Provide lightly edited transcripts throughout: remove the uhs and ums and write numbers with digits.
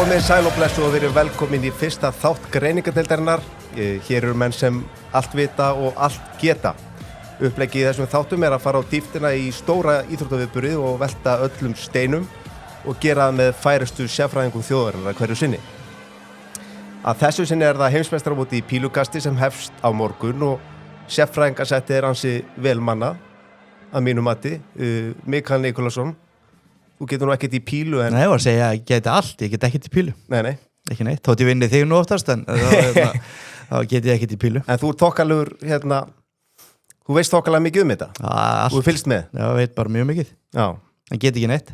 Komið sæl og blessu og verið velkomin í fyrsta þátt greiningadeildarinnar. Hér eru menn sem allt vita og allt geta. Uppleggið í þessum þáttum að fara á dýptina í stóra íþróttaviðburði og velta öllum steinum og gera það með færustu sérfræðingum þjóðarinnar hverju sinni. Að þessu sinni það heimsmeistaramótið í pílukasti sem hefst á morgun og sérfræðingasettið ansi vel manna að mínu mati. Mikael Nikolásson, þú getur nú ekkert í pílu en... Nei, ég var að segja að ég geti allt, ég get ekkert í pílu. Nei. Ekki neitt, þótt ég vinni þig nú oftast en þá get ég ekkert í pílu. En þú ert þokkalegur, þú veist þokkalega mikið þetta? Allt. Þú fylgst með? Já, veit bara mjög mikið. Já. En get ekki neitt.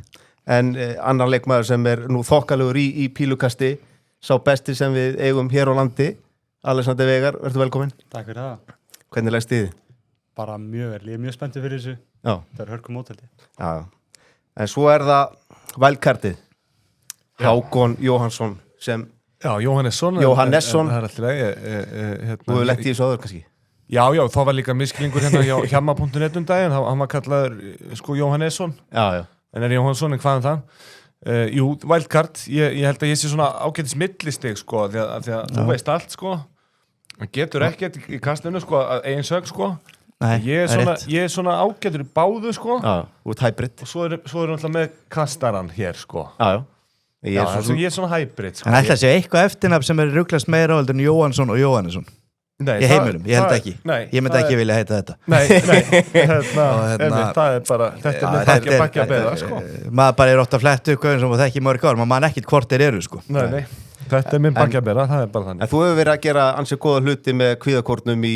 En annar leikmaður sem nú þokkalegur í pílukasti, sá besti sem við eigum hér á landi, Alexander Veigar, verður velkominn. Takk fyrir það. Hvernig leggst þið? Bara mjög vel, ég mjög spenntið fyrir þessu. Já. Það hörkum móthaldi. Já. En svo það wildcardið, Hákon Jóhannsson sem... Já, Jóhannesson. Jóhannesson. Það alltaf leið. Þú hefur lent í þessu áður kannski? Já, þá var líka misklingur hjá hjamma.net daginn, hann var kallaður Jóhannesson. Já. En Jóhannsson, en hvað það? Jú, wildcard, ég held að ég sé svona ágætis millistig, því að þú veist allt, hann getur ekkert í kastinu, að eigin sög, Nei, ég er svona ágætur í báðu, Já, þú ert hybrid. Og svo er alltaf með kastaran hér, Já. Ég er svona hybrid, En ætla að segja eitthvað eftirnafn sem ruglast meira á en Jóhannsson og Jóhannesson. Nei, Í heiminum, ég held ekki. Nei, ég myndi ekki vilja heita þetta. Nei, það er bara, þetta er með bakki að beða, Maður bara er ofta flett upp sem það ekki mörg ár, maður man ekkit hvort þeir eru, Nei, þetta er minn bakki að beða, það er bara þannig. En þú hefur verið að gera ansi góða hluti með kvíðakornum í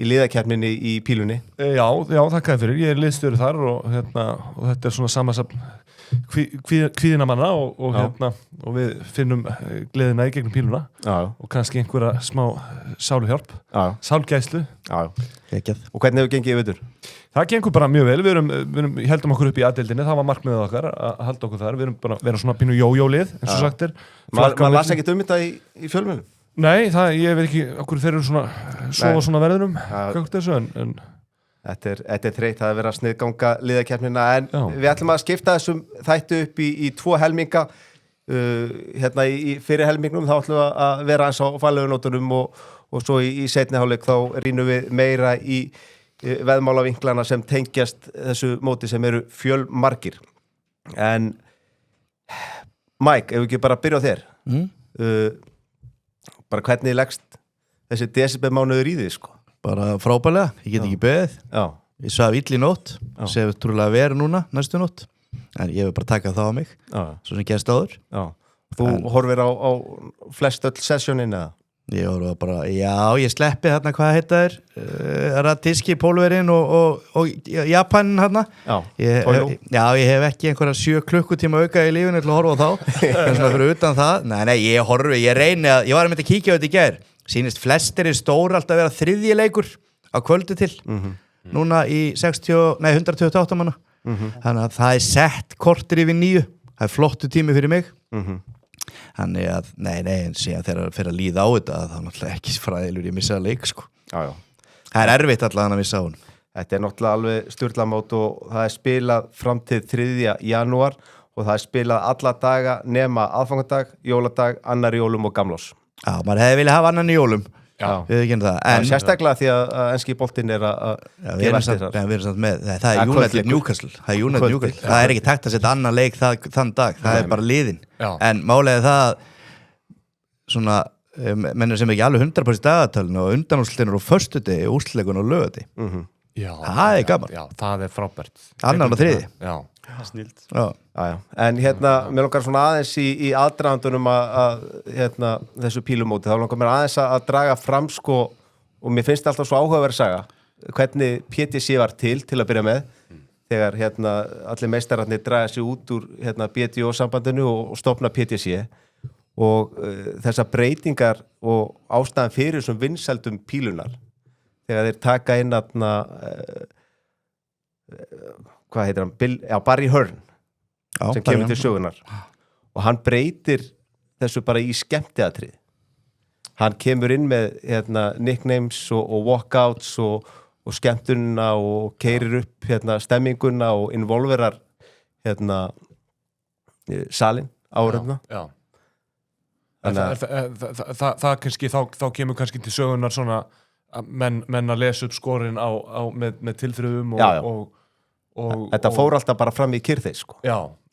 liðakeppninni í pílunni. Já, þakkaði fyrir, ég er liðstjóri þar og þetta er svona samansafn kvíðina manna og við finnum gleðina í gegnum píluna og kannski einhverja smá sáluhjálp, sálgæslu. Og hvernig hefur gengið yfir? Það gengur bara mjög vel, við heldum okkur upp í A-deildinni, það var markmiðið okkar að halda okkur þar, við erum bara vera svona pínu jójólið, eins og sagt er. Maður las ekkert þetta í fjölmiðlum? Nei, ég veit ekki okkur þeir eru sofa svona verðunum, hvað þessu, en... Þetta er þreytt að vera að sniðganga liðakeppnina en við ætlum að skipta þessum þættu upp í tvo helminga í fyrir helmingnum þá ætlum við að vera eins á fallögunótunum og svo í seinni hálfleik þá rýnum við meira í veðmálavinklana sem tengjast þessu móti sem eru fjölmargir en Mike, ef við ekki bara byrja á þér bara hvernig leggst þessi desembermánuður í þig Bara frábælega, ég get ekki beðið. Já. Ég svaf illa í nótt, sem trúlega verið núna, næstu nótt. En ég vil bara taka það á mig, svo sem gerst áður. Já. Þú horfir á flest öll sessjónin eða? Ég horfir bara, ég sleppi þarna, hvað heita þér? Ratiski, Pólverinn og Japanin þarna. Ég hef ekki einhverja 7 klukkutíma auka í lífinu til að horfa á þá. En svona fyrir utan það. Nei, ég reyni að, ég var að mynda að kíkja á þetta í gær. Sýnist flestir stór alltaf að vera þriðji leikur á kvöldi til núna í 128 manna þannig að það er sett kortir yfir 9 það er flottu tími fyrir mig þannig að, en síðan þegar það fyrir að líða á þetta þá er náttúrulega ekki fræðilur ég missa leik það er erfitt allavega að missa á hún Þetta er náttúrulega alveg stjórnlamót og það er spilað fram til 3. janúar og það er spilað alla daga nema aðfangadag, jóladag, annar jólum og gamlás Já, maður hefði viljað hafa annan í jólum við ekki það en sérstaklega því að enski boltinn er að við erum samt með það er United Newcastle það er ekki takt að setja annan leik þann dag það er bara liðin en málega það svona mennir sem ekki alveg 100% dagatalinu og undanúrslitin og föstudegi, úrslitleikun og lögadegi það er gaman Já, það er frábært Annar og þriði Já, það er snilt En mér langar svona aðeins í aðdragandunum að þessu pílumóti, þá langar mér aðeins að draga fram og mér finnst alltaf svo áhugaverð saga hvernig PTC var til að byrja með þegar allir meistararnir draga sig út úr BDO sambandinu og stofna PTC og þessar breytingar og ástæðan fyrir þessum vinsældum pílunar þegar þeir taka inn hvað heitir hann? Barry Hearn sem kemur til sögunar og hann breytir þessu bara í skemmtiatrið hann kemur inn með nicknames og walkouts og skemmtunina og keyrir upp stemminguna og involverar salin áhorfna Það kannski, þá kemur kannski til sögunar svona að menn að lesa upp skorin með tilþrifum og þetta fór alltaf bara fram í kyrþeis sko.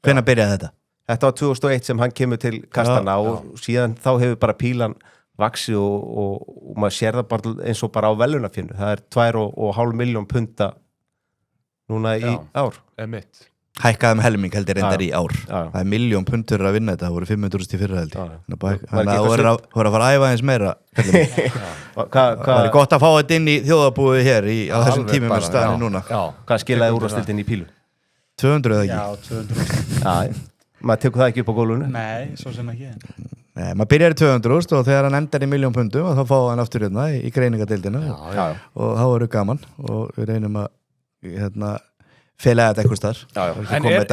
Hvenær byrjaði þetta? Þetta var 2001 sem hann kemur til kastana og síðan þá hefur bara pílan vaxið og maður sér það bara eins og bara á velunafjörnu. Það er 2,5 milljón punta núna í ár. Hækkaðum helming heldur reyndar í ár. Það er 1 milljón puntur að vinna þetta, það voru 500.000 í fyrra heldur. Þannig að þú voru að fara að æfa eins meira. Það er gott að fá þetta inn í þjóðarbúið hér á þessum tímum með staðinu núna. Hvað skilaði úrvastildin í pílu? 200 eða ekki? Já, 200. Maður tekur það ekki upp á gólfinu? Nei, svo sem ekki. Nei, maður byrjar í 200 og þegar hann endar í 1 milljón pundum og þá fá hann aftur hérna í greiningadeildina og þá eru gaman og við reynum að fela þetta eitthvað starf. En er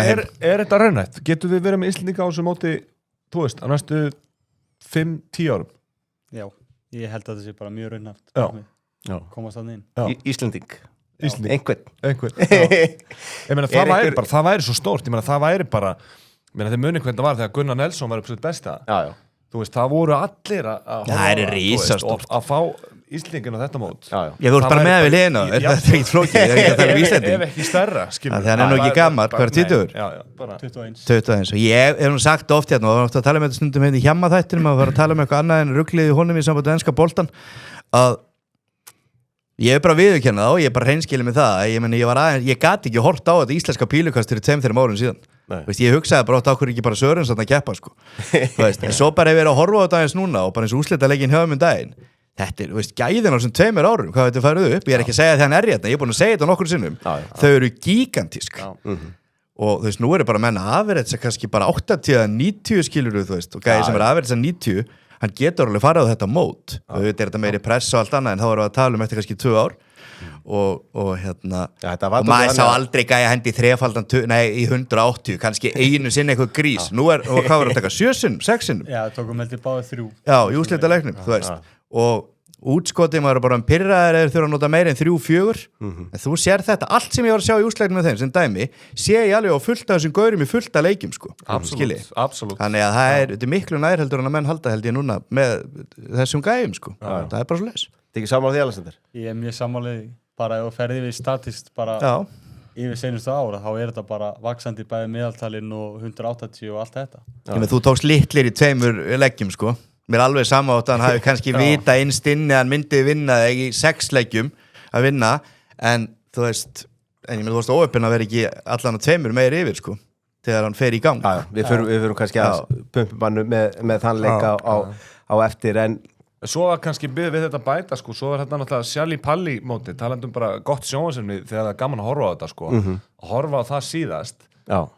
þetta raunhæft? Getur við verið með Íslendinga á þessu móti, þú veist, á næstu 5-10 árum? Já, ég held að þetta sé bara mjög raunhæft. Komast þannig inn. Íslending. Einhvern. Ég meina, það væri svo stórt. Ég meina, það væri bara, þið muni hvernig það var þegar Gunnar Nelson var upp sitt besta. Þú veist, það voru allir að fá Íslendingin á þetta mót. Ég voru bara með við liðina, þetta er ekki flókið, ég er ekki að tala um Íslending. Ef ekki stærra, skilur. Það er nú ekki gammal, hvað er 20? 21. Og ég hef nú sagt oft hérna, og við varum ofta að tala með þetta stundum hérna í hjamma þættinum, að við varum að tala um eitthvað annað en ruglið í honum í sambandi enska boltan, að ég er bara viðurkenna það og ég er bara hreinskilið með það. Ég gat ekki hort á þetta íslenska pílukastur í 2-3 árum síðan. Veist, ég hugsaði bara okkur ekki bara Sörens að keppa sko. En svo bara hef ég verið að horfa á þetta aðeins núna og bara eins og úrslitaleikin hjá daginn. Þetta er, gæðin á þessum 2 árum, hvað þetta farið upp? Ég er ekki að segja að hann er hérna, ég er búin að segja þetta nokkur sinnum. Þau eru gigantísk. Og þú veist, nú eru bara menn að afrætsa kannski bara 80-90 skilur þú veist, og gæði sem er afrætsa 90, hann getur alveg farið á þetta mót. Þetta er þetta meiri press og allt annað, en þá erum við að tala um eftir kannski 2 ár. Og maður sá aldrei gæja hendi í 180, kannski einu sinni eitthvað grís. Nú hvað var að taka 7 sinnum, 6 sinnum? Já, tókum heldur báðið 3. Já, í úrslitaleiknum, þú veist. Og útskotið maður bara pirraðir eða þurfa að nota meira en 3-4. En þú sér þetta, allt sem ég var að sjá í úrslitaleiknum með þeim sem dæmi, sé ég alveg á fullt af þessum gaurum í fullt af leikjum sko. Absolutt. Þannig að þetta er miklu nær heldur en að menn halda held ég núna með þessum gæjum sko. Það er bara svo leis. Þetta er ekki sammála því, Alexander? Ég er mjög sammála bara ef þú ferði við statist bara yfir seinustu ára, þá er þetta bara vaksandi bæði meðaltalinn og 180 og allt þetta. Þú tókst litlir í 2 leggjum sko. Mér er alveg sama átt að hann hafi kannski vita innst inni að hann myndi vinna þig í 6 leikjum að vinna, en þú veist, þú varst óöppin að vera ekki allan að 2 meir yfir sko, þegar hann fer í gang. Við förum kannski að pumpumannu með þann leika á eftir, en svo var kannski við þetta bæta sko, svo var þetta náttúrulega Sjali Palli móti, talandum bara gott sjónvarpsefni þegar það er gaman að horfa á þetta sko, að horfa á það síðast.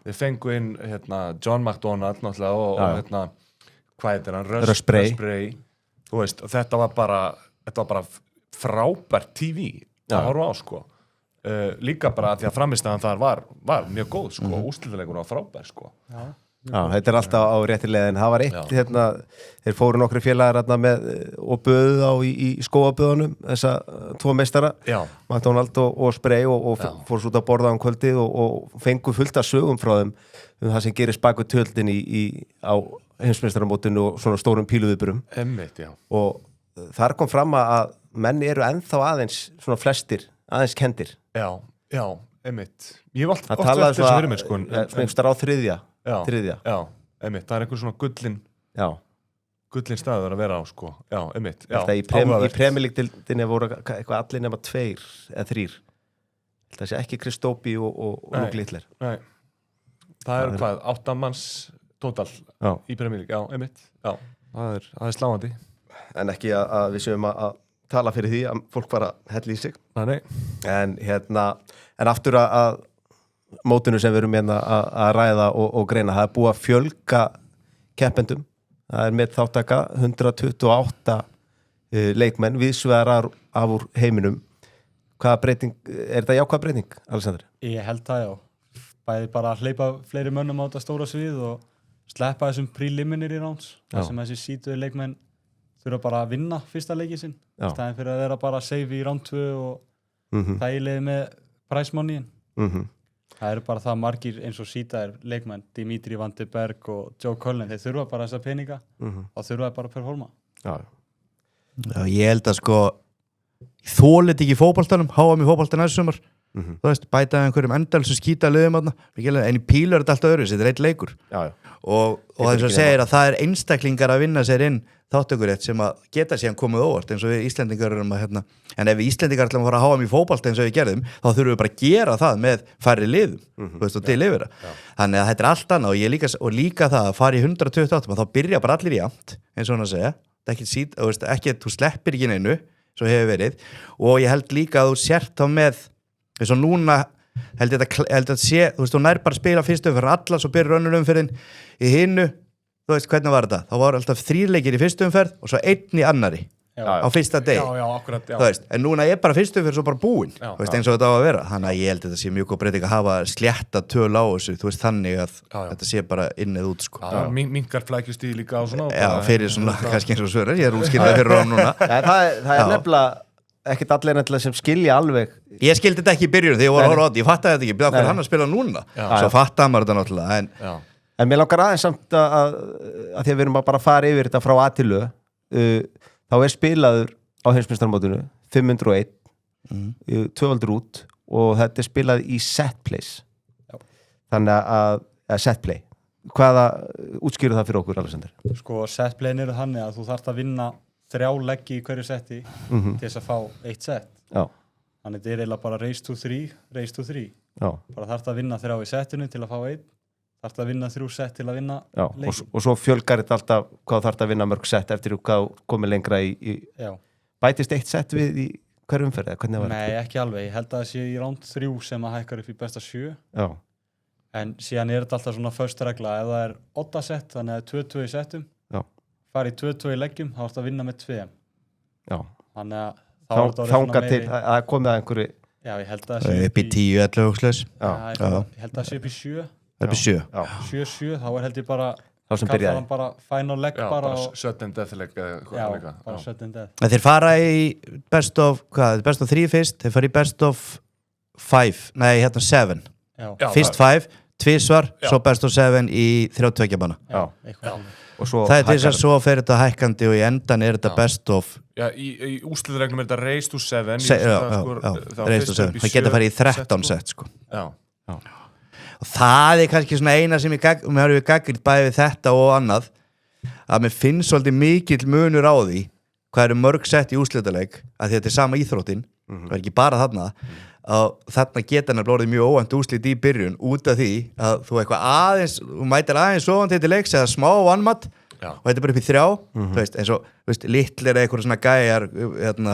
Við fengu inn John McDonald náttúrulega og hvað heitir hann, Röspray. Þú veist, og þetta var bara frábært TV að horfa á sko. Líka bara því að framistæðan þar var mjög góð sko, úrslitaleikur var frábær sko. Já, þetta er alltaf á rétti leið, en það var eitt þeir fóru nokkru félagar og böðu á í skóaböðunum þessa 2 meistara, McDonald og Spray og fóru svo út að borða kvöldið og fengu fullt af sögum frá þeim það sem gerist bak við tjöldin á heimsmeistaramótinu og svona stórum píluviðburum. Og þar kom fram að menn eru ennþá aðeins svona flestir, aðeins kendir. Já, einmitt. Ég hef oft eftir þessu fyrir mér sko. Svona einhverstað á þriðja. Já, einmitt, það er einhver svona gullin staður að vera á sko. Já, einmitt. Í Premier League-dildinni voru eitthvað allir nema 2 eða 3. Það sé ekki Kristópi og Luke Littler. Nei, það er hvað, 8 manns tótal í Premier League, einmitt. Já, það er sláandi. En ekki að við séum að tala fyrir því að fólk bara helli í sig. Nei. En aftur að mótinu sem við erum að ræða og greina, það er búið að fjölga keppendum, það er með þáttaka 128 leikmenn viðsvegar af úr heiminum. Hvaða breyting, er þetta jákvæð breyting, Alexander? Ég held það, já. Bæði bara að hleypa fleiri mönnum á þetta stóra svið og sleppa þessum preliminary rounds, þar sem þessi sítuðu leikmenn þurfa bara að vinna fyrsta leikið sinn, staðin fyrir að vera bara save í round 2 og þægilegi með prize moneyin. Það eru bara það margir eins og sítaðir leikmenn, Dimitri Van de Berg og Joe Cullen, þeir þurfa bara þessa peninga og þurfa bara að performa. Já, ég held að sko þólit ekki í fótboltanum, háa mig fótboltan næstu sumar, þú veist, bætaði einhverjum endalsu skýta liðum aðna, en í pílu er þetta alltaf öðru, þetta er eitt leikur og þess að segir að það er einstaklingar að vinna sér inn þáttökurétt sem að geta síðan komið óvart eins og við Íslendingar erum að en ef við Íslendingar ætlum að fara að háa mig fótbolta eins og við gerðum, þá þurfum við bara að gera það með færri liðum, þú veist, og til yfir þannig að þetta er allt annað og líka það að fara í 128, þá byrja bara allir í amt, eins og hann að segja, ekki þú sleppir ekki neinu svo hefur verið og ég held líka að þú sért þá með eins og núna held að sé, þú veist, þú nær bara að spila fyrstu umferð alla, svo byrjar önnur umferðin í hinnu, þú veist, hvernig var þetta? Þá var alltaf 3 leikir í fyrstu umferð og svo 1 í annari á fyrsta degi. Já, akkurat, já. Þú veist, en núna er bara fyrstu umferð svo bara búin, þú veist, eins og þetta á að vera. Þannig að ég held að þetta sé mjög góð breyting að hafa slétta töl á þessu, þú veist, þannig að þetta sé bara inn eða út, sko. Já, minkar flækjustíð líka og svona. Já, fyrir svona, kannski eins og svöra, ég er útskýrðað fyrir honum núna. Það er nefnilega ekkert allir nefnilega sem skilja alveg. Ég skildi þetta ekki í byrjun þegar ég var að horfa á þetta, ég fattaði þetta ekki, byrja okkur hann að spila núna. Svo fattaði maður þetta náttúrulega, En mér langar aðeins samt að því að við erum bara að fara yfir þetta frá A til Ö, þá er spilaður á heimsmeistaramótinu 501, 2 út og þetta er spilað í set plays. Þannig að set play. Hvaða útskýrðu það fyrir okkur, Alexander? Sko, set playin eru þannig að þú þarft að vinna 3 leggi í hverju setti til þess að fá 1 set. Já. Þannig þetta er eiginlega bara race to 3. Já. Bara þarft að vinna 3 í settinu til að fá 1. Þarft að vinna 3 set til að vinna leikin. Og svo fjölgar þetta alltaf hvað þarft að vinna mörg set eftir hvað komið lengra í bætist 1 set við í hverju umferð? Nei, ekki alveg. Ég held að það sé í round 3 sem að hækkar upp í besta 7. Já. En síðan er þetta alltaf svona först regla. Ef það er 8 set, þannig að það er 2-2 í settum, fara í 2-2 í leggjum, þá þarft að vinna með 2. Já. Þannig að þangað til að komið að einhverju. Já, ég held að það sé upp í 10-11 húsleis. Ég held að það sé upp í 7. Það er 7. 7-7, þá er held ég bara kallar hann bara final leg bara sudden death leg bara sudden death. Þeir fara í best of 3 fyrst, þeir fara í best of 5, nei, 7. Fyrst 5, tvisvar, svo best of 7 í 32 bana. Það er þess að svo fer þetta hækkandi og í endan er þetta best of. Já, í úrslitareglum er þetta race to 7. Race to 7. Það geta farið í 13 set, sko. Já. Og það er kannski svona eina sem mér hefur gagnrýnt bæði við þetta og annað að mér finnst svolítið mikill munur á því hvað eru mörg sett í úrslitaleik að þetta er sama íþróttin og er ekki bara þarna og þarna geta hann blórið mjög óvænt úrslit í byrjun út af því að þú mætir aðeins sofandi til leiks eða smá vannmatt og þetta er bara upp í 3 þú veist, eins og litlir eitthvað svona gæjar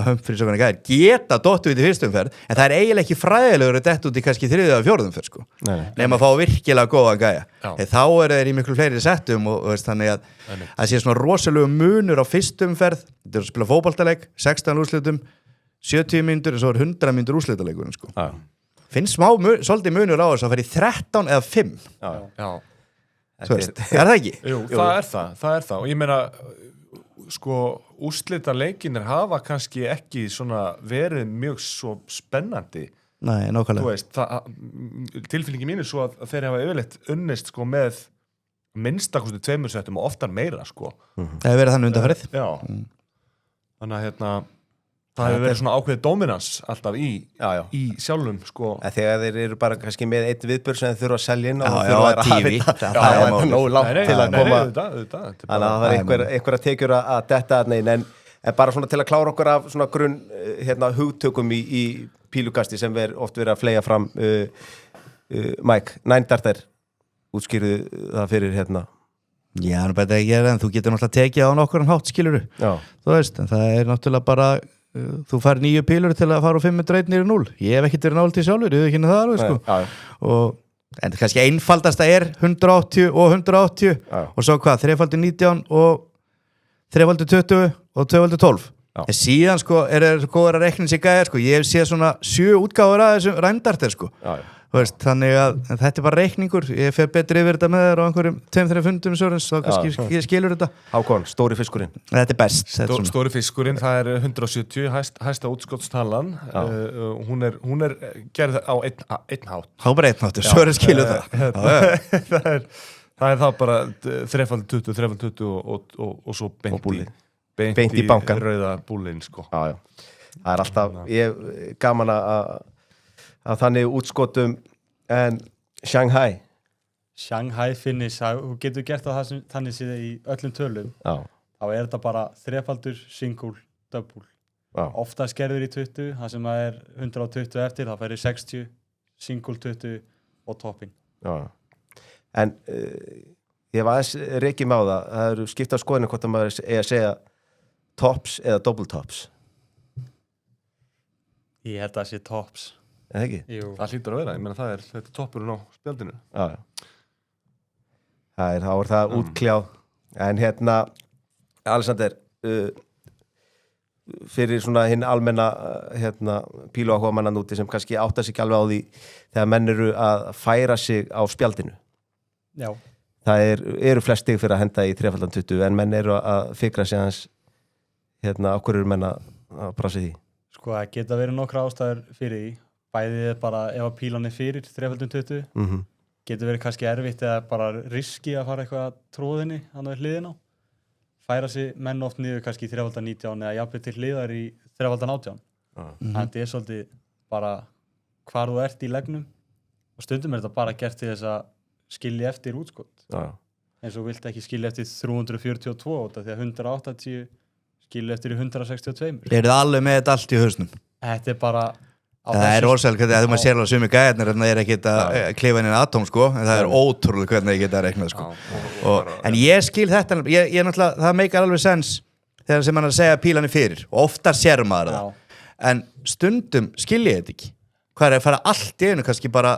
Humphreys og gæjar geta dottu út í fyrstumferð en það er eiginlega ekki fræðilegur að detta út í kannski 3. og 4. umferð sko. Nefn að fá virkilega góða gæja þá eru þeir í miklu fleiri settum og veist, þannig að sé svona rosalegu munur á fyrstumferð þetta er að spila fótboltaleik 16 úrslitum 70 mínútur og svo er 100 mínútur úrslitaleikurinn sko. Finnst svolítið munur á þess að fara í 13 eða 5 Já er það ekki? Jú, það er það og ég meina sko úrslitaleikinir hafa kannski ekki svona verið mjög svo spennandi. Nei, nákvæmlega. Þú veist, tilfinningi mín er svo að þeir hafa yfirleitt unnist sko með minnstakosti 2 settum og oftar meira sko. Það hefur verið þannig undanfarið. Já. Þannig að það hefur verið svona ákveðið dominans alltaf í sjálfum sko. Þegar þeir eru bara kannski með eitt viðbörn sem þeir þurfa að selja inn og það er nógu langt til að koma þannig að það var einhverja tekjur að detta en bara svona til að klára okkur af svona grunn hugtökum í pílukasti sem oft verið að fleygja fram Mike, Nændarter útskýrðu það fyrir Já, hann bæti ekki en þú getur náttúrulega tekið á nokkur hátt skiluru þú veist, en það er náttúrulega bara þú fær 9 pílur til að fara á 501 niður 0 ég hef ekkert verið nálægt í sjálfur, ég hef ekki það alveg sko en kannski einfaldasta er 180 og 180 og svo hvað, 3x19 og 3x20 og 2x12 en síðan sko er góður að rekna sér gæðir sko, ég hef séð svona 7 útgáfur að þessum Rændarter sko veist, þannig að þetta bara reikningur, ég fer betri yfir þetta með þér á einhverjum 2-3 fundum Sörens, þá kannski skilur þetta. Hákon, stóri fiskurinn. Þetta best. Stóri fiskurinn, það 170, hæsta útskottstalan, hún gerð á einn hátt. Há bara einn hátt, Sörens skilur það. Það þá bara 3x20 og svo beint í bankan. Rauða búlinn, sko. Já. Það alltaf, ég gaman að þannig útskotum en Shanghai finish, þú getur gert það þannig síðan í öllum tölum. Já. Þá þetta bara 3-faldur, single, double. Já. Ofta skerður í 20, það sem það 120 eftir, þá færi 60, single 20 og topping. Já. En ég var aðeins reikið með á það eru skipta skoðinu hvort að maður að segja tops eða double tops. Ég held að það sé tops. Eða ekki? Jú. Það hlýtur að vera, ég meina þetta toppurinn á spjaldinu. Já. Þá það útkljáð. En Alexander, fyrir svona hinn almenna píluáhuga manna núti sem kannski áttar sig ekki alveg á því þegar menn eru að færa sig á spjaldinu. Já. Það eru flest stig fyrir að henda í 3x20 en menn eru að fikra sig hans okkur eru menn að brasa því. Sko, það geta verið nokkra ástæður fyrir því. Bæðið bara ef að pílan fyrir 3x20. Getur verið kannski erfitt eða bara riski að fara eitthvað að tróðinni hann á hliðina. Færa sig menn oft niður kannski í 3x19 eða jafnvel til hliðar í 3x18. Það svolítið bara hvar þú ert í legnum og stundum þetta bara gert til þess að skilja eftir útskot. Eins og vilt ekki skilja eftir 342 því að 180 skilja eftir í 162. Þið alveg með þetta allt í hausnum? Þetta bara... Það rosalega hvernig að þú maður sér alveg sumi gæðarnir en það ekki að klifa inn í atóm sko, en það ótrúlega hvernig ég geta að reikna sko. En ég skil þetta, ég náttúrulega, það meikar alveg sens þegar sem hann að segja pílan fyrir og ofta sér maður það. En stundum skil ég þetta ekki. Hvað að fara allt í einu kannski bara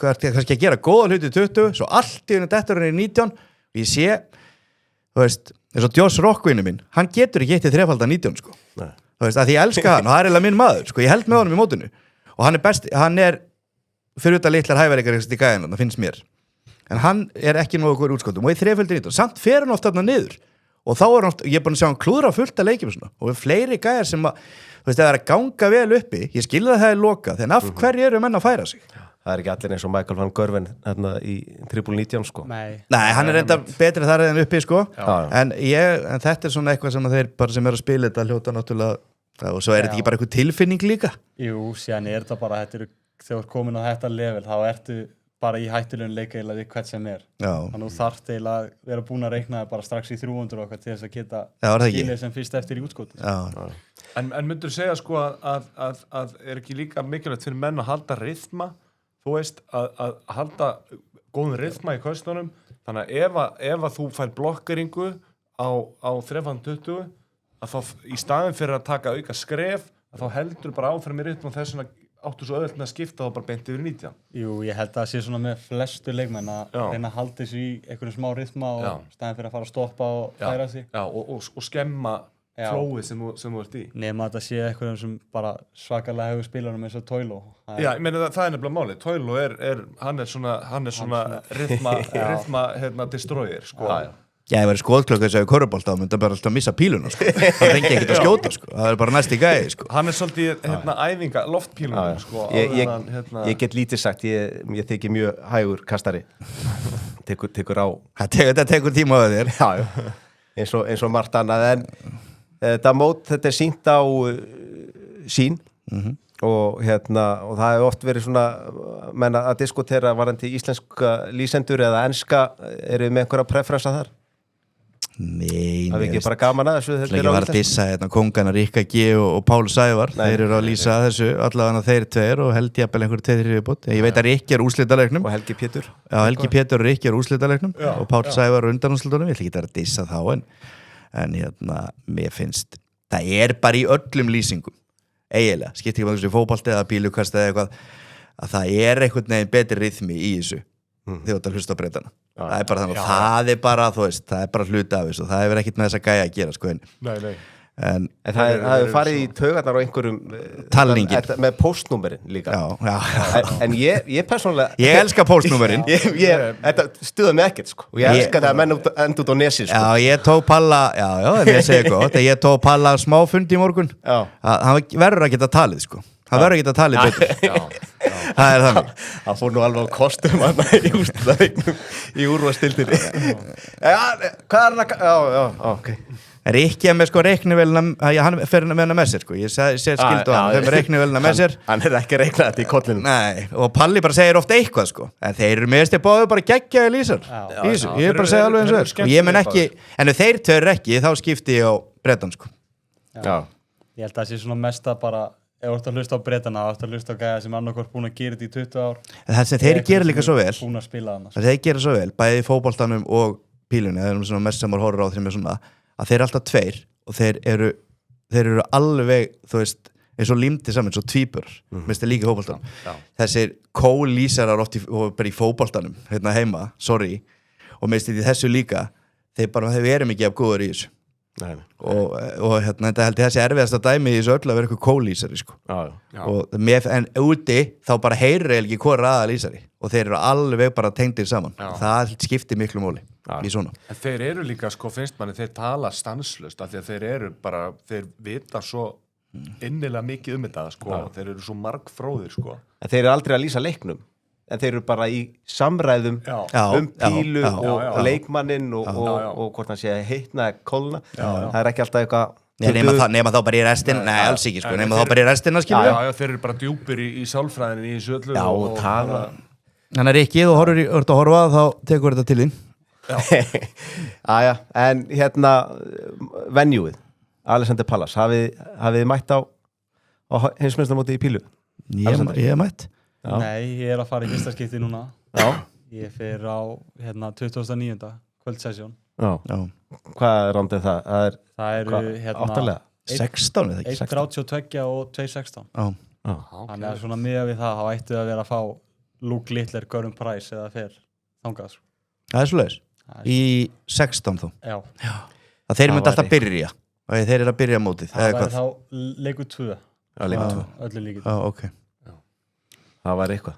kannski að gera góða hluti 20, svo allt í einu dettur hann í 19 og ég sé, þú veist, eins og Josh Rockvinnu minn, hann getur ekki eitt í 3x19 sko. Þú veist, að því ég elska hann og það eiginlega minn maður, sko, ég held með honum í mótinu og hann best, hann fyrir utan litlar hæfileikar í gæðinu, það finnst mér en hann ekki nógu góður útskotum og í 3x19, samt fer hann ofta þarna niður og þá hann oft, ég búin að sjá hann klúðra fullt að leikjum svona, og fleiri gæjar sem að, þú veist, það að ganga vel uppi, ég skilði það lokað, en af hverju eru menn að færa sig? Það ekki allir eins og Michael van Gerwen í 3x19 sko. Nei, hann enda betri þar en uppi sko. En þetta svona eitthvað sem þeir bara sem að spila þetta hljóta náttúrulega og svo þetta ekki bara eitthvað tilfinning líka. Jú, síðan þetta bara þegar þú komin á þetta level þá ertu bara í hættulegum leika við hvert sem þannig þú þarft eiginlega að vera búin að reikna bara strax í 300 okkar til þess að geta skilið sem fyrst eftir í útskoti. En myndur segja sko að ekki líka mikilvægt fyrir menn að halda rytma, þú veist, að halda góðum rytma í köstunum, þannig að ef að þú fær blokkeringu á 3x20 að þá í staðin fyrir að taka auka skref að þá heldur bara áfram í rytma og þess vegna áttu svo auðvelt með að skipta þá bara beint yfir 19. Jú, ég held að það sé svona með flestu leikmenn að reyna að halda þessu í einhverju smá rytma og staðin fyrir að fara að stoppa og færa sig. Já, og skemma flóið sem þú ert í. Nema að þetta sé eitthvað sem bara svakalega hefur spilarum eins og Toilo. Já, ég meina það nefnilega máli. Toilo hann er svona rytma destroyer, sko. Já, ég væri skóðklokk þess að ég körubólta þá myndi bara alltaf missa píluna sko. Það rengi ekkert að skjóta sko. Það er bara næst í gæði sko. Hann er svolítið æfinga loftpíluna sko. Ég get lítið sagt ég þykir mjög hægur kastari. Tekur á. Þetta tekur tíma á þér. Já, eins og margt annað en þetta sýnt á sín og það hefur oft verið svona menna að diskutera varðandi íslenska lýsendur eða enska eru með einhverja preferensa þar? Nei, það er ekki bara gaman að þessu þetta var að dissa kongana Rikka G og Pál Sævar þeir eru að lýsa þessu allavega þeir tveir og held ég að einhverju tveir viðbót ég veit að Rikki úrslitaleiknum og Helgi Pétur Helgi Pétur og Rikki úrslitaleiknum og Pál Sævar undanúrslitunum ég ætla ekki að dissa þá en mér finnst það bara í öllum lýsingum eiginlega, skipt ekki með þessu fótbolti eða bílukast eða eitthvað að það einhvern veginn betri rytmi í þessu þegar þú hlusta á breytana það bara þannig og það bara þú veist, það bara hluti af þessu og það hefur ekkert með þess að gæja að gera sko En það hefur farið í taugarnar á einhverjum talningin með póstnúmerin líka. En ég persónulega ég elska póstnúmerin. Þetta stuða mig ekkert sko. Og ég elska það að menn enda út á nesi sko. Já, ég tók Palla, ég segi gott, ég tók Palla smáfund í morgun. Hann verður að geta talið sko. Hann verður að geta talið betur. Það er þannig. Það fór nú alveg á kostum hann í úrslitaleiknum í úrvalsdeildinni. Hvað er hann að ok. Rikki er með sko reiknivélina, hann fer með hana með sér sko, ég sé skildu hann, þeir með reiknivélina með sér. Hann ekki að reikna þetta í kollinu. Nei, og Palli bara segir ofta eitthvað sko, en þeir eru með stið báðu bara geggjaði lýsar, ég er bara að segja alveg eins og þér, og ég menn ekki, en ef þeir tveir ekki, þá skipti ég á Bretan sko. Já, ég held að það sé svona mesta bara, ef þú ert að hlusta á Bretana, þú ert að hlusta á gæja sem annarkvort búin að gera þetta í 20 ár. Það sem þeir gera líka svo vel, búin að spila annars. Það þeir gera svo vel, bæði í fótboltanum og pílunni, það er svona mest sem maður horfir á þeim með svona, að þeir eru alltaf tveir og þeir eru alveg, þú veist, eins og límdi saman, svo tvíbur, minnst það líka í fótboltanum. Þessir kólísarar oft bara í fótboltanum, hérna heima, sorry, og minnst þessu líka, þeir eru mikið af góður í þessu. Og hérna, þetta held ég þessi erfiðasta dæmi í þessu öll að vera eitthvað kólísari sko. En úti þá bara heyrir ekki hvort aðalísari og þeir eru alveg bara tengdir saman. Það skiptir miklu máli í svona. En þeir eru líka sko, finnst manni, þeir tala stanslaust af því að þeir eru bara, þeir vita svo innilega mikið þetta sko. Þeir eru svo margfróðir sko. En þeir eru aldrei að lýsa leiknum, en þeir eru bara í samræðum pílu og leikmanninn og hvort hann sé að heitna kólna. Það er ekki alltaf eitthvað nema þá bara í restin, nei alls ekki sko, nema þá bara í restina skilja. Já, þeir eru bara djúpir í sálfræðinni í söllu. Já, og tala. Þannig að Rikki, þú ert að horfa, þá tekur þetta til þín. Aja, en hérna venjúið, Alexander Pallas, hafið mætt á heimsmeistaramóti í pílu? Ég hef mætt. Nei, ég er að fara í fyrsta skipti núna. Ég fer á 29. kvöldsessjón. Hvað er rándið það? Það eru áttalega? 16 eða ekki? 1.32 og 2.16. Þannig að svona miðað við það, þá ættu að vera að fá Luke Littler, Görum Price eða fer þangað. Það er svoleiðis? Í 16 þó? Já. Það þeir myndi alltaf byrja. Þeir eru að byrja mótið. Það væri þá leikur 2. Öllu líkið. Ok. Það var eitthvað.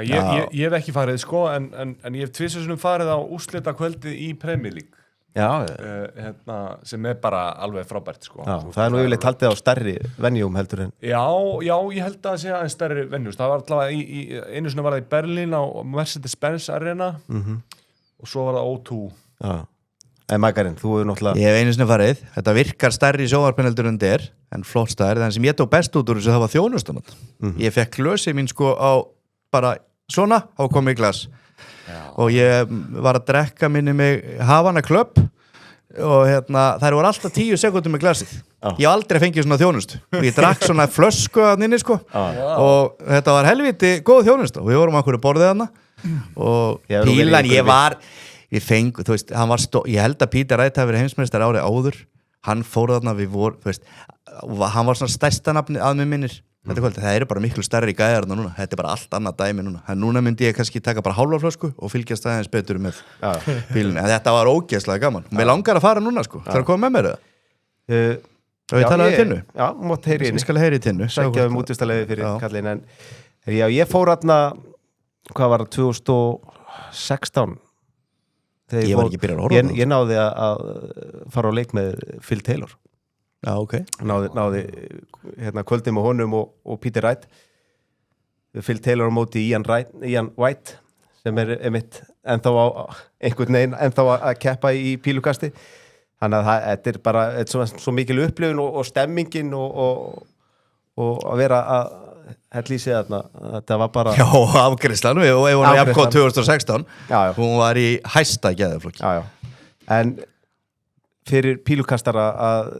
Ég hef ekki farið sko, en ég hef tvisvarsinnum farið á úrslita kvöldið í Premier League. Sem er bara alveg frábært sko. Það er nú yfirleitt haldið á stærri venjum heldur en. Já, ég held að það sé aðeins stærri venjum. Það var allavega einu svona var það í Berlín á Mercedes-Benz Arena og svo var það O2. En Magarinn, þú hefur náttúrulega... Ég hef einu sinni farið. Þetta virkar stærri í sjónvarpin en þetta en flott stærri. Þannig sem ég tók best út úr þessu, það var þjónustan. Ég fekk glösið mín sko á bara svona, á komið glas. Og ég var að drekka minni mig Havana Club og þær voru alltaf 10 sekúndur með glasið. Ég hef aldrei fengið svona þjónustu. Og ég drakk svona flösku að inni sko. Og þetta var helviti góð þjónustu. Og við vorum á einhverju borðið hana. Og pílan, ég feng, þú veist, ég held að Peter Wright hafi verið heimsmeistar árið áður. Hann fór þarna, þú veist, hann var svona stærsta nafni að mig minnir. Þetta kvöld, það eru bara miklu stærri gæðarna núna. Þetta er bara allt annað dæmi núna. En núna myndi ég kannski taka bara hálfa flösku og fylgjast aðeins betur með bílunni. En þetta var ógeðslega gaman. Mér langar að fara núna sko. Það er að koma með mér það. Og ég talaði Tinnu. Já, mátt heyri inn. Ég skal heyri Tinnu. Sækjaðum útvistarleiði fyrir kallin. En ég fór þarna, hvað var það, 2016. Ég var ekki byrjað að horfa. Ég náði að fara á leik með Phil Taylor. Já, ok. Náði kvöldið með honum og Peter Wright. Phil Taylor á móti Ian White sem er einmitt ennþá á einhvern veginn ennþá að keppa í pílukasti. Þannig að þetta er bara svo mikil upplifun og stemmingin og að vera að hellísið þarna, þetta var bara... Já, afgriðslan, við vorum í Epcot 2016, hún var í hæsta geðaflokki. En fyrir pílukastara að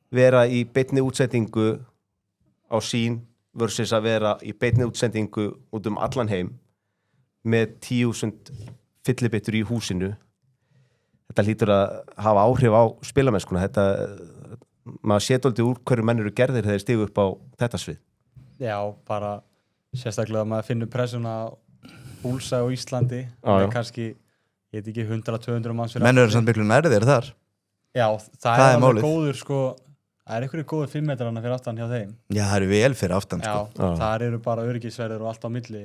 vera í beinni útsendingu á sín versus að vera í beinni útsendingu út allan heim með 10.000 fyllibittur í húsinu, þetta hlýtur að hafa áhrif á spilamennskuna. Maður sé dálítið úr hverju menn eru gerðir þegar þeir stigu upp á þetta svið. Já, bara sérstaklega að maður finnur pressuna búlsa á Íslandi með kannski, ég veit ekki, 100-200 manns. Menn eru samt miklu nærðir þar. Já, það er alveg góður sko, það er einhverju góður 5 metrarna fyrir aftan hjá þeim. Já, það eru vel fyrir aftan sko. Já, það eru bara öryggisverðir og allt á milli.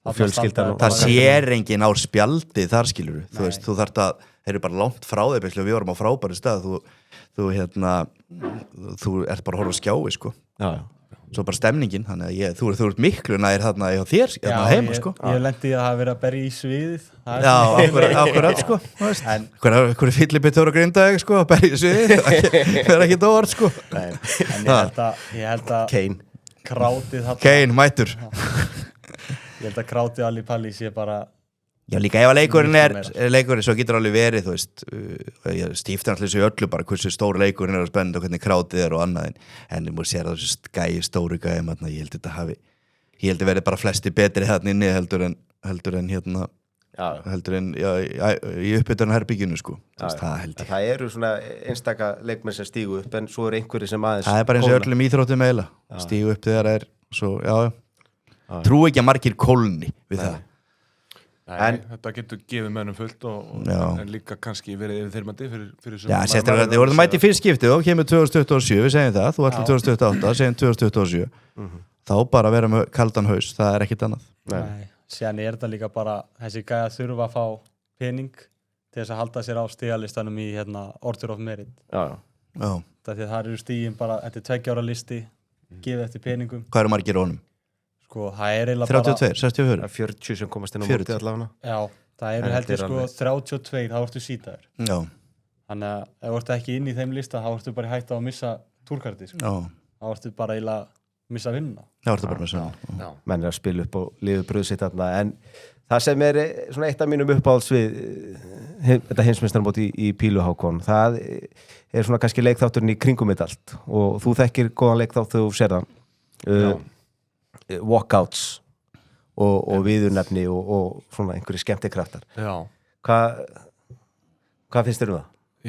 Og fjölskyldan. Það sér enginn á spjaldi þar skilur. Þú veist, þú þarft að, þeir eru bara langt frá þeir, við vorum á frábæru stað, þú ert bara að horfa á skjái sko. Já. Svo bara stemningin, þannig að þú ert miklu nær þarna hjá þér heima sko. Ég lendi að hafa verið að berja í sviðið. Já, akkurat sko. Hverju fyllibit þóra Grindavík sko, að berja í sviðið, það er ekki dóvart sko. En ég held að Kane. Krátið þarna. Kane, mætur. Ég held að krátið allir palli sé bara... Já, líka ef að leikurinn svo getur alveg verið, þú veist, stíftir allir svo í öllu bara hversu stór leikurinn og spennandi og hvernig krátið og annað, en múið sér að þessu stóru gæjum, ég held að verið bara flesti betri þarna inni heldur en í uppbytturinn herbygginu, sko. Það held ég. Það eru svona einstaka leikmenn sem stígu upp, en svo einhverjir sem aðeins... Það bara eins og öllum íþróttum eiginlega, stígu upp þegar svo, trú ekki að margir kólni við það. Nei, þetta getur gefið mönnum fullt en líka kannski verið yfirþyrmandi fyrir Já, sérstaklega þið voruð mætt í fyrst skipti og kemur 2027, við segjum það, þú ætlum 2028, segjum 2027 þá bara vera með kaldan haus, það ekkert annað. Nei, síðan þetta líka bara þessi gæja þurfa að fá pening til þess að halda sér á stigalistanum í Order of Merit. Já. Það eru stigin bara, þetta er 2 ára listi, gefið eftir peningum. Hvað eru margir honum? Sko, það eiginlega bara 32, 64 40 sem komast inn á móti allavega. Já, það heldur sko 32, þá ertu sítaður. Já. Þannig að ef þú ert ekki inn í þeim lista, þá ertu bara hægt að missa túrkartið, sko. Já. Þá ertu bara eiginlega missa vinnuna. Já, ertu bara missa vinnuna. Já. Menn að spila upp og liðu bröð sitt þarna, en það sem svona eitt af mínum uppáhalds við þetta heimsmeistaramót í píluhákon, það svona kannski leikþátturinn í kringum þetta allt og þú þekkir góðan leikþátt þegar þú sér það. Walkouts og viðurnefni og svona einhverju skemmtikraftar. Já. Hvað finnst þér það?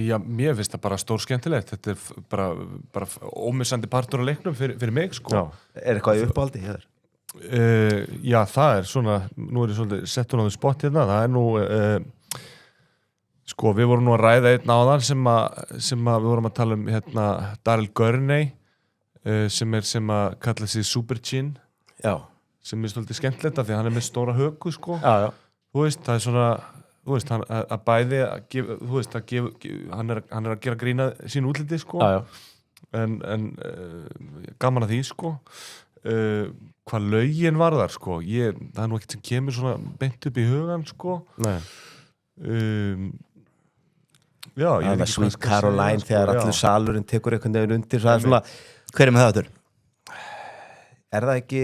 Já, mér finnst það bara stór skemmtilegt. Þetta bara ómissandi partur af leiknum fyrir mig, sko. Já. Eitthvað í uppáldi hjá þér? Já, það svona, nú ég svolítið settur á því spott hérna, það nú, sko, við vorum nú að ræða einn áðan sem við vorum að tala Daryl Gurney, sem að kalla sig Super Chin. Já. Sem svolítið skemmtilegt af því að hann með stóra höku sko. Já. Þú veist, það svona þú veist, hann að bæði þú veist, hann að gera grína sín útliti sko. En gaman að því sko. Hvað lögin var þar sko, það nú ekkert sem kemur svona beint upp í hugan sko. Nei. Já, ég veit ekki Sweet Caroline sko, þegar allur salurinn tekur einhvern veginn undir, það svona hver með það aftur? Er það ekki,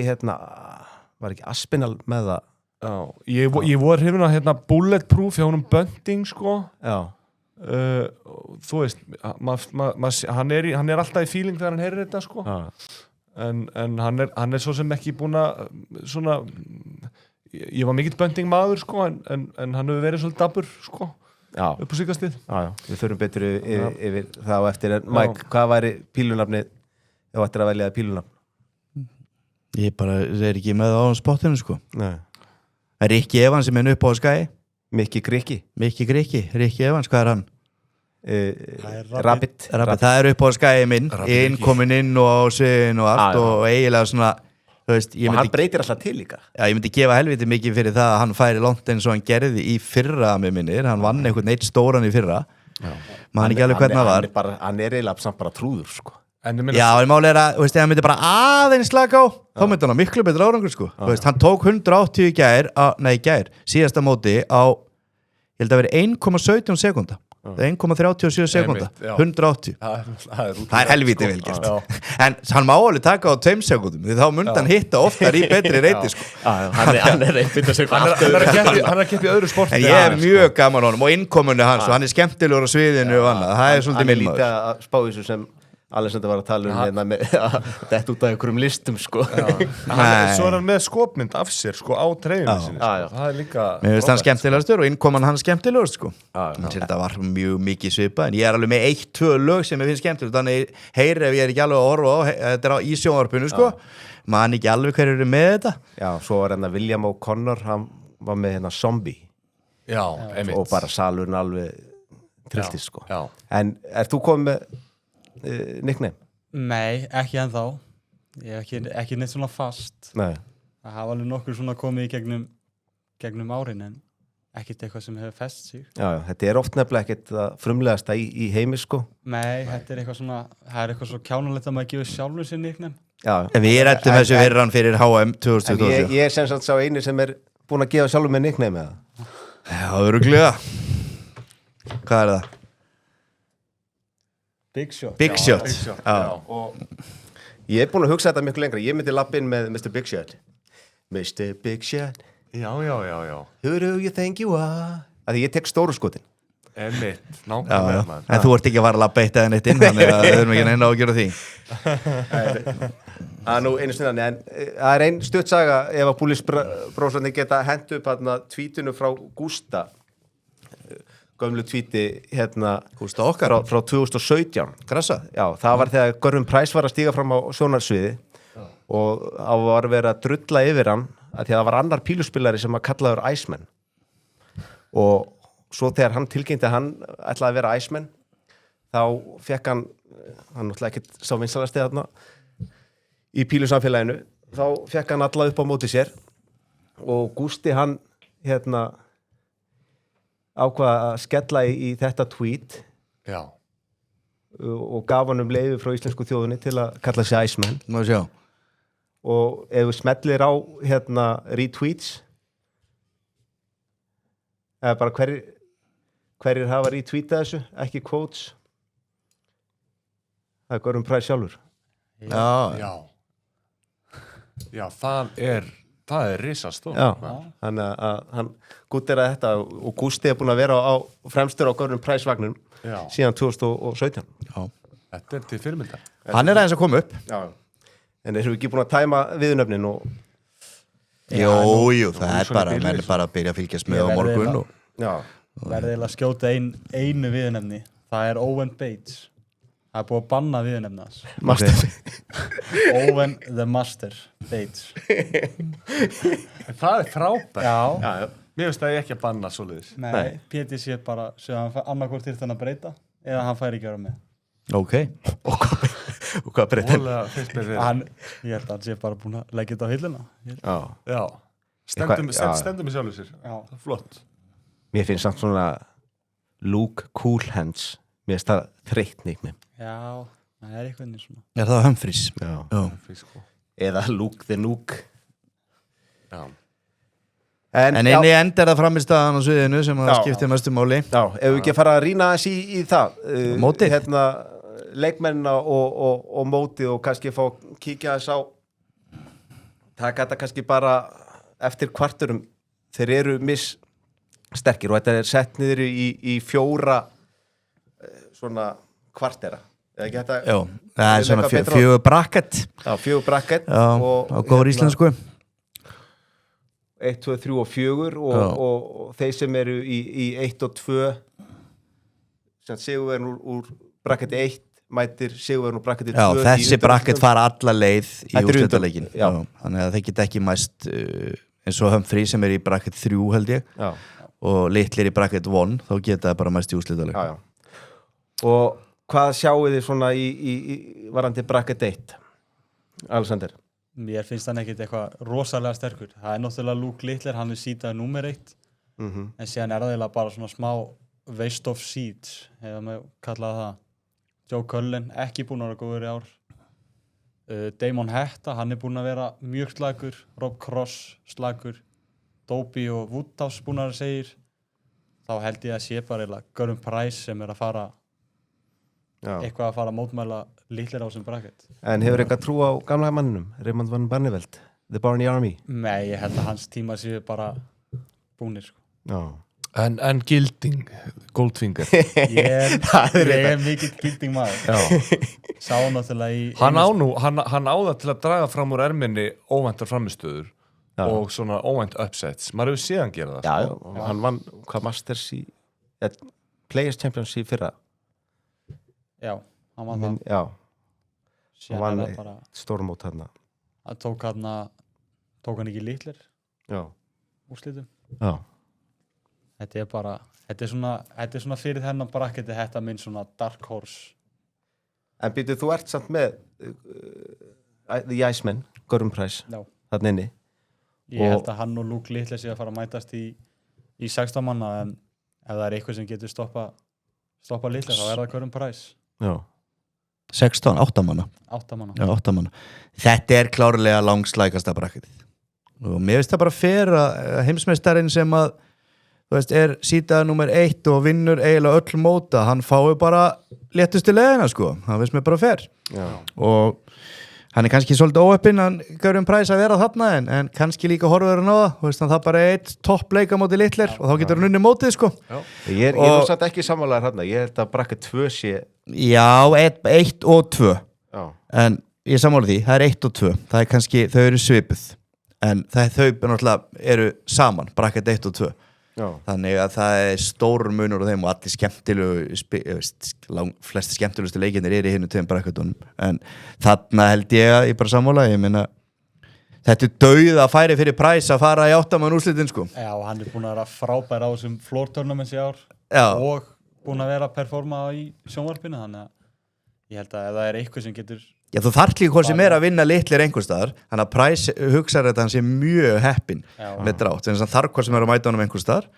var ekki Aspinall með það? Já, ég vor hrifin að Bulletproof hjá honum Bunting, sko. Já. Þú veist, hann er alltaf í feeling þegar hann heyrir þetta, sko. Já. En hann er svo sem ekki búin að, svona, ég var mikill Bunting maður, sko, en hann hefur verið svolítið dabbur, sko. Já. Upp á síkastið. Já, við förum betur yfir það og eftir. En Mike, hvað væri pílunafnið ef þú ættir að velja pílunafn? Ég bara ekki með á spottinu sko. Nei. Rikki Evans sem upp á skæi. Mikki Grikki. Rikki Evans, hvað er hann? Rabbit. Það upp á skæi minn, komin inn og á sviðin og allt og eiginlega svona, þú veist, og hann breytir alltaf til líka. Já, ég myndi gefa helviti mikið fyrir það að hann færi langt eins og hann gerði í fyrra með minnir, hann vann einhvern eitt stóran í fyrra. Man ekki alveg hvernig það var. Hann eiginlega samt bara trúður sko. Já, en máli að, þú veist, ef hann myndi bara aðeins slaka á, þá myndi hann miklu betur árangur, sko. Þú veist, hann tók 180 í gær, síðasta móti á, ég held að vera 1,17 sekúnda. 1,37 sekúnda, 180. Það er helviti vel gert. En hann má alveg taka á 2 sekúndum, því þá myndi hann hitta oftar í betri reyti, sko. Hann er einbyrta sekúnd. Hann er að keppa í öðru sporti. En ég mjög gaman honum og innkomunni hans og hann er skemmtilegur á sviðinu og annað. Það er svolítið minn maður. Hann er líka að spá þessu sem Alexander var að tala með þetta út af einhverjum listum sko. Svo er hann með skopmynd af sér sko á treyjunni sinni sko. Það er líka mér finnst hann skemmtilegastur og innkoman hann skemmtilegast sko. Þetta var mjög mikið svipað en ég er alveg með 1-2 lög sem ég finnst skemmtilegast þannig heyri ef ég er ekki alveg að horfa á þetta í sjónvarpinu sko. Man ekki alveg hverju eru með þetta. Já, svo var William O'Connor, hann var með Zombie. Já, einmitt. Og bara salurinn alveg trilltist sko. Já. En ert þú komið með nickname? Nei, ekki ennþá. Ég hef ekki neitt svona fast. Nei. Það hafa alveg nokkur svona komið í gegnum árin en ekkert eitthvað sem hefur fest sig. Já, þetta oft nefnilega ekkert það frumlegasta í heimi sko. Nei, þetta eitthvað svona, það eitthvað svo kjánulegt að maður gefur sjálfur sér nickname. Já. En við rættum þessu verran fyrir HM 2027. En ég sem sagt sá eini sem búin að gefa sjálfur með nickname eða? Já, örugglega. Hvað er það? Big Shot. Big Shot. Big Shot. Já. Og ég búin að hugsa þetta miklu lengra. Ég myndi lappa inn með Mr. Big Shot. Mr. Big Shot. Já. Who do you think you are? Því ég tek stóru skotin. Einmitt, nákvæmlega maður. En þú ert ekki að fara að lappa eitt eða neitt inn, þannig að við erum ekki neina á að gera því. Nú einu snöðan, en það ein stuttsaga ef að búlisbrósandi geta hendt upp tvítinu frá Gústa, gömlu tvíti Gústa okkar frá 2017. Grassa? Já, það var þegar Görvin Price var að stíga fram á sjónarsviði og á var verið að drulla yfir hann að því að það var annar píluspillari sem að kallaður Iceman og svo þegar hann tilkynnti að hann ætlaði að vera Iceman þá fekk hann náttúrulega ekkert sá vinsalasti þarna í pílusamfélaginu þá fekk hann alla upp á móti sér og Gústi hann ákvað að skella í þetta tweet Já. og gaf hann leyfi frá íslensku þjóðunni til að kalla sig Iceman Má sjá. og ef við smellir á retweets eða bara hverjir hafa retweetað þessu, ekki quotes það Görvin Price sjálfur Já, það er risastórt. Já, þannig að hann gútteraði þetta og Gústi búin að vera á fremstur á Görvin Price vagnum síðan 2017 Já. Þetta til fyrirmyndar. Hann aðeins að koma upp. Já. En erum við ekki búin að tæma viðnöfnin og Jú, það bara menn bara að byrja að fylgjast með á morgun og verði eiginlega að skjóta einu viðnefni. Það er Owen Bates. Það er búið að banna viðnefna þess. Master. Owen the Master Bates. Það er frábært. Já. Mér finnst það ekki að banna svoleiðis. Nei, Pétur sé bara sem hann annarkvort þyrfti hann að breyta eða hann fær ekki að vera með. Ok. Og hvað breytir? Ég held að hann sé bara búin að leggja þetta á hilluna. Já. Stendum í sjálfur sér. Já. Flott. Mér finnst samt svona Luke Coolhands. Mér finnst það þreytt nickname. Já, það er eitthvað svona. Er það Humphries? Já. Eða Luke the Nuke. Já. En inni end er það framistæðan á sviðinu sem að skipti mestu máli. Já, ef við ekki að fara að rýna aðeins í það. Mótið? Leikmennina og mótið og kannski fá að kíkja þess á. Það gæta kannski bara eftir kvarturum. Þeir eru sterkir og þetta er sett niður í 4 svona kvartera. Já, það er svona 4 bracket. Já, 4 bracket. Já, á góður íslensku. 1, 2, 3 og 4 og þeir sem eru í 1 og 2 sem sigurverðin úr bracketi 1 mætir sigurverðin úr bracketi 2. Já, þessi bracket fara alla leið í úrslitaleikin. Þannig að þeir geta ekki mæst eins og Humphries sem er í bracket 3 held ég. Já. Og litlir í bracket 1 þá geta það bara mæst í úrslitaleik. Já. Og hvað sjáu þið svona í varandi bracket 1? Alexander? Mér finnst hann ekkert eitthvað rosalega sterkur. Það er náttúrulega Luke Littler, hann er sítaður númer 1 en síðan er það eiginlega bara svona smá waste of seeds hefur maður kallað það. Joe Cullen, ekki búinn að vera góður í ár. Damon Hetta, hann er búinn að vera mjög slagur. Rob Cross, slagur. Dobie og Woodhouse búinn að segir. Þá held ég að sé bara eiginlega Görvin Price sem er að fara eitthvað að fara að mótmæla Littler á sem bracket. En hefur eitthvað trú á gamla manninum, Raymond van Barneveld, The Barney Army? Nei, ég held að hans tíma séu bara búnir sko. Já. En Gilding, Goldfinger. Ég er mikill Gilding maður. Sá náttúrulega í... Hann á það til að draga fram úr erminni óvæntar framistöður og svona óvænt upsets. Maður hefur séð hann gera það. Já, hann vann hvað Masters í Players Champions í fyrra. Já, hann vann það. Já. Hann vann stórmót þarna. Það tók hann ekki Littler? Já. Úrslitum? Já. Þetta er svona fyrir þennan bracketi þetta minn svona dark horse. En býtu, þú ert samt með The Iceman, Görum Price þarna inni. Ég held að hann og Luke Little sé að fara að mætast í 16 manna, en ef það er eitthvað sem getur stoppa Little þá það Görum Price. Já. 16, 8 manna. 8 manna. Já, 8 manna. Þetta klárlega langslækasta bracketið. Og mér finnst það bara fair að heimsmeistarinn sem að þú veist, sítaður númer 1 og vinnur eiginlega öll móta, hann fái bara léttustu leiðina, sko. Það finnst mér bara fair. Já. Og hann kannski svolítið óöppinn, hann Görum Price að vera þarna, en kannski líka horfður hann á það. Þú veist, það bara eitt toppleika móti Littler og þá getur hann unni mótið, sko. Ég er satt ekki sammálaður þarna. Ég held að bracket 2 sé... Já, 1 og 2. Já. En ég sammála því, það 1 og 2. Það kannski, þau eru svipuð. En þau náttúrulega eru saman, bracket 1 og 2. Já. Þannig að það stór munur á þeim og allir flesti skemmtilegustu leikirnir í hinum tveim bracketunum. En þarna held ég að ég bara sammála, ég meina þetta dauð að færi fyrir Price að fara í 8 mann úrslitin, sko. Já, og hann búinn að vera frábær á þessum floor tournaments í ár. Já. Og búinn að vera að performa í sjónvarpinu, þannig að ég held að ef það eitthvað sem getur... Já, þú þarft líka hvað sem að vinna Littler einhvers staðar, þannig að Price hugsaður þetta hann sé mjög heppinn með drátt, þannig að hann þarf hvað sem að mæta honum einhvers staðar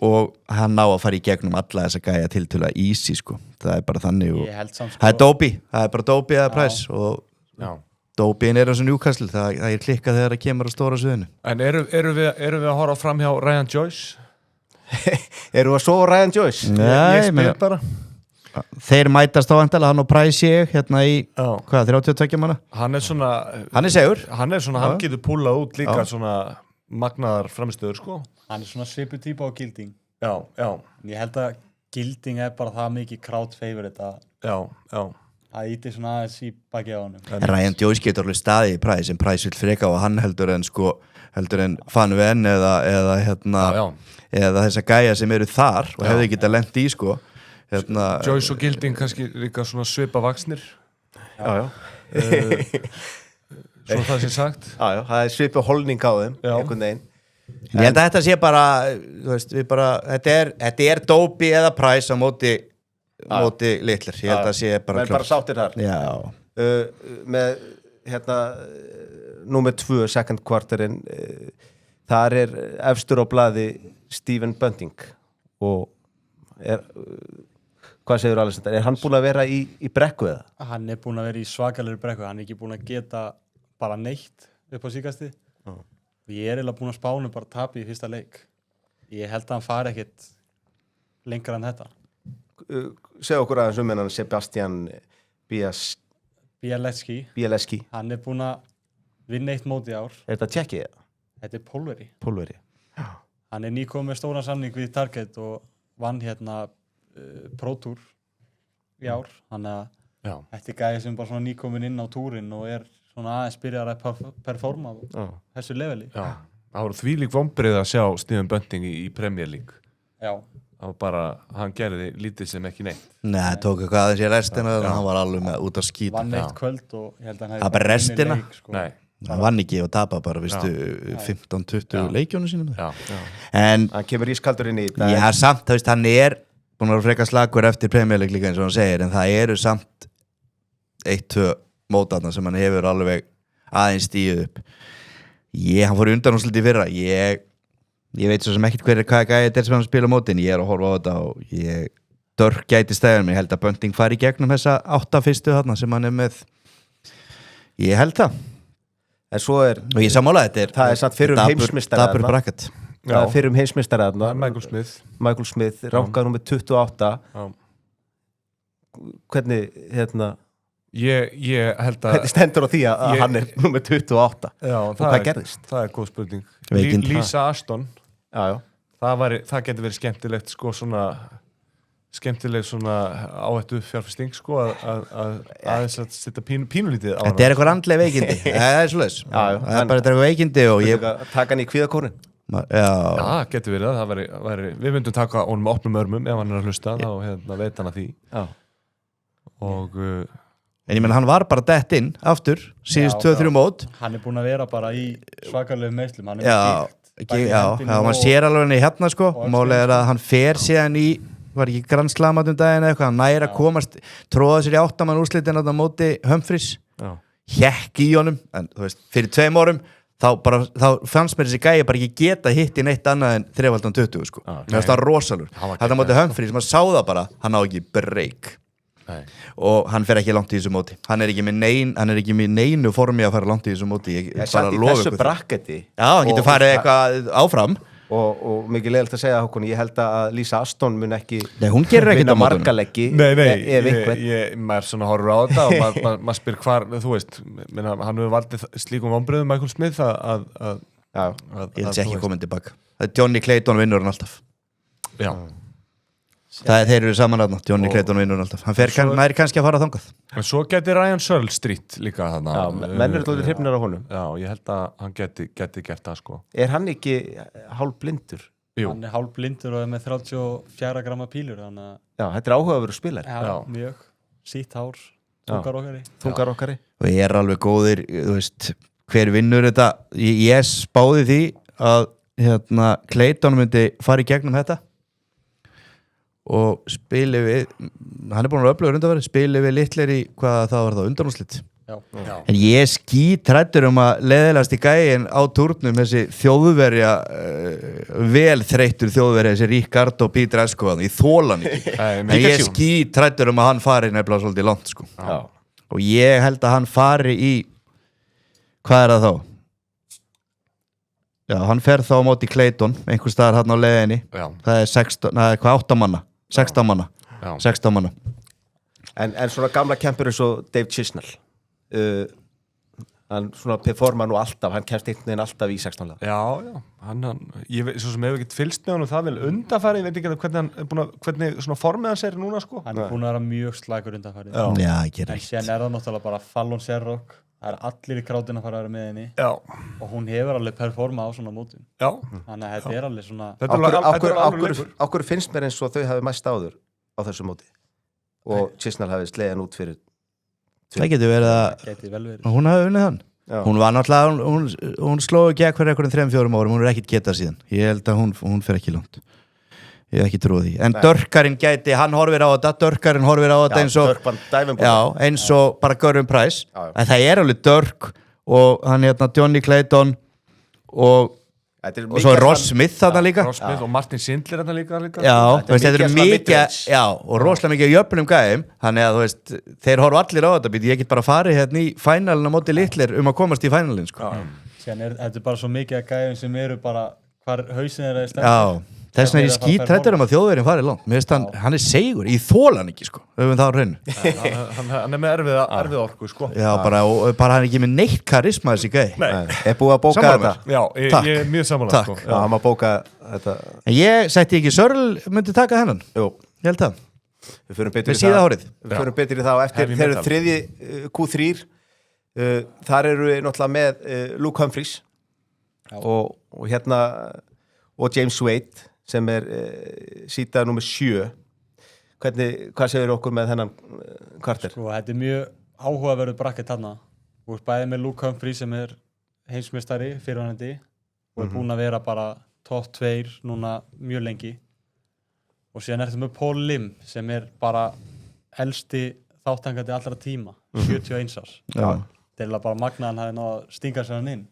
og hann ná að fara í gegnum alla þessa gæja tiltölulega easy, sko. Það bara þannig og það Dobie, það bara Dobie eða Price og Dobie eins og Newcastle, það klikkað þegar það kemur á stóra sviðinu. En erum við að horfa fram hjá Ryan Joyce? Erum við að sofa Ryan Joyce? Ég spyr bara. Þeir mætast á endalega, hann og Price ég hérna í, 32 manna? Hann svona... Hann segur. Hann getur púlað út líka svona magnaðar framistöður, sko. Hann svona svipu típa á Gilding. Já. Ég held að Gilding bara það mikið crowd favorite að íti svona aðeins í baki á honum. Ryan Joyce getur alveg staðið í Price, en Price vill freka og hann heldur en Van Ven eða þessa gæja sem eru þar og hefðu getað lent í, sko. Joyce og Gilding kannski líka svona svipa vaksnir. Já. Svo það sé sagt. Já, það svipa holning á þeim, einhvern veginn. Ég held að þetta sé bara, þú veist, þetta Dobie eða Price á móti Littler. Ég held að sé bara klart. Men bara sáttir þar. Já. Með, númer 2, second quarterinn, þar efstur á blaði Stephen Bunting og hvað segir Alexander? Hann búinn að vera í brekku eða? Hann búinn að vera í svakalegri brekku, hann ekki búinn að geta bara neitt upp á síkasti. Ég eiginlega búinn að spánu bara tapi í fyrsta leik. Ég held að hann fari ekkert lengra en þetta. Segð okkur aðeins hennan Sebastian Bielski. Hann búinn að vinna 1 mót í ár. Þetta Tjekki eða? Þetta Pólveri. Já. Hann nýkominn með stóran samning við Target og vann Pro Tour í ár, þannig að þetta gæði sem bara svona nýkomin inn á túrin og svona aðeins byrjar að performa á þessu leveli. Já, það voru þvílík vonbrigði að sjá Stephen Bunting í Premier League. Já. Það var bara, hann gerði lítið sem ekki neitt. Nei, það tók eitthvað aðeins í restina og hann var alveg með út að skýta. Vann 1 kvöld og ég held að hann hefði bara restina? Leik, sko. Nei. Hann vann ekki og tapa bara, vistu, 15-20 leikjónu sínum. Já. En hann kemur ískaldur inn í þetta. Já, samt, þú veist, hann búinn að freka slagur eftir Premier League líka eins og hann segir, en það eru samt 1-2 mótarna sem hann hefur alveg aðeins stíð upp. Hann fór undan og svolítið fyrra. Ég veit svo sem ekkert hvað gæði þetta sem hann spila mótin. Ég að horfa á þetta og dörr gæti stæðan mig. Ég held að Bunting fari í gegnum þessa 8 fyrstu þarna sem hann með. Ég held það. En svo og ég sammála þetta það satt fyrir heimsmeistara dapur bracket. Það fyrir heimsmeistara Michael Smith ránkað númer 28. Hvernig ég held að hvernig stendur á því að hann númer 28? Og hvað gerðist? Það góð spurning. Lisa Ashton. Það getur verið skemmtilegt skemmtileg svona áhættu fjárfesting að setja pínulítið á hana. Þetta eitthvað andleg veikindi. Það svoleiðis. Það bara eitthvað veikindi og ég taka hann í kvíðakórinn. Já, getur verið það við myndum taka honum með opnum örmum ef hann að hlusta þá veit hann að því. Og en ég menn hann var bara dett inn aftur síðust 2-3 mót. Hann búinn að vera bara í svakalegu meiðslum. Hann maður sér alveg henni hérna sko, málega að hann fer síðan í, var ekki Grand Slam daginn eða eitthvað, hann næri að komast tróða sér í 8 mann úrslitin á móti Humphries, hékk í honum, en þú veist, fyrir 2 árum þá fannst mér þessi gæi bara ekki geta hitt í neitt annað en 3.20 sko, það var rosalur þetta móti Humphries, maður sá það bara, hann á ekki break og hann fer ekki langt í þessu móti, hann er ekki með neinu formi að fara langt í þessu móti, ég bara lofa þessu brakketi hann getur farið eitthvað áfram og mikið leiðilegt að segja Hákon, ég held að Lisa Aston mun ekki vinna margaleggi ef einhvern maður svona horfur á þetta og maður spyr hvar, þú veist hann hefur valdið slíkum vonbrigðum Michael Smith að ég held sér ekki komin tilbaka, Johnny Clayton vinnur hann alltaf þeir eru saman aðna, Johnny Clayton vinnur alltaf hann er kannski að fara þangað en svo geti Ryan Searle Street líka menn eru alltaf hrifnir á honum ég held að hann geti gert það sko er hann ekki hálfblindur? Hann er hálfblindur og er með 34 gramma pílur þetta er áhugaverður spilari mjög, sítt hár þungar okkari og ég er alveg góðir, þú veist hver vinnur þetta, ég spáði því að Clayton myndi fara í gegnum þetta og spili við hann er búin að öfluga undanverði, spili við litlir í hvað það var það, undanúrslit en ég skítræddur að leiðilegast í gæin á túrnum þessi þjóðverja vel þreyttur þjóðverja, þessi Ricardo Pietrasco ég þóla hann ekki en ég skítræddur að hann fari nefnilega svolítið langt sko. Og ég held að hann fari í hvað er það þá? Já, hann fer þá á móti Clayton einhvers staðar hann á leiðinni það er 8 manna 16 manna en svona gamla kempur eins og Dave Chisnell hann svona performa nú alltaf hann kemst einhvern veginn alltaf í 16 ég svo sem hefur ekkert fylgst með hann það vel undanfæri, ég veit ekki hvernig svona formið hans er núna sko hann er búin að vera mjög slagur undanfæri en síðan er það náttúrulega bara Fallon Sherrock það er allir í krátin að fara að vera með henni og hún hefur alveg performa á svona mótum þannig að þetta er alveg svona Ákveður finnst mér eins og þau hafi mæst áður á þessu móti og Chisnell hafi slegin út fyrir það getur verið að hún hafi unnið hann hún var náttúrulega, hún slóði gegn fyrir einhverjum 3-4 árum, hún er ekkert getað síðan ég held að hún fer ekki langt ég hef ekki trúið því, en Dörkarinn gæti hann horfir á þetta eins og bara Gervin Price en það er alveg Dörk og hann Johnny Clayton og svo Ross Smith þarna líka Ross Smith og Martin Schindler þarna líka þetta er mikið og rosalega mikið jöfnum gæðum þannig að þú veist, þeir horfa allir á þetta ég get bara farið hérna í fænalina móti litlir að komast í fænalin sko. Þetta er bara svo mikið gæðum sem eru bara hvar hausin er að þess vegna er ég skítrættur að þjóðverðin farið langt mér finnst hann er segur, ég þóla hann ekki sko höfum það á hreinu hann er með erfið orku sko bara hann er ekki með neitt karisma þessi gæi er búið að bóka þetta? Ég er mjög samanlega sko hann má bóka þetta en ég sætti ekki Searle myndi taka hennan ég held það við förum betur í það eftir þeir eru þriðji Q3 þar eru við náttúrulega með Luke Humphries og hérna og James Wade sem er síta nummer 7 hvað segir okkur með þennan kvarter? Sko, þetta er mjög áhugaverður brakkett þarna og bæði með Luke Humphries sem er heimsmeistari fyrirvænandi og er búinn að vera bara top 2 núna mjög lengi og síðan er þetta með Paul Lim sem er bara elsti þáttangandi allra tíma 71 árs þetta er bara magnaðan hafi náða að stinga sér hann inn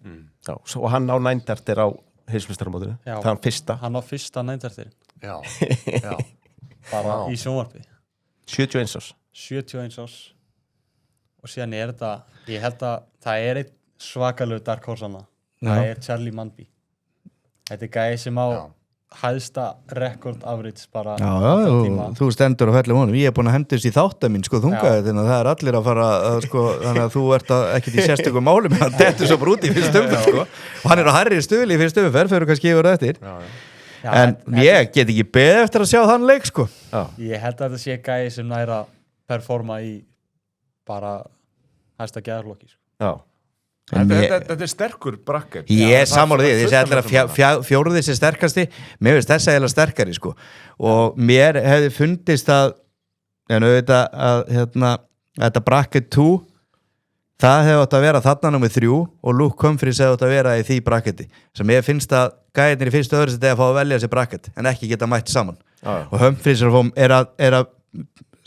og hann á nændartir á heimsmeistaramótinu, það er hann á fyrsta nændartir bara í sjónvarpi 71 árs og síðan er þetta ég held að það er einn svakalegu dark horse hana það er Charlie Manby þetta er gæði sem á hæðsta record average bara þú stendur á fellum honum ég er búin að hendast í þáttamín sko þungaði þannig að það er allir að fara sko, þannig að þú ert ekkert í sérstökum málum hann dettur svo brúti í fyrst umferð sko og hann er á hærri stuðli í fyrst umferð fyrir kannski yfir eftir en ég get ekki beðið eftir að sjá þann leik sko ég held að þetta sé gæði sem næra performa í bara hæsta geðarlokki sko Þetta er sterkur brakkett ég er sammála því, ég segi allir að fjórði sé sterkasti, mér finnst þessa eða sterkari sko og mér hefði fundist að þetta brakkett 2 það hefði átt að vera þarna númer 3 og Luke Humphries hefði átt að vera í því bracketi sem ég finnst að gæðinir í fyrstu öðru seti að fá að velja sér bracket en ekki geta mætt saman og Humphries er að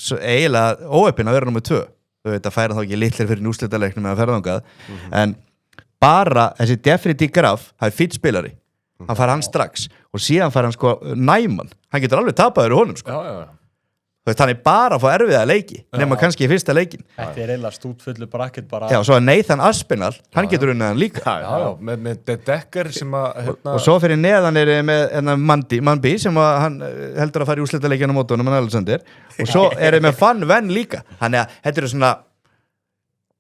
eiginlega óöppin að vera númer 2 þetta færa þá ekki litlir fyrir úrslitaleiknum með að ferðangað en bara þessi Jeffrey D. Graf það fýtt spilari, hann fær hann strax og síðan fær hann sko Næman hann getur alveg tapaður í honum sko hann bara að fá erfiða leiki nema kannski í fyrsta leikin þetta eiginlega stútfullu bracket bara já, svo að Nathan Aspinall, hann getur unnið hann líka með Decker sem að og svo fyrir neðan með Manby sem að hann heldur að fara í úrslitaleikina á mótunum Alexander og svo með Van Ven líka þannig að þetta eru svona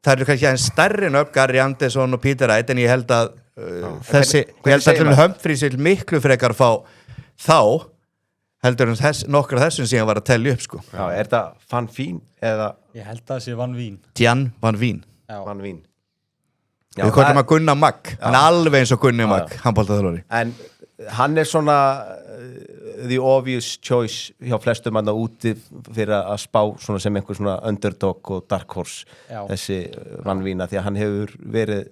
það eru kannski aðeins stærri nöfn Gary Anderson og Peter Wright en ég held að ég held að Humphries vil miklu frekar fá þá heldur nokkra þessum síðan var að tellja upp sko. Já, er það Van Veen eða ég held að það sé Van Veen Jan Van Veen Van Veen við kvöldum að Gunnar Magg hann er alveg eins og Gunnar Magg handboltaþjálfari en hann er svona the obvious choice hjá flestum manna úti fyrir að spá svona sem einhver svona underdog og dark horse þessi Van Veen því að hann hefur verið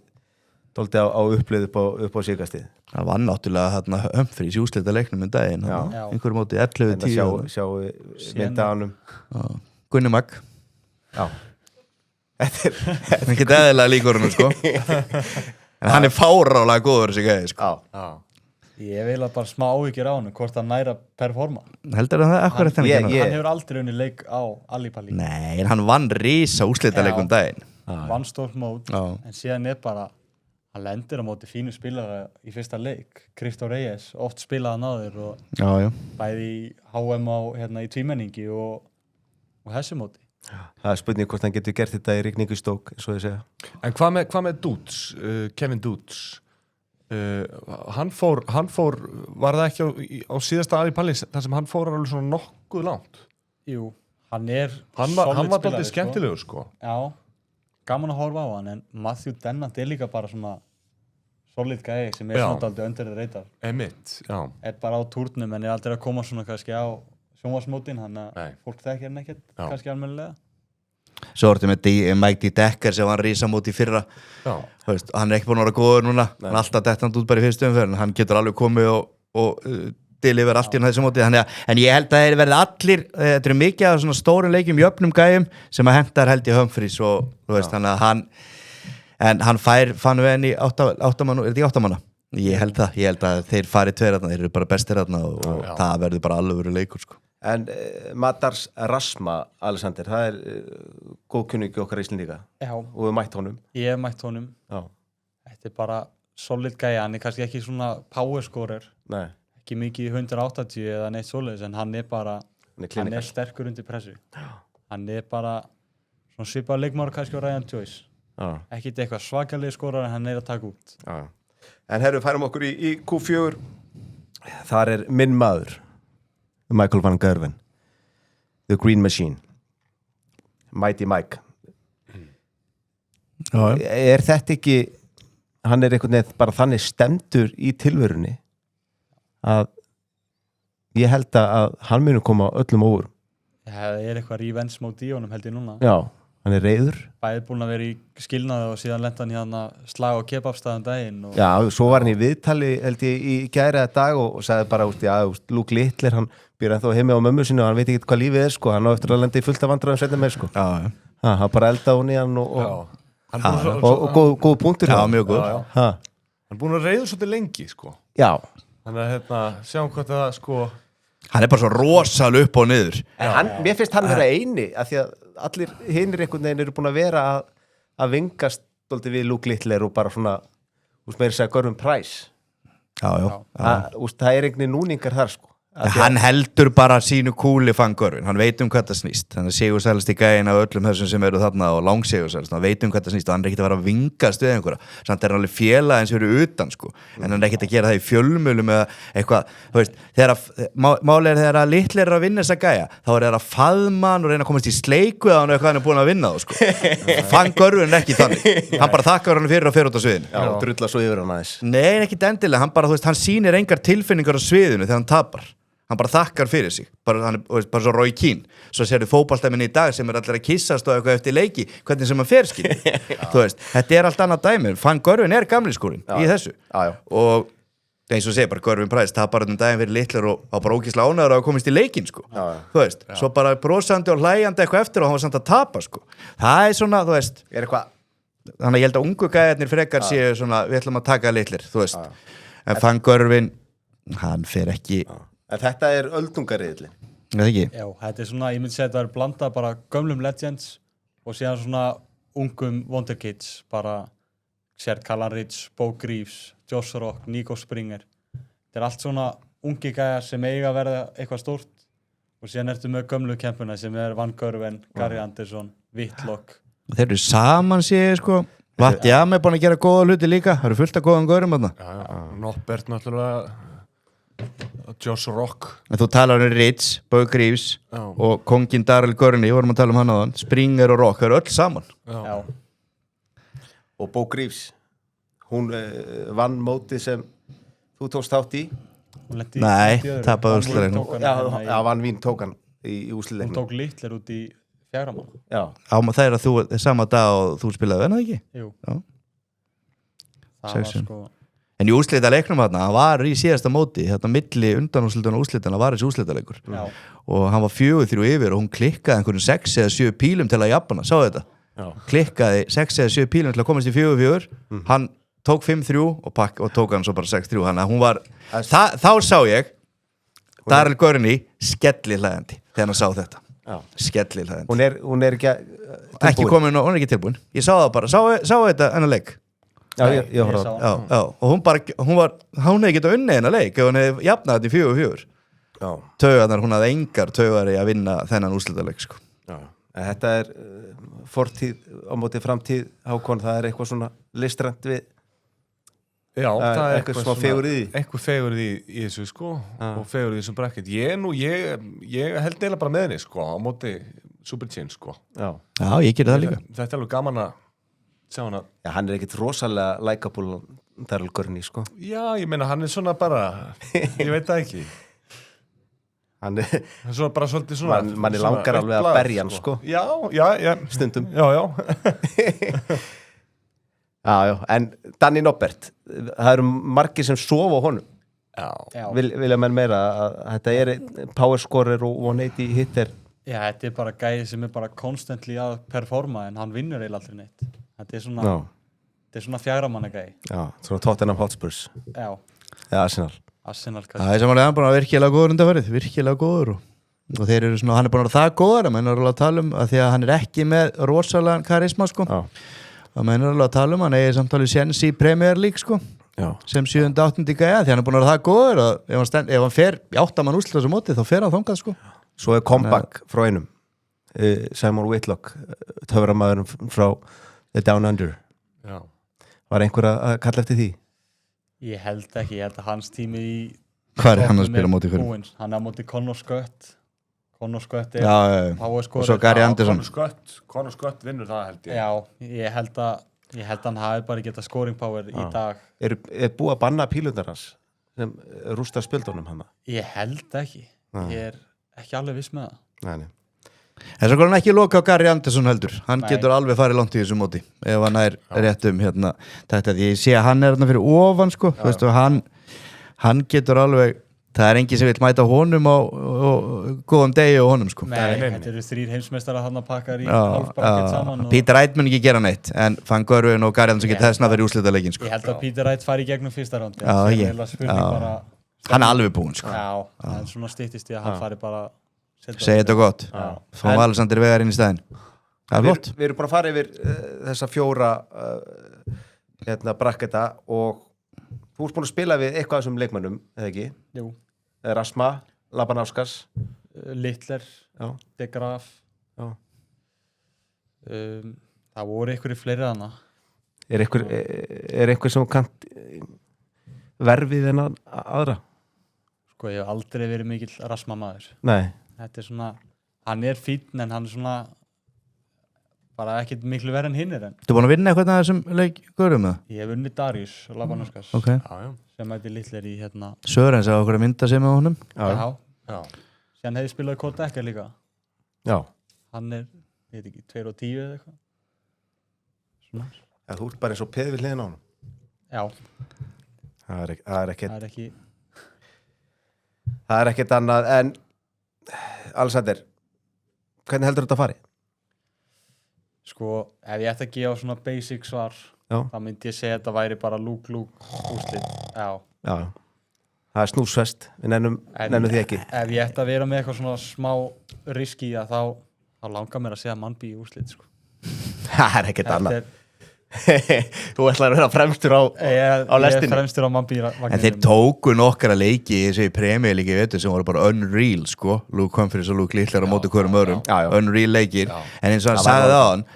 dálítið á upplið upp á síðkastið það var náttúrulega hérna Humphries í úrslitaleiknum daginn einhverjum móti 11-10 sjá myndaðanum Gunnar Magg já þetta er ekki eðlilega líkur hann sko en hann er fárálega góður þessi gæði sko ég vil að bara smá áhyggjur á hann hvort hann næra performa heldur það akkurat hann hefur aldrei unni leik á Allipalli nei, en hann vann rísa úrslitaleikum daginn vann stórt mót en síðan bara hann lendir á móti fínu spilara í fyrsta leik Kristó Reyes, oft spilaði náður og bæði í HM í tvímenningi og þessu móti það er spurning hvort hann getur gert þetta í rigningu stók eins og þið segja en hvað með Dúds, Kevin Dúds hann fór var það ekki á síðasta Allipalli þar sem hann fór alveg svona nokkuð langt jú, hann var dálítið skemmtilegur sko já gaman að horfa á hann en Matthew Dennant er líka bara svona solid gæi sem svona aldrei undir reytar er bara á túrnum en er aldrei að koma svona kannski á sjónvarsmótin hann að fólk þekkir hann ekkert kannski almennilega svo orðið með Mike D. Decker sem var rísa móti í fyrra veist, hann er ekki búin að vera góður núna hann er alltaf dettand út bara í fyrstu umferð hann getur alveg komið og deliver allt í þessu móti en ég held að þeir verði allir þetta eru mikið af svona stórum leikjum jöfnum gæjum sem að hendar held í Humphries og þú veist þannig að hann fann við henni áttamann er þetta í áttamanna? Ég held að þeir fari tveir þeir eru bara bestir og það verður bara alveg verið leikur sko. En Madars Rasma Alexander, það er góð kunningi okkar Íslendinga og við mætt honum ég hef mætt honum þetta er bara solid gæja hann er kannski ekki svona power scorer nei ekki mikið 180 eða neitt svoleiðis en hann er bara hann er sterkur undir pressu hann er bara svona svipað leikmaður kannski á Ryan Joyce ekki eitthvað svakalega skorar en hann er að taka út en herru, færum okkur í Q4 þar er minn maður Michael van Gerwen The Green Machine Mighty Mike er þetta ekki hann er einhvern veginn bara þannig stemdur í tilverunni að ég held að hann muni koma öllum óvur það er eitthvað revenge mót í honum held ég núna já, hann er reiður bæði búin að vera í skilnaði og síðan lenda hann hérna slag á kebabstaðum daginn já, svo var hann í viðtali held ég í gæri að dag og sagði bara Luke Littler, hann býr ennþá heimi á mömmu sinni og hann veit ekki hvað lífið er sko, hann á eftir að lenda í fullt af vandræðum setna með sko hann bara elda hún í hann og góð punktur já, mjög góð hann er búin að reiður svolítið lengi sko já þannig að sjáum hvað það sko hann er bara svo rosalega upp og niður en mér finnst hann vera eini af því að allir hinir einhvern veginn eru búin að vera að vingast við Luke Littler og bara svona meira segja Gervin Price það er einhvern núningar þar sko hann heldur bara sínu kúli fann Gervin, hann veit hvað það snýst hann er sigursælst í gæin af öllum þessum sem eru þarna og langsigursælst, hann veit hvað það snýst og hann er ekkert að vera að vingast við einhverja samt er hann alveg félag eins og eru utan sko en hann er ekkert að gera það í fjölmjölum eða eitthvað, þú veist, málið er þegar að Littler er að vinna þessa gæja þá er það að faðma hann og reyna að komast í sleiku eða hann eitthvað hann er búin að vinna þá sko fann Gervin ekki þannig hann bara þakkar hann fyrir og fer út á sviðinu drulla svo yfir hann aðeins nei, ekki endilega, hann bara, þú veist, hann sýnir engar tilfinningar á sviðinu þegar hann tapar hann bara þakkar fyrir sig hann er bara svo Roy Keane svo sérðu fótboltamenn í dag sem allir að kissast og eitthvað eftir leiki, hvernig sem hann fer skilur þú veist, þetta allt annað dæmi Van Görvin gamli skúrin í þessu og eins og segir bara Görvin Price það bara daginn fyrir litlar og bara ógeðslega ánægður að komist í leikinn sko þú veist, svo bara brosandi og hlæjandi eitthvað eftir og hann var samt að tapa sko það svona, þú veist þannig að ég held að ungu gæðarnir frekar séu svona, við ætlum að taka litlir þú veist, en Van Görvin hann fer ekki en þetta öldungariðli Já, þetta svona, ég myndi segja þetta blanda bara gömlum legends og síðan svona ungum wonderkids bara Sher Callan-Rich, Bo Greaves Josh Rock, Nico Springer þetta allt svona ungi gæjar sem eiga að verða eitthvað stórt og síðan ertu með gömlu kempuna sem Van Görvin, Gary Anderson, Whitlock þeir eru saman séu sko Vatti Jam búin að gera góða hluti líka það eru fullt af góðan gaurum Norbert náttúrulega Josh Rock en þú talar Rich, Bo Greaves og kongin Daryl Gurney, vorum að tala hann áðan Springer og Rock, það eru öll saman Já. Og Bo Greaves hún vann mótið sem þú tókst þátt í Nei, tapaði úrslitaleiknum Já, vann Vín tók hann í úrslitaleiknum Hún tók litlar út í 4 mann Já Það að þú sama dag og þú spilaði en það ekki? Jú Það var sko En í úrslitaleiknum hann var í síðasta móti þetta milli undanúrslitana og úrslitana var þessi úrslitaleikur og hann var 4-3 yfir og hún klikkaði einhverjum 6 eða 7 pílum til að jafna, sáðu þetta? Klikkaði 6 eða 7 pílum til að komast í 4-4 hann tók 5-3 og tók hann svo bara 6-3 hann að hún var, þá sá ég Daryl Gurney skellihlægandi þegar hann sá þetta skellihlægandi hún ekki komin og hún ekki tilbúin ég sá það bara, sá þetta enn að leik Já, ég horfði á það og hún hefði getað unnið hennar leik ef hún hefði jafnað þetta í 4-4 taugarnar, hún hafði engar taugar í að vinna þennan úrslitaleik sko. Þetta fortíð á móti framtíð Hákon, það eitthvað svona listrænt við Já, það eitthvað svona fegurð í eitthvað fegurð í þessu sko og fegurð í þessum bracket ég held neila bara með henni sko á móti Super Chin sko Já, ég gerir það líka Þetta alveg gaman að sjá hana Já, hann ekkit rosalega likeable Daryl Gurney sko Já, ég meina hann svona bara ég veit það ekki hann svona bara svolítið svona manni langar alveg að berja hann sko Já, stundum Já Já, en Danny Norbert það eru margir sem sofa á honum Já. Vilja menn meira að þetta power scorer og 180 hitter Já, þetta bara gæði sem bara constantly að performa en hann vinnur eiginlega aldrei neitt þetta svona þetta svona 4 manna gæði Já, svona Tottenham Hotspurs Já, Arsenal Það samanlega hann búin að virkilega góður undanfarið virkilega góður og þeir eru svona, hann búin að vera það góður að menn er alveg að tala að því að hann ekki með rosalega karisma sko og menn er alveg að tala hann eigi samtalið séns í Premier League sko sem 7.-8. gæja því hann búin að vera það góður að ef hann fer í 8 mann úrslit þessu móti þá fer hann þangað sko Svo comeback frá einum Simon Whitlock töframæðurinn frá The Down Under Var einhver að kalla eftir því? Ég held ekki, ég held að hans tími í Hvað hann að spila móti fyrir? Hann er móti Conor Scott Conor Scott og svo Gary Anderson Conor Scott vinnur það held ég Já, ég held að hann hafi bara getað scoring power í dag Er búið að banna pílundar hans sem rústar spjöldunum hann? Ég held ekki Ég ekki alveg viss með það Nei En svo hann ekki loka á Gary Anderson heldur hann getur alveg farið langt í þessu móti ef hann rétt þetta ég sé að hann þarna fyrir ofan sko veist, hann getur alveg það enginn sem vil mæta honum á góðum degi og honum sko Þetta eru 3 heimsmeistarar hann að pakka í halfbracket saman Peter Wright mun ekki gera neitt en Van Görvin og Gary Anderson getur þessna að vera í úrslitaleikin sko. Ég held að Peter Wright fari í gegnum fyrsta rándi hann er alveg búinn sko. Já, það svona styttist í að hann fari bara Segja þetta gott Fáum Alexander Vegar inn í staðinn Það er flott Við erum bara að fara yfir þessa 4 bracketa og þú ert búin að spila við eitthvað af þessum leikmönnum, eða ekki? Jú Rasma, Labanauskas Littler, De Graaf Það voru einhverjir fleiri hana Er einhver sem kann verfið en aðra? Sko, ég hef aldrei verið mikill Rasma maður Nei Þetta svona, hann fínn en hann svona bara ekkert miklu verið en hinnir en Þú búin að vinna eitthvað að þessum leikgörum það? Ég hef unnið Darius Labanauskas okay. sem Littler í Sörens á okkur að mynda sig með honum Já, Já. Síðan hefði spilaði Kort Dekker líka. Já. Hann ég veit ekki, 2-10 eða eitthvað. Svona. Ja, þú ert bara eins og peð við hliðin á hann. Já. Það er ekki... Það er ekkert annað en Alexander, hvernig heldur þetta að fari? Sko, ef ég ætti að gefa svona basic svar, þá myndi ég segja að þetta væri bara lúk úrslit. Já. Það er snúsfest, við nennum því ekki. Ef ég ætti að vera með eitthvað svona smá riski þá langar mér að segja Mannby í úrslit, sko. Það er ekkert annað. Þú ætlar að vera fremstur á lestinu. Ég er fremstur á Mannby. En þeir tóku nokkra leiki í þessu Premier League sem voru bara unreal, sko. Luke Humphries og Luke Littler á móti hverjum öðrum. Unreal leikir. En eins og hann sagði það á hann,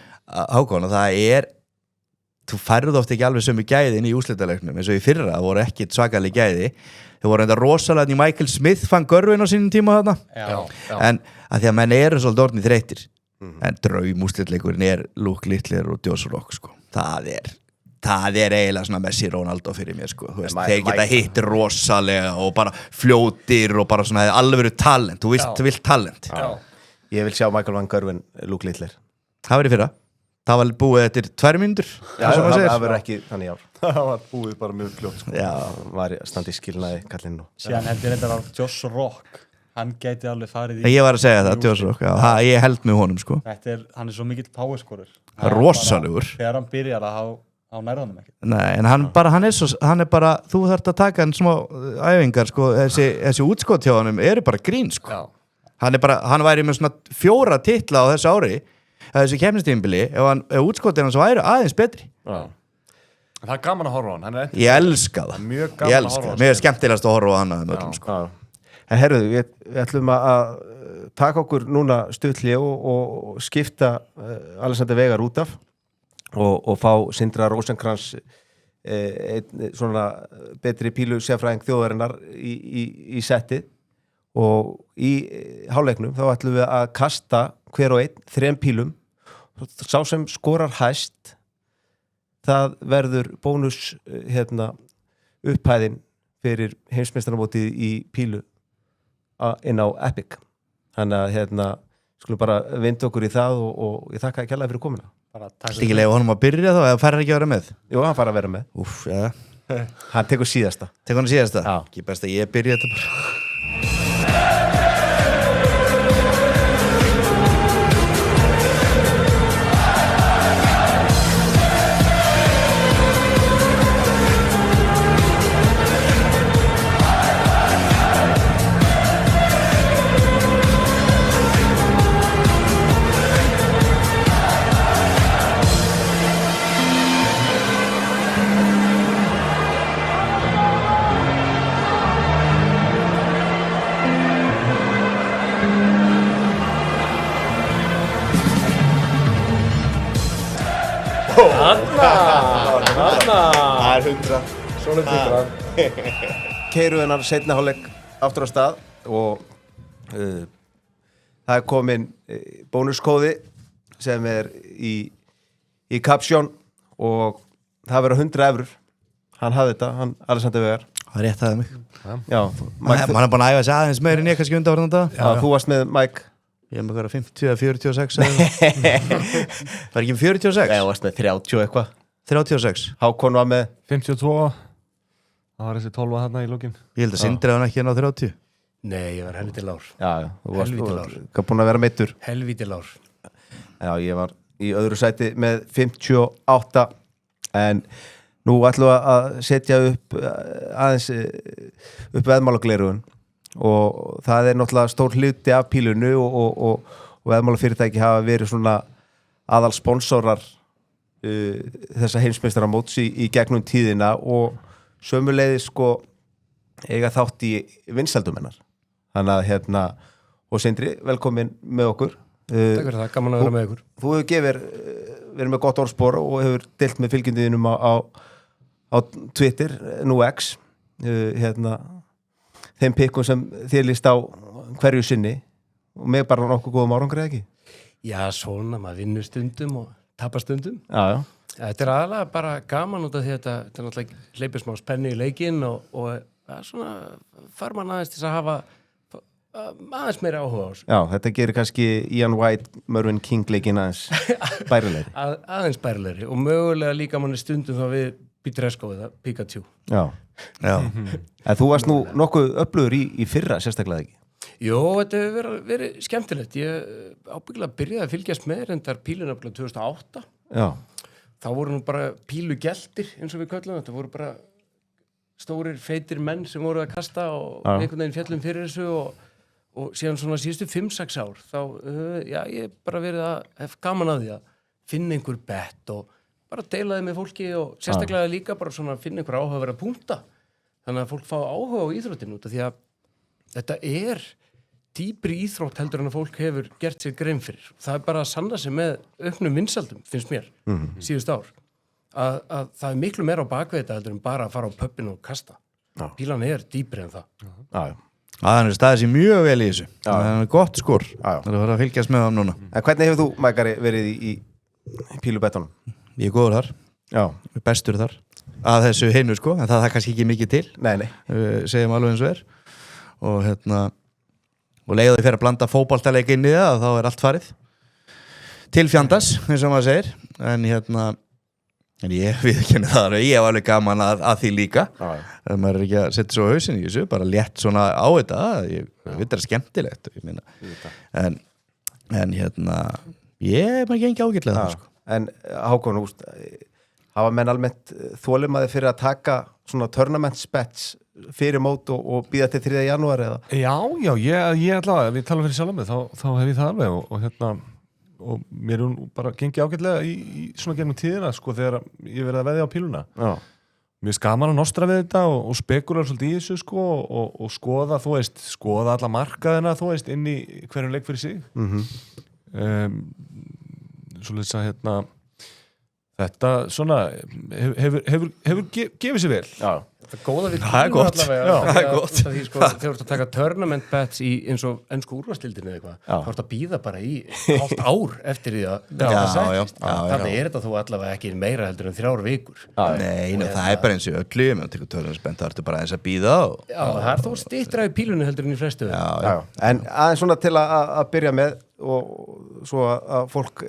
Hákon, og það þú færðu oft ekki alveg sömu gæði inn í úrslitaleiknum, eins og í fyrra, það voru ekki svakaleg gæði. Þau voru enda rosalega í Michael Smith fann görfin á sínum tíma þarna. En að því að menn svolítið orðnir þreyttir. En draumúrslitleikurinn Luke Littler og Josh Rock, sko. Það er eiginlega svona Messi Ronaldo fyrir mér, sko. Þeir geta hitt rosalega og bara fljótir og bara svona alvöru talent. Þú vilt talent. Ég vil sjá Michael Van Gerwen, Luke Littler. Það verið fyrra. Það var búið eftir 2 mínútur. Það verður ekki þannig ár. Það var búið bara mjög fljótt, sko. Já, var standi skilnaði kallinn nú. Síðan heldur þetta var Josh Rock. Hann gæti alveg farið í... Ég var að segja það, Josh Rock. Ég held með honum, sko. Hann svo mikill powerscorer. Rosalegur. Þegar hann byrjar á nærðanum ekki. Nei, en hann er bara, þú þarft að taka hann smá æfingar, sko. Þessi útskot hjá honum bara grín, sko. Hann væri með svona 4 titla á þessu ári, þessu keppnistímabili, ef útskotin hans væri aðeins betri. Það er gaman að horfa á hann. Ég elska það. Mjög gaman að horfa á hann. Mér skemmtilegast að horfa á hann að öllum, sko. En herruðu, við ætlum að taka okkur núna stuttli og skipta Alexander Veigar út af og fá Sindra Rósenkrans svona betri pílusérfræðing þjóðarinnar í settið, og í hálfleiknum þá ætlum við að kasta hver og einn 3 pílum. Sá sem skorar hæst, það verður bónus upphæðin fyrir heimsmeistaramótið í pílu inn á Epic. Þannig að skulum bara vinda okkur í það og ég þakka kærlega fyrir komuna. Ekki leiða honum að byrja þá, eða fær hann ekki að vera með? Jú, hann fær að vera með. Úff, já. Hann tekur síðasta. Tekur hann síðasta? Já. Ekki best að ég byrja þetta bara. Það er 100. Svona keyrum við hennar seinni hálfleik aftur á stað og það er komin bónuskóði sem í Caption og það verður 100 eurur. Hann hafði þetta, Alexander Veigar. Það er rétt aðeins mig. Já. Man búin að æfa sig aðeins meir en ég kannski undanfarandi þetta. Já, þú varst með Mike. Ég hef með hverja 50 eða 46. Var ekki 46? Nei, þú varst með 30 eitthvað. 36. Hákon var með 52. Það var þessi 12 þarna í lókin. Ég held að Sindri hann ekki ná 30. Nei, ég var helviti lár. Já, þú varst búin að vera meittur. Helviti lár. Já, ég var í öðru sæti með 58, en nú ætlum við að setja upp aðeins upp veðmálaglerun og það er náttúrulega stór hluti af pílunu og veðmálafyrirtæki hafa verið svona aðal sponsorar þessa heimsmeistaramóts í gegnum tíðina og sömuleiðis sko eiga þátt í vinsældum hennar. Þannig að og Sindri, velkomin með okkur. Takk fyrir það, gaman að vera með ykkur. Þú hefur verið með gott orðspor og hefur deilt með fylgjendinum á Twitter, nú X, þeim pikkum sem þér líst á hverju sinni og með bara nokkuð góðum árangri, ekki? Já, svona, maður vinnur stundum og tapar stundum. Já. Þetta er aðalega bara gaman út af því að þetta er náttúrulega hleypir smá spennu í leikinn og svona fær mann aðeins til að hafa aðeins meira áhuga á þessu. Já, þetta gerir kannski Ian White, Mervyn King leikin aðeins bærilegri. Aðeins bærilegri og mögulega líka manni stundum þá við Pidresco eða Pikachu. Já. En þú varst nú nokkuð öflugur í fyrra, sérstaklega ekki? Jó, þetta hefur verið skemmtilegt. Ég ábyggilega byrjaði að fylgjast með reyndar pílunafla 2008. Já. Þá voru nú bara pílugeltir, eins og við köllum þetta. Voru bara stórir, feitir menn sem voru að kasta og einhvern veginn fjallum fyrir þessu og síðan svona síðustu 5-6 ár þá, ég bara verið að hef gaman að því að finna einhver bett og bara deila þið með fólki og sérstaklega líka bara svona finna einhver áhuga að vera að punta þannig að fólk fá áhuga á íþróttinu út af því að þetta dýpri íþrótt heldur en að fólk hefur gert sér grein fyrir. Það bara að sanna sig með auknum vinsaldum, finnst mér, síðust ár. Að það miklu meira á bakveita heldur en bara að fara á pöppinu og kasta. Pílan dýpri en það. Þannig staðið sér mjög vel í þessu. Það er gott skor. Það er að fylgjast með það núna. En hvernig hefur þú, Mækari, verið í pílubettunum? Ég er góður þar. Já. Bestur þar. Að þessu heinu sko, en það er kannski ekki mikið til. Nei. Segjum alveg eins og og leiðu þau fyrir að blanda fótboltaleik inn í það þá er allt farið til fjandas, eins og maður segir en ég viðurkenni það ég hef alveg gaman að því líka ef maður ekki að setja svo hausinn í þessu bara létt svona á þetta ég veit það er skemmtilegt en ég maður gengi ágætlega það sko. En Hákon, hafa menn almennt þolinmæði fyrir að taka svona tournament-spets fyrir mót og býða til 3. janúar eða? Já, ég allavega, við talum fyrir sjálf með þá hef ég það alveg og mér bara gengið ágætlega í svona gennum tíðina sko þegar ég verið að veðja á píluna. Já. Mér skaman að nostra við þetta og spekular svolítið í þessu sko og skoða, skoða alla markaðina, inn í hverjum leik fyrir sig. Svolítið að þetta svona hefur gefið sér vel. Já. Það er góða við það er gott. Það er gott. Þegar þú ert að taka tournament bets í eins og ensku úrvalsdeildinni eða eitthvað, þá ert að bíða bara í hálft ár eftir því að það settist. Þannig þetta þú allavega ekki meira heldur en 3 vikur. Nei, það er bara eins og öllu, ef þú tekur tournament bet, þá ertu bara eins að bíða. Já, það er þó styttra í pílunni heldur en í flestu. Já. En aðeins svona til að byrja með og svo að fólk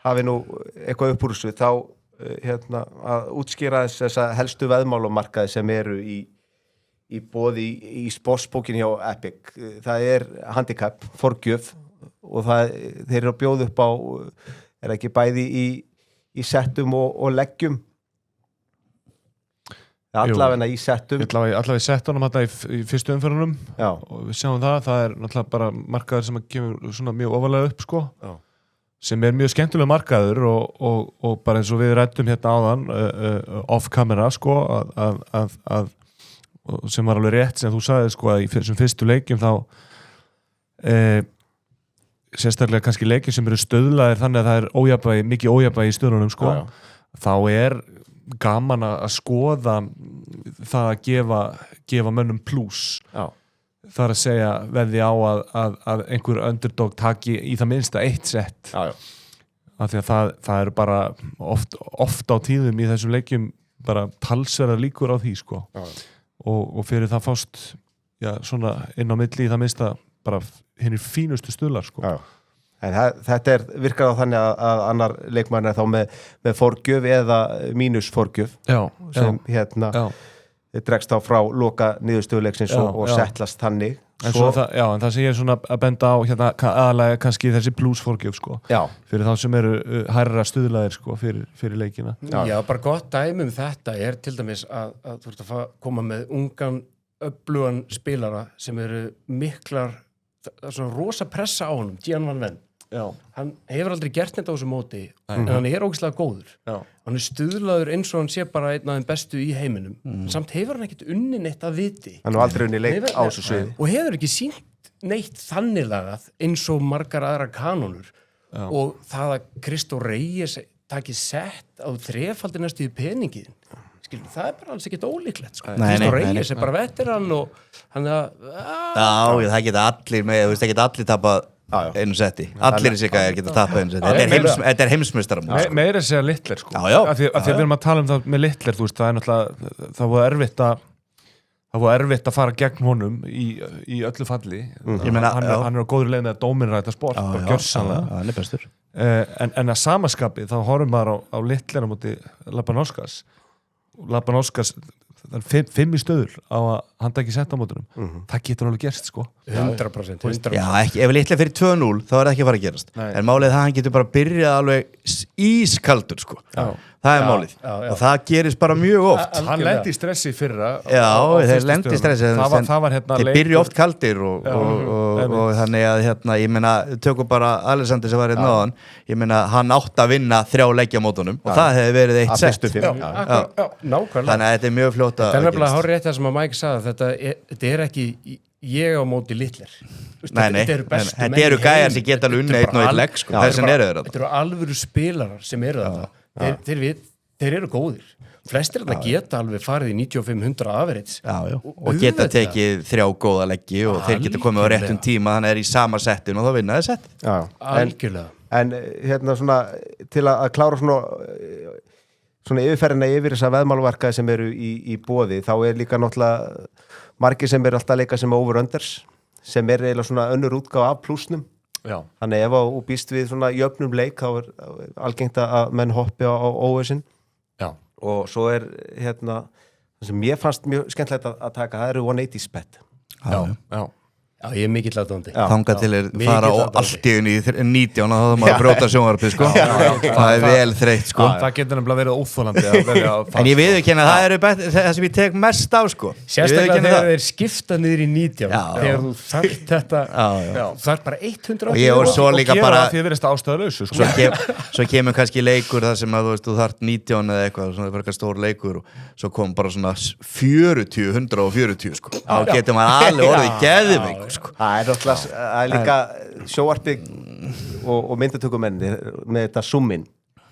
hafi nú eitthvað upp úr þessu, þá að útskýra þessa helstu veðmálamarkaði sem eru í boði í sportsbókinni hjá Epic. Það handicap, forgjöf og þeir eru að bjóða upp á ekki bæði í settum og leggjum? Allavega í settum. Allavega í settunum í fyrstu umferðunum og við sjáum það náttúrulega bara markaður sem kemur svona mjög ofarlega upp sko. Já. Sem mjög skemmtilega markaður og bara eins og við ræddum hérna áðan off camera sko að sem var alveg rétt sem þú sagði sko að í þessum fyrstu leikjum þá sérstaklega kannski leikjum sem eru stöðlaðir þannig að það mikið ójafnvægi í stöðlunum sko þá gaman að skoða það að gefa mönnum plús. Já. Það er að segja veði á að einhver underdog taki í það minnsta 1 sett af því að það eru bara oft á tíðum í þessum leikjum bara talsverðar líkur á því sko og fyrir það fást svona inn á milli í það minnsta bara hinnir fínustu stuðlar sko. En þetta virkar á þannig að annar leikmann þá með forgjöf eða mínus forgjöf sem dregst þá frá loka niðurstöðuleiksins og settlast þannig. En það sem ég svona að benda á aðalega kannski þessi bluesforgjöf sko. Fyrir þá sem eru hærra stuðlaðir sko fyrir leikina. Já, bara gott dæmi þetta til dæmis að þú ert að koma með ungan öflugan spilara sem eru miklar svona rosa pressa á honum, Gian Van Ven. Hann hefur aldrei gert þetta á þessu móti en hann ógeðslega góður. Hann stuðlaður eins og hann sé bara einn af þeim bestu í heiminum. Samt hefur hann ekkert unnið neitt að viti. Hann aldrei unnið leik á þessu sviði. Og hefur ekki sýnt neitt þannig lagað eins og margar aðra kanónur. Og það að Kristó Reyes taki sett á 3-faldi næstu í peningin. Það bara alls ekkert ólíklegt sko. Kristó Reyes bara veteran og hann það geta allir með, þú veist ekki allir tapað einu setti, allir í sig að geta tapað einu setti, þetta heimsmeistarar meira segja Littler sko af því að við erum að tala um það með Littler, þú veist, það náttúrulega það var það var erfitt að fara gegn honum í öllu falli. Hann á góður leið með að dóminra þetta sport, bara gjörsamlega. Hann bestur. En að samaskapi, þá horfum maður á litlera múti Labanovskas. Labanovskas, það er 5 í stöður á að hann taki sett á mótunum. Það getur alveg gerst, sko. 100%. Já, ekki, ef litlega fyrir 2-0, þá það ekki að fara að gerast. En málið það hann getur bara byrjað alveg ískaldur, sko. Það málið. Og það gerist bara mjög oft. Hann lendi í stressi fyrra. Já, þeir lendi í stressi. Þeir byrja oft kaldir og þannig að ég meina, tökum bara Alexander sem var hérna áðan, ég meina, hann átt að vinna 3 leikja mótunum og það hefði verið 1-6. Nákvæmlega. Þannig að þetta er mjög fljótt að gerast. Það er nefnilega hár rétt það sem að Mike sagði, þetta er ekki ég á móti litlir. Nei, þetta eru gæjar sem geta alveg unnið 1 og 1 legg, sko. Þetta eru alvöru spilarar sem eru þetta. Þeir eru góðir. Flestir þarna geta alveg farið í 95-100 average og geta tekið 3 góða leggi og þeir geta komið á réttum tíma, þannig er í sama settin og þá vinna þeir sett. Algjörlega. En hérna svona til að klára svona yfirferðina yfir þessa veðmálverkaði sem eru í boði, þá er líka náttúrulega margir sem eru alltaf að leika sem over-unders, sem er eiginlega svona önnur útgáfa af plúsnum. Já. Þannig ef þú býst við svona jöfnum leik þá er algengt að menn hoppi á óvissin. Já. Og svo er hérna það sem mér fannst mjög skemmtilegt að taka, það eru 180 bet. Já. Já, ég er mikill aðdóndi. Þangað til fara og allt í unni í 19 og þá maður brjóta sjónvarpið, sko. Það er vel þreytt, sko. Það getur nefnilega verið óþolandi. En ég viðurkenni að það eru það sem ég tek mest á, sko. Sérstaklega þegar þeir skipta niður í 19. Þegar þú þarft þetta, það er bara 100 og ég var svo líka bara því að verðist ástæðulausu, sko. Svo kemur kannski leikur þar sem að þú þarft 19 eða eitthvað, svona fyrir eitthvað stór leikur og svo kom bara svona 140, sko. Þá getur maður alveg orðið geðveik. Sko. Það er náttúrulega líka sjóvarpið og myndatökumenn með þetta zoom-in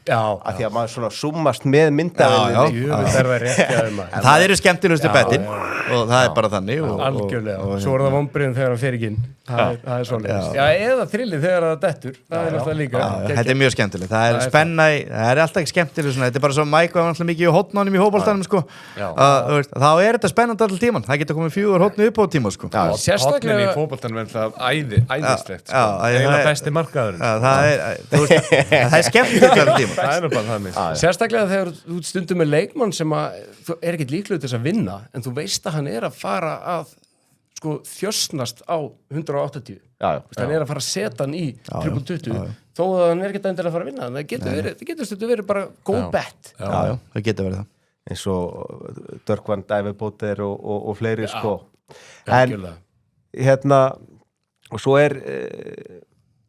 af því að maður svona zoomast með myndavélinni. Það eru skemmtilegustu bettin og það er bara þannig algjörlega, og svo er það vonbrigðin þegar það fer ekki inn. Það er svoleiðis. Já, eða þrillið þegar það dettur. Það er náttúrulega líka. Þetta er mjög skemmtilegt. Það er spenna, það er alltaf ekki skemmtileg svona. Þetta er bara svo Mike var alltaf mikið í hotnánum í hópoltanum, sko. Þá er þetta spennandi allir tíman. Það geta komið 4 hotnu upp á tíma, sko. Hotnin í fótboltanum er alltaf æðislegt, sko. Eiginlega besti markaðurinn. Það er skemmtilegt allir tíma. Það er bara þannig. Sérstaklega þegar þú stundum með leikmann sem þú er ekkert líklegur til þess að vinna, en þú veist að hann er að fara að sko þjösnast á 180. Hann er að fara að setja hann í 20, þó að hann er ekkert endilega að fara að vinna. Það getur stundum verið bara góð bet. Já, það getur verið það. Eins og Dörkvann, Dævebóter og fleiri, sko. En hérna, og svo er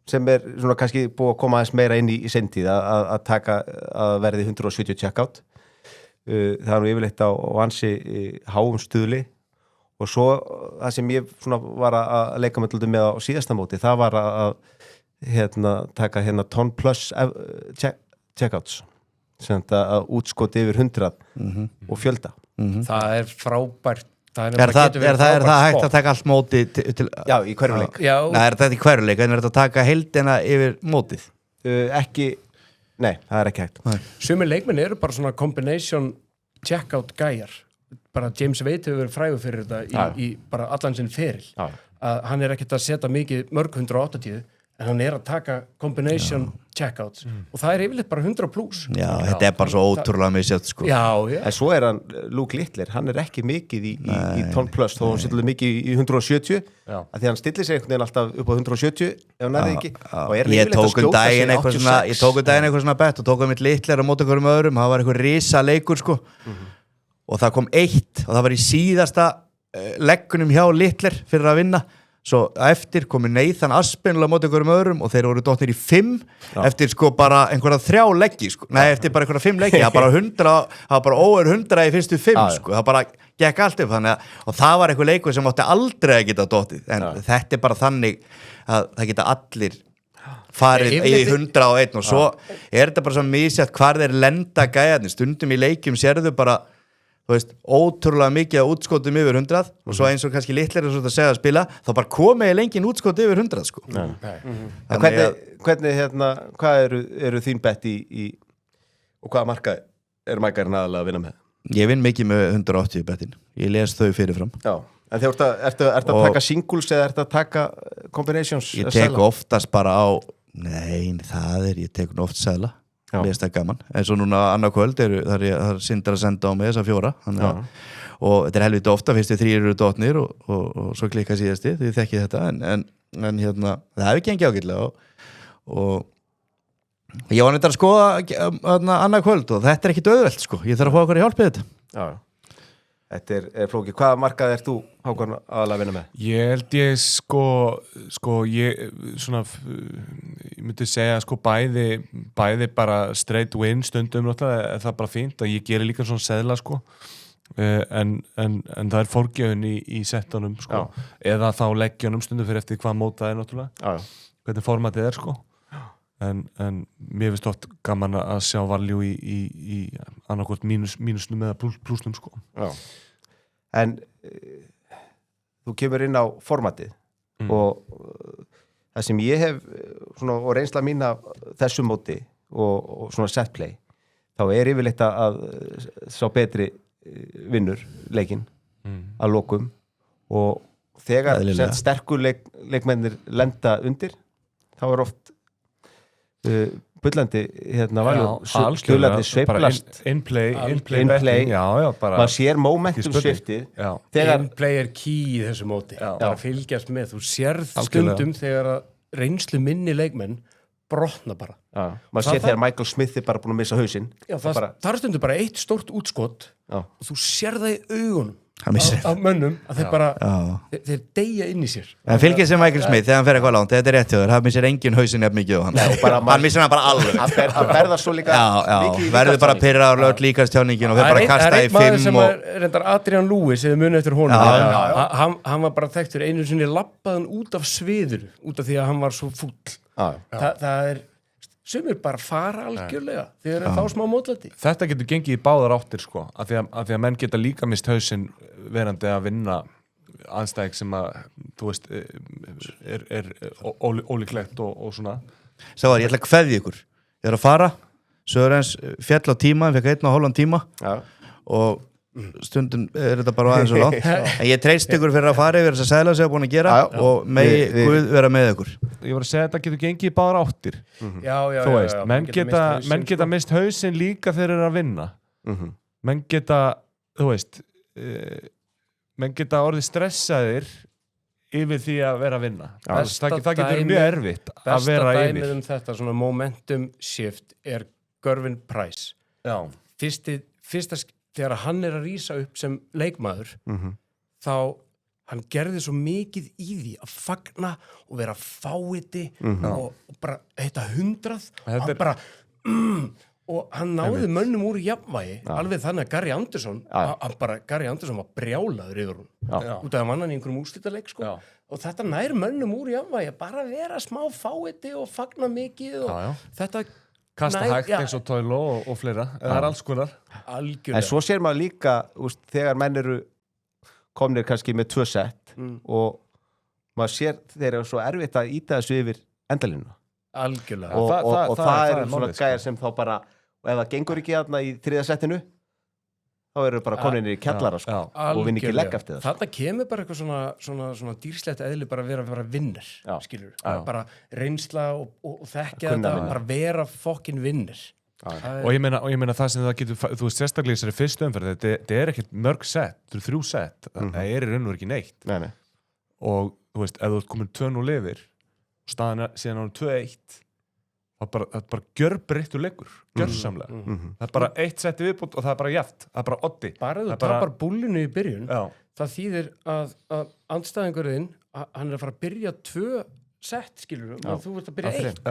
sem er svona kannski búið að koma aðeins meira inn í seintíð að taka að verði 170 checkout. Það er nú yfirleitt á ansi háum stuðli og svo það sem ég svona var að leika með á síðasta móti, það var að taka ton plus checkouts sem að útskoti yfir 100 og fjölda. Það er frábært. Er það hægt að taka allt móti til Já, í hverjuleik. Nei, er þetta í hverjuleik, en er þetta að taka heildina yfir mótið? Ekki, nei, það er ekki hægt. Sumir leikmenn eru bara svona combination checkout gæjar. Bara James Wade hefur verið frægur fyrir þetta í bara allan sinn feril. Að hann er ekkert að setja mikið mörg 180, en hann er að taka combination checkouts og það er yfirleitt bara 100 plus. Já, þetta er bara svo ótrúlega misjátt, sko. Já. En svo er hann, Luke Littler, hann er ekki mikið í ton plus, þó hann stillir mikið í 170, að því hann stillir sig einhvern veginn alltaf upp á 170, ef hann er ekki. Ég tók daginn eitthvað svona bett og tók mitt Littler á móti einhverjum öðrum, það var eitthvað risa leikur, sko. Og það kom 1 og það var í síðasta leggunum hjá Littler fyrir að vinna. Svo eftir komi Nathan Aspinall á móti einhverjum öðrum og þeir voru dottnir í 5 eftir sko bara einhverja 3 leggi, sko. Nei, eftir bara einhverja 5 leggi. Það var bara over 100 í fyrstu 5, sko. Það bara gekk allt upp, þannig að, og það var einhver leikur sem átti aldrei að geta dottið. En þetta er bara þannig að það geta allir farið í 101 og svo er þetta bara svo misjætt hvar þeir lenda gæjarnir. Stundum í leikjum sérðu bara þú veist, ótrúlega mikið að útskotum yfir 100 og svo eins og kannski Littler er svona að segja að spila, þá bara komið lengin útskot yfir 100, sko. Hvernig hvað eru þín bett í og hvaða marka er Mækarinn aðalega að vinna með? Ég vinn mikið með 180 bettin. Ég les þau fyrirfram. Já, en þegar ertu að taka singles eða ertu að taka combinations? Ég tek oftast bara á, ég tek oft seðla, les það gaman. En svo núna annað kvöld þar Sindri að senda á mig þessa 4. Og þetta helviti ofta, fyrstu 3 eru dotnir og svo klikka síðasti, því þekki þetta, en hérna, það hefur gengið ágætlega og ég var neitt að skoða annað kvöld og þetta ekkit auðvelt sko, ég þarf að fá okkur að hjálpa þetta. Já, þetta er flókið. Hvaða markað þú, Hákon, aðalega að vinna með? Ég held ég myndi segja bæði bara straight win stundum náttúrulega, er það bara fínt og ég gerir líka svona seðla sko. En það er forgjöfun í settunum sko. Eða þá leggjónum stundum fyrir eftir hvað mótað er náttúrulega, hvernig formatið er sko. En mér finnst oft gaman að sjá valjú í annarkvort mínusnum eða plusnum sko. Já. En þú kemur inn á formatið og það sem ég hef svona, og reynsla mín af þessu móti og svona set play, þá er yfirleitt að sá betri vinnur leikinn að lokum og þegar sterkur leikmennir lenda undir, þá er oft bullandi skjulandi sveiflast in-play maður sér momentum sviftið in-play er key í þessu móti bara fylgjast með, þú sérð stundum þegar að reynslu minni leikmenn brotna bara maður sér þegar Michael Smith er bara búin að missa hausinn það er stundum bara eitt stórt útskot og þú sér það í augunum á mönnum að þeir bara þeir deyja inn í sér en fylgir sem Michael Smith þegar hann fer eitthvað langt, þetta er rétt hjá þér, hann missir engin hausinn jafn mikið og hann missir hann bara alveg hann berða svo líka verður bara pyrraður lögt líkastjáningin og fer bara að kasta í 5 það er sem reyndar Adrian Lewis eða muni eftir honum hann var bara þekktur einu sinni labbaðan út af sviður út af því að hann var svo fúll það er sumir bara fara algjörlega þegar það fá smá mótlæti. Þetta getur gengið í báðar áttir sko, af því að menn geta líka mist hausinn verandi að vinna andstæðing sem að, þú veist, er ólíklegt og svona. Sávar, ég ætla að kveðja ykkur. Ég er að fara, Sörens fjall á tíma, hann fekk 1,5 tíma og stundum er þetta bara aðeins og langt en ég treyst ykkur fyrir að fara yfir þess að sæla sig að búin að gera og megi Guð vera með ykkur. Ég var að segja að þetta getur gengið í báðar áttir þú veist, menn geta mist hausinn líka þegar þeir eru að vinna menn geta, þú veist menn geta orðið stressaðir yfir því að vera að vinna það getur mjög erfitt að vera yfir. Besta dæmið þetta, svona momentum shift er Gervin Price fyrsta þegar hann er að rísa upp sem leikmaður þá hann gerði svo mikið í því að fagna og vera fáiti og bara heita 100 og hann bara og hann náði mönnum úr jafnvægi alveg þannig að Gary Anderson var brjálaður yfir hún út af að mannan í einhverjum úrslitaleik sko. Og þetta nær mönnum úr jafnvægi bara vera smá fáiti og fagna mikið og þetta kasta hægt eins og Toilo og fleira það er alls konar en svo sér maður líka þegar menn eru komnir kannski með 2 sett og maður sér þeir eru svo erfitt að íta þessu yfir endalínuna algjörlega og það eru svona gæjar sem þá bara og ef það gengur ekki þarna í 3. settinu þá eru bara koninir í kjallara sko, og vinn ekki legg eftir það. Þarna kemur bara eitthvað svona dýrslegt eðli bara að vera vinnir, skilur. Bara reynsla og þekkja þetta, bara vera fokkin vinnir. Og ég meina það sem það getur, þú veist sérstaklega í þessari fyrstu umferð, þetta er ekkert mörg sett, þetta eru 3 sett, það er í raun og ekki neitt. Nei. Og þú veist, ef þú ert komin 2-0 yfir, og staðan síðan ánum 2-1, það er bara gjörbreyttur leikur, gjörsamlega. Það er bara 1 sett í viðbót og það er bara jafnt, það er bara oddi. Bara þú tapar búllinu í byrjun, það þýðir að andstæðingurinn, hann er að fara að byrja 2 sett, skilur þú, þú ert að byrja 1.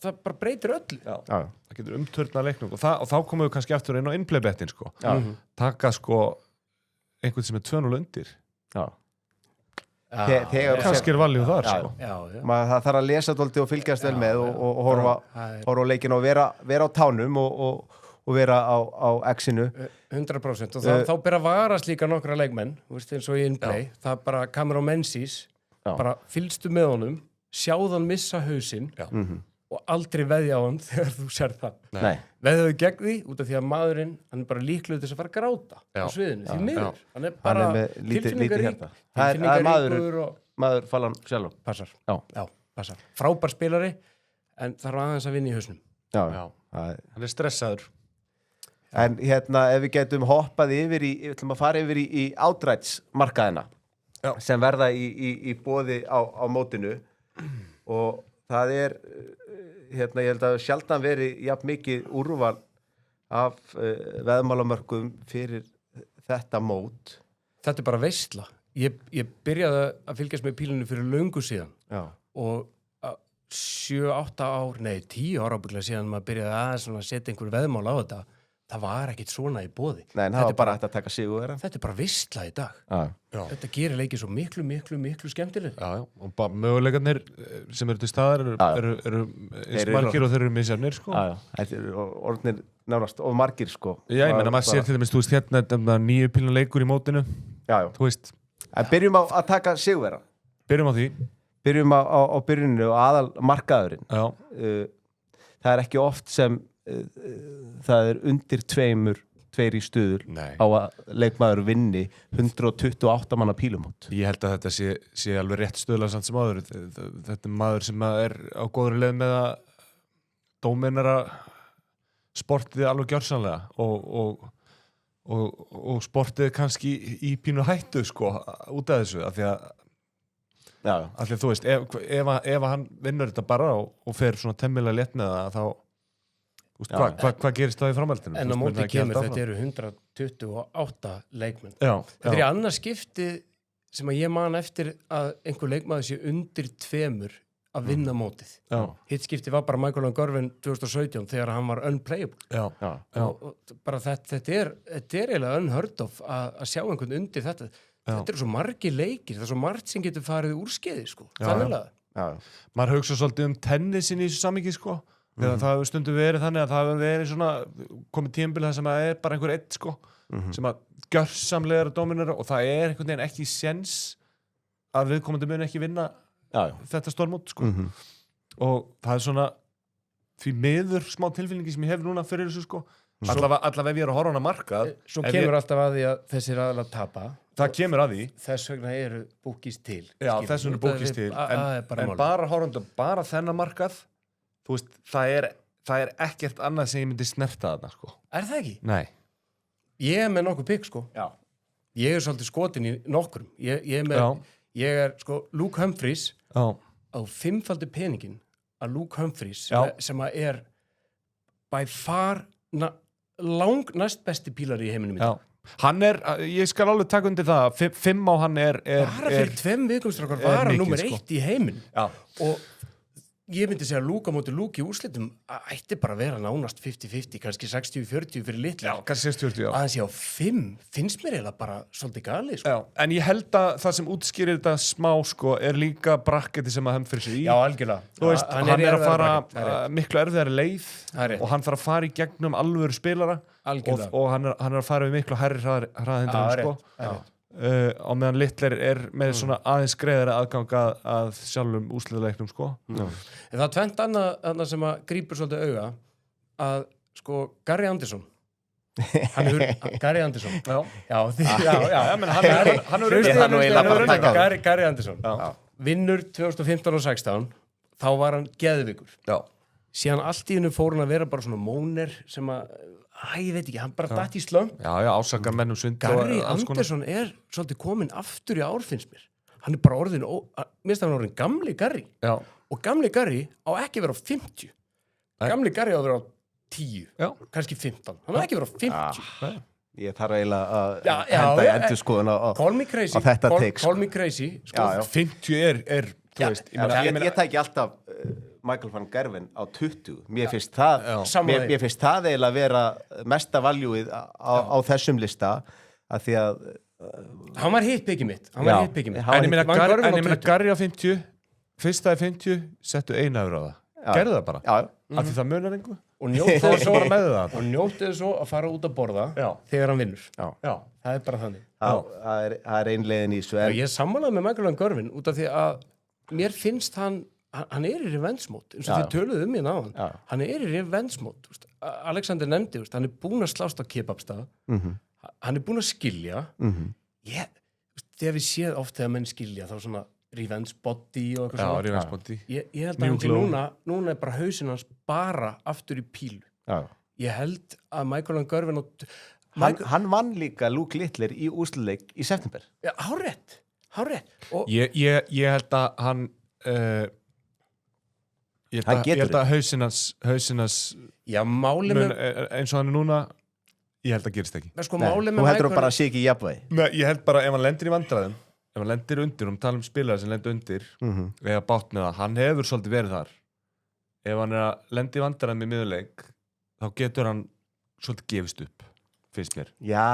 Það bara breytir öllu. Það getur umturna leiknum og þá komum við kannski aftur inn á innplaybettin, sko. Taka, sko, einhvern sem er 2-0 undir. Kannski er valjú þar sko. Það þarf að lesa dálítið og fylgjast vel með og horfa á leikinn og vera á tánum og vera á X-inu 100% og þá byrja að varast líka nokkra leikmenn eins og í innplay, það bara Cameron Menzies bara fylgstu með honum, sjáðan missa hausinn og aldrei veðja á hann þegar þú sér það. Nei. Veðjaðu gegn því út af því að maðurinn, hann bara líklegur til þess að fara að gráta á sviðinu, því miður. Hann bara tilfinningarík, tilfinningaríkur og... Maður Fallan Shalom. Passar. Já, passar. Frábær spilari, en þarf aðeins að vinna í hausnum. Já. Hann stressaður. En ef við getum hoppað yfir við ætlum að fara yfir í átrætsmarkaðina sem verða í boði á mótinu og það ég held að sjaldan veri jafn mikið úrval af veðmálamörkum fyrir þetta mót. Þetta bara veisla. Ég byrjaði að fylgjast með pílunni fyrir löngu síðan og 7-8 ár, nei 10 ára ábygglega síðan maður byrjaði að setja einhver veðmál á þetta. Það var ekkit svona í boði. Nei, en það var bara hægt að taka sigur. Þetta bara veisla í dag. Þetta gerir leikið svo miklu skemmtileg. Já, og bara möguleikarnir sem eru til staðar eru eins margir og þeir eru misjafnir, sko. Þetta eru orðnir nánast og margir, sko. Já, ég meina, maður sér til dæmis, þú veist, hérna 9 pílna leikur í mótinu. Já. Þú veist. En byrjum á að taka sigurvera. Byrjum á því. Byrjum á byrjuninu og aðal markaðurinn. Já. Það ekki oft sem það undir tveir í stuður á að leikmaður vinni 128 manna pílumót. Ég held að þetta sé alveg rétt stöðlega samt sem áður. Þetta maður sem er á góðri leið með að dóminara sportið alveg gjörsamlega og sportið kannski í pínu hættu sko út af þessu af því að þú veist ef hann vinnur þetta bara og fer svona temmilega létt með það þá Hvað gerist það í framhaldinu? En á móti kemur þetta eru 128 leikmenn. Þetta í annað skipti sem að ég man eftir að einhver leikmaður sé undir 2 að vinna mótið. Hitt skipti var bara Michael Gurvin 2017 þegar hann var unplayable. Og bara þetta er eiginlega unheard of að sjá einhvern undir þetta. Þetta eru svo margir leikir, það er svo margt sem getur farið úrskeiði sko. Maður hugsa svolítið tennisin í þessu samhengi sko. Þegar það hefur stundum verið þannig að það hefur verið svona komið tímabil það sem að er bara einhver eitt sko sem að gjörsamlega er að dominera og það er einhvern veginn ekki séns að viðkomandi muni ekki vinna þetta stórmót sko og það er svona því miður smá tilfinningi sem ég hef núna fyrir þessu sko allavega ef ég er að horfa hana markað Svo kemur alltaf að því að þessir aðalega tapa Það kemur að því Þess vegna eru búkist til Já, þess vegna eru búkist til en bara horfandi bara þennan markað Þú veist, það er ekkert annað sem ég myndi snerta þarna, sko. Er það ekki? Nei. Ég er með nokkuð pikk, sko. Já. Ég er svolítið skotin í nokkrum. Ég er, sko, Luke Humphries á 5-faldi peningin að Luke Humphries sem að er by far næst besti pílari í heiminum í dag. Hann ég skal alveg taka undir það, 5 á hann bara fyrir 2 vikumstrákar var hann nummer 1 í heiminn. Já. Og ég myndi segja að Luke á móti Luke í úrslitum ætti bara að vera nánast 50-50, kannski 60-40 fyrir litli. Já, kannski 60-40, já. Aðeins ég á 5 finnst mér eiginlega bara svolítið gali, sko. Já, en ég held að það sem útskýrir þetta smá, sko, er líka brakketi sem að Humphries í. Já, algjörlega. Þú veist, hann er að fara miklu erfiðari leið og hann þarf að fara í gegnum alvöru spilara og hann er að fara við miklu hærri hraðhindrun, sko. Á meðan Littler er með svona aðeins greiðari aðgang að sjálfum úrslitaleiknum sko. En það er tvennt annað sem að grípur svolítið auga að sko Gary Anderson Gary Anderson Gary Anderson vinnur 2015 og 16 þá var hann geðvikur síðan allt í hennu fór hann að vera bara svona móner sem að ég veit ekki, hann bara datt í slömp. Já, ásakar mennum sund. Gary Anderson er svolítið komin aftur í ár, finnst mér. Hann er bara orðin, minnst að hann er orðin gamli Gary. Já. Og gamli Gary á ekki vera á 50. Gamli Gary á vera á 10, kannski 15. Hann á ekki vera á 50. Ég þarf eiginlega að henda í endurskoðun á þetta tekst. Call me crazy. Sko, 50 er þú veist. Ég tæki alltaf Michael van Gerwen á 20. Mér finnst það eiginlega vera mesta valjúið á þessum lista að því að hann var hittbyggið mitt. En ég meina Gary á 50, fyrsta er 50, settu 1 euro á það. Gerðu það bara. Af því það munar einhver. Og njótið svo að fara út að borða þegar hann vinnur. Já. Það er bara þannig. Það er ein leiðin í þessu. Ég er sammálaður með Michael van Gerwen út af því að mér finnst hann hann er í revenge-mót eins og þið töluðu hérna á hann er í revenge-mót Alexander nefndi, hann er búinn að slást á kebabstað hann er búinn að skilja þegar við séð oft þegar menn skilja þá svona revenge body og eitthvað svona revenge body ég held að hann núna er bara hausinn hans bara aftur í pílu ég held að Michael Gurvin hann vann líka Luke Littler í úrslitaleik í september hárrétt ég held að hann ég held að hausinas já, máli með eins og hann er núna ég held að gerist ekki þú heldur bara að sé ekki í jafnvægi Nei, ég held bara ef hann lendir í vandræðum ef hann lendir undir, tala spilarar sem lendir undir eða bátt með það, hann hefur svolítið verið þar ef hann er að lendi í vandræðum í miðurleik þá getur hann svolítið gefist upp finnst mér já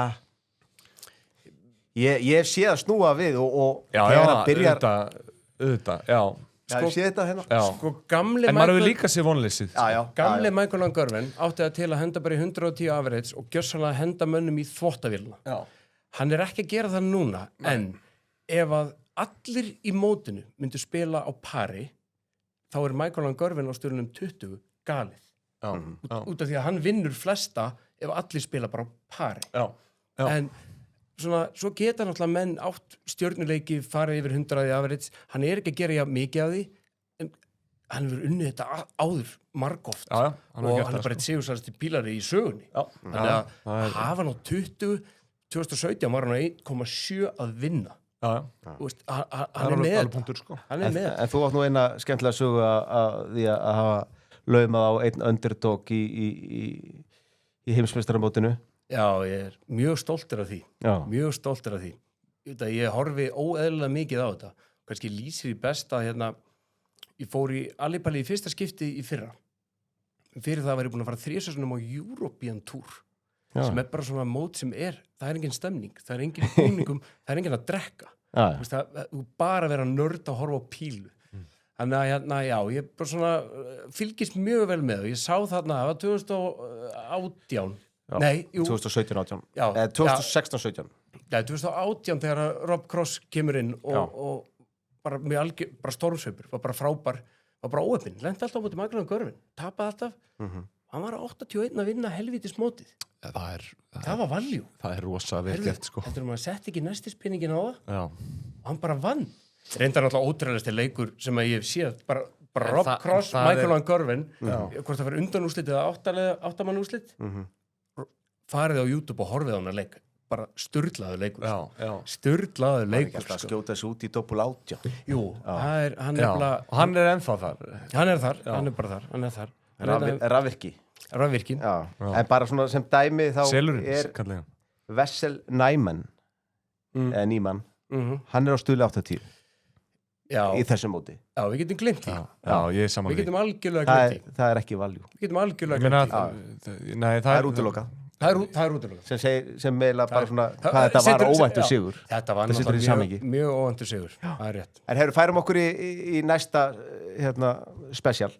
ég sé að snúa við og auðvitað, já ég sé þetta hérna gamli en maður hefur líka sér vonleysið gamli Michael Gurvin átti það til að henda bara í 110 average og gjörsanlega henda mönnum í þvottavélina hann er ekki að gera það núna en ef að allir í mótinu myndu spila á pari þá er Michael Gurvin á stjórnum 20 galið út af því að hann vinnur flesta ef allir spila bara á pari en svona, svo geta náttúrulega menn átt stjörnuleiki farið yfir 100 average hann er ekki að gera mikið af því en hann hefur unnið þetta áður margoft og hann er bara eitt sigursælasti pílari í sögunni þannig að hafa hann á 2017 var hann á 1,7 að vinna hann er með en þú átt nú eina skemmtilega sögu að því að hafa laumað á einn underdog í heimsmeistaramótinu Já, ég er mjög stoltur af því mjög stoltur af því ég horfi óeðlilega mikið á þetta kannski lýsir í besta ég fór í Alipalli í fyrsta skipti í fyrra fyrir það var ég búin að fara 3 sessunum á European Tour sem er bara svona mót sem það er engin stemning, það er engin búningum það er engin að drekka þú bara vera nörd að horfa á pílu þannig að ég bara svona fylgist mjög vel með og ég sá þarna, það var 2018 Nei, 2017-18 2016-17 2018 þegar Rob Cross kemur inn og bara stormsveipur var bara frábær, var bara óöfinn lenti alltaf á móti Michael Gurvin, tapaði alltaf hann var 81 að vinna helvítis mótið það var valjú það er rosa vel gert sko heldur maður að setja ekki næstispinningin á það og hann bara vann reyndar náttúrulega ótrúlegasti leikur sem að ég hef séð bara Rob Cross, Michael Gurvin hvort það fyrir undanúrslit eða 8-mann-úrslit farið á YouTube og horfið á hann að leika bara sturlaður leikur sturlaður leikur það skjóta þessu út í doppul 18 jú, hann er ennþá þar hann er bara þar hann er þar rafvirki en bara svona sem dæmi þá er Wessel Nijman eða Nýmann hann er á stuðli 80 í þessum móti við getum glimt því við getum algjörlega glimt því það er ekki valjú við getum algjörlega glimt því það er útilokað það er útilokað sem meila bara svona hvað þetta var óvæntur sigur þetta var náttúrulega mjög óvæntur sigur það er rétt en færum okkur í næsta special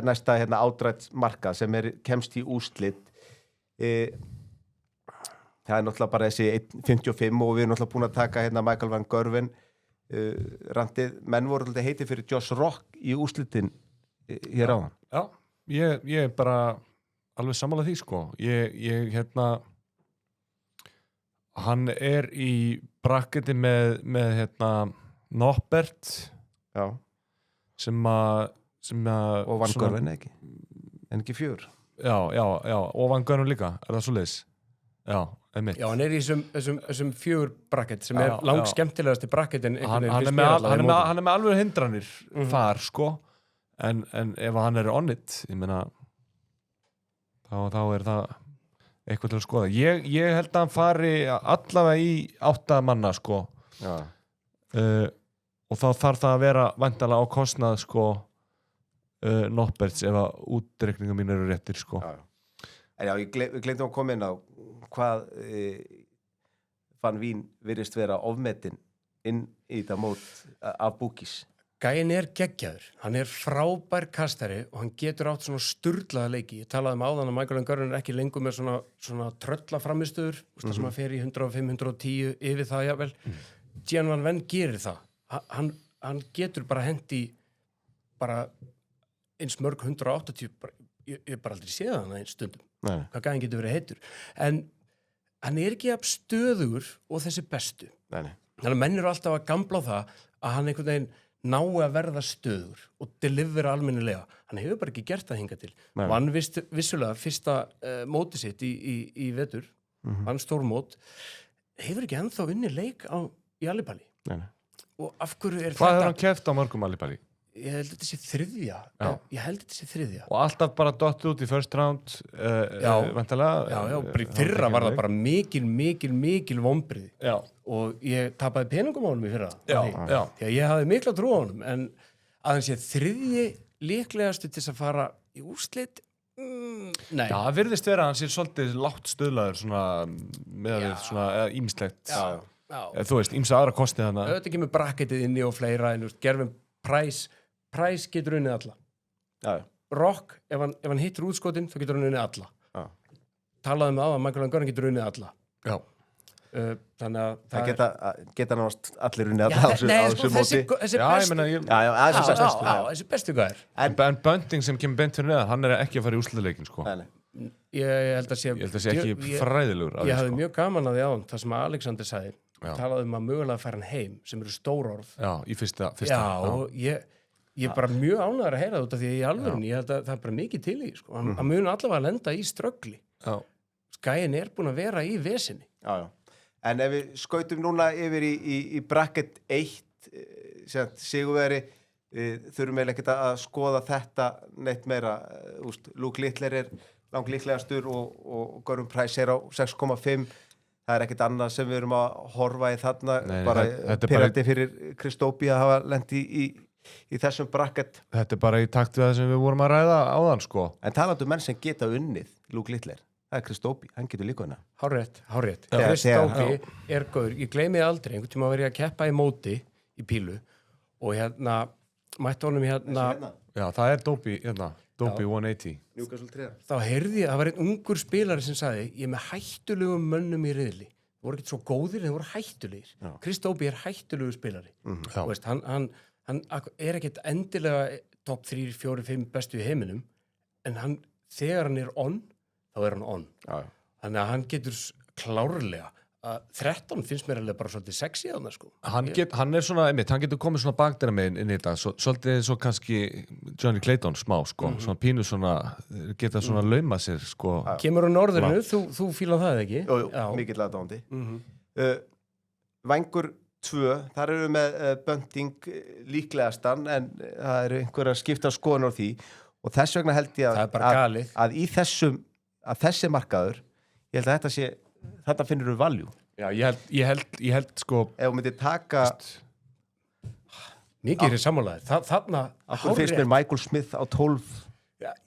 næsta ádrætt marka sem kemst í úrslit það er náttúrulega bara þessi 1.55 og við erum náttúrulega búin að taka Michael van Gurvin randið, menn voru alltaf heitið fyrir Josh Rock í úrslitin hér áðan ég er bara alveg sammála því sko ég hann er í bracketi með Norbert sem og Van Gurvin ekki en ekki 4 og Van Gurvin líka, er það svoleiðis hann er í þessum 4 bracket sem er langt skemmtilegasti bracketin hann er með alveg hindranir þar sko en ef hann er on it ég meina þá er það eitthvað til að skoða ég held að hann fari allavega í 8 manna sko og þá þarf það að vera væntanlega á kostnað sko Norberts ef að útreikninga mín eru réttir sko en við glemdum að koma inn á hvað Van Vín virðist vera ofmetin inn í þetta mót af búkis Gæinn er geggjaður, hann er frábær kastari og hann getur átt svona sturlaða leiki. Ég talaði áðan að Michael Gurvin er ekki lengur með svona tröllaframistöður, sem að fer í 105, 110 yfir það jafnvel. Gian Van Ven gerir það. Hann getur bara hendi bara eins mörg 180 ég bara aldrei séð hann einn stundum hvað gæðin getur verið heitur en hann ekki jafn stöðugur og þessi bestu þannig að menn eru alltaf að gambla á það að hann einhvern veginn nái að verða stöðugur og delivera almennilega hann hefur bara ekki gert það hingað til vann vissulega fyrsta móti sitt í vetur vann stórmót hefur ekki ennþá unni leik í Alibali og af hverju hvað hefur hann keppt á mörgum Alibali? Ég held þetta sé þriðja og alltaf bara dott út í first round vantarlega fyrra var það bara mikil vonbrigði og ég tapaði peningum á honum í fyrra því að ég hafði mikla trú á honum en að hann sé þriðji líklegastu til þess að fara í úrslit nei. Já, það virðist vera að hann sé svolítið lágt stöðlaður svona með svona ýmislegt þú veist, ýmsa aðra kosti þannig auðvitað ekki með bracketið inni og fleira en gerfum Price getur unnið alla Rock, ef hann hittir útskotin þá getur hann unnið alla talaði með á að Michael Angörn getur unnið alla þannig að það geta náttúrulega allir unnið alla á þessu móti þessi bestu hvað en Bunting sem kemur beint fyrir neða hann ekki að fara í úrslitaleikin sko ég held að sé ekki fræðilegur ég hafði mjög gaman að því á hann það sem Alexander sagði talaði að mögulega færa hann heim sem eru stór orð í fyrsta og ég er bara mjög ánægður að heyra þetta því ég alveg ég held að það er bara mikið til í sko. hann mun allavega að lenda í ströggli Skæin búin að vera í vesinni en ef við skautum núna yfir í bracket 1 sigurvegari þurfum við ekkert að skoða þetta neitt meira Luke Littler langlíklegastur og Gordon Price á 6,5 það ekkert annað sem við erum að horfa í þarna bara perandi fyrir Kristópi að hafa lent í þessum bracket þetta bara í takt við það sem við vorum að ræða áðan sko en talandi menn sem geta unnið Luke Littler það Kristópi, hann getur líka unna Hárrétt Kristópi góður, ég gleymi aldrei einhvern tíma að vera að keppa í móti í pílu og mætti honum já, það Dopey Dopey 180 þá heyrði ég að það var einn ungur spilari sem sagði ég er með hættulegum mönnum í riðli það voru ekkert svo góðir en það voru hættulegir Kristópi hættulegur spilari veist, hann ekkert endilega top 3, 4, 5 bestu í heiminum en þegar hann on þá hann on þannig að hann getur klárlega 13 finnst mér alveg bara svolítið sexy á það sko. Hann svona, hann getur komið svona bakdæra meginn inn í þetta, svolítið svo kannski Johnny Clayton smá sko, svona pínu svona, geta svona laumað sér sko. Kemur á norðurinu, þú fílar það ekki? Jú, mikill aðdáandi. Vængur 2, þar eru við með Bunting líklegastan, en það eru einhverja skipta skoðun á því, og þess vegna held ég að í þessum, að þessi markaður, ég held að þetta sé þetta finnur við valjú. Já, ég held sko ef þú myndir taka mikið er sammálaðir. Þarna finnst mér Michael Smith á 12.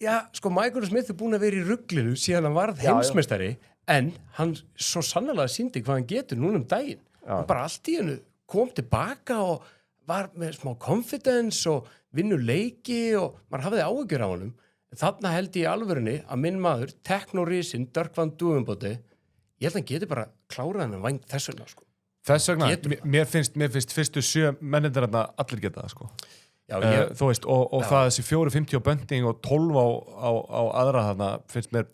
Já, sko Michael Smith búin að vera í ruglinu síðan hann varð heimsmeistari en hann svo sannlega sýndi hvað hann getur núna daginn. Hann bara allt í hennu kom tilbaka og var með smá confidence og vinnu leiki og maður hafði áhyggjur á honum. Þarna held ég í alvörunni að minn maður Teknorísin, Dirk van Duvenbode ég held að hann geti bara klárað hann væng þess vegna sko. Þess vegna, mér finnst fyrstu 7 mennir allir geta það sko. Já, þú veist, og það þessi 4-50 á Bunting og 12 á aðra þarna finnst mér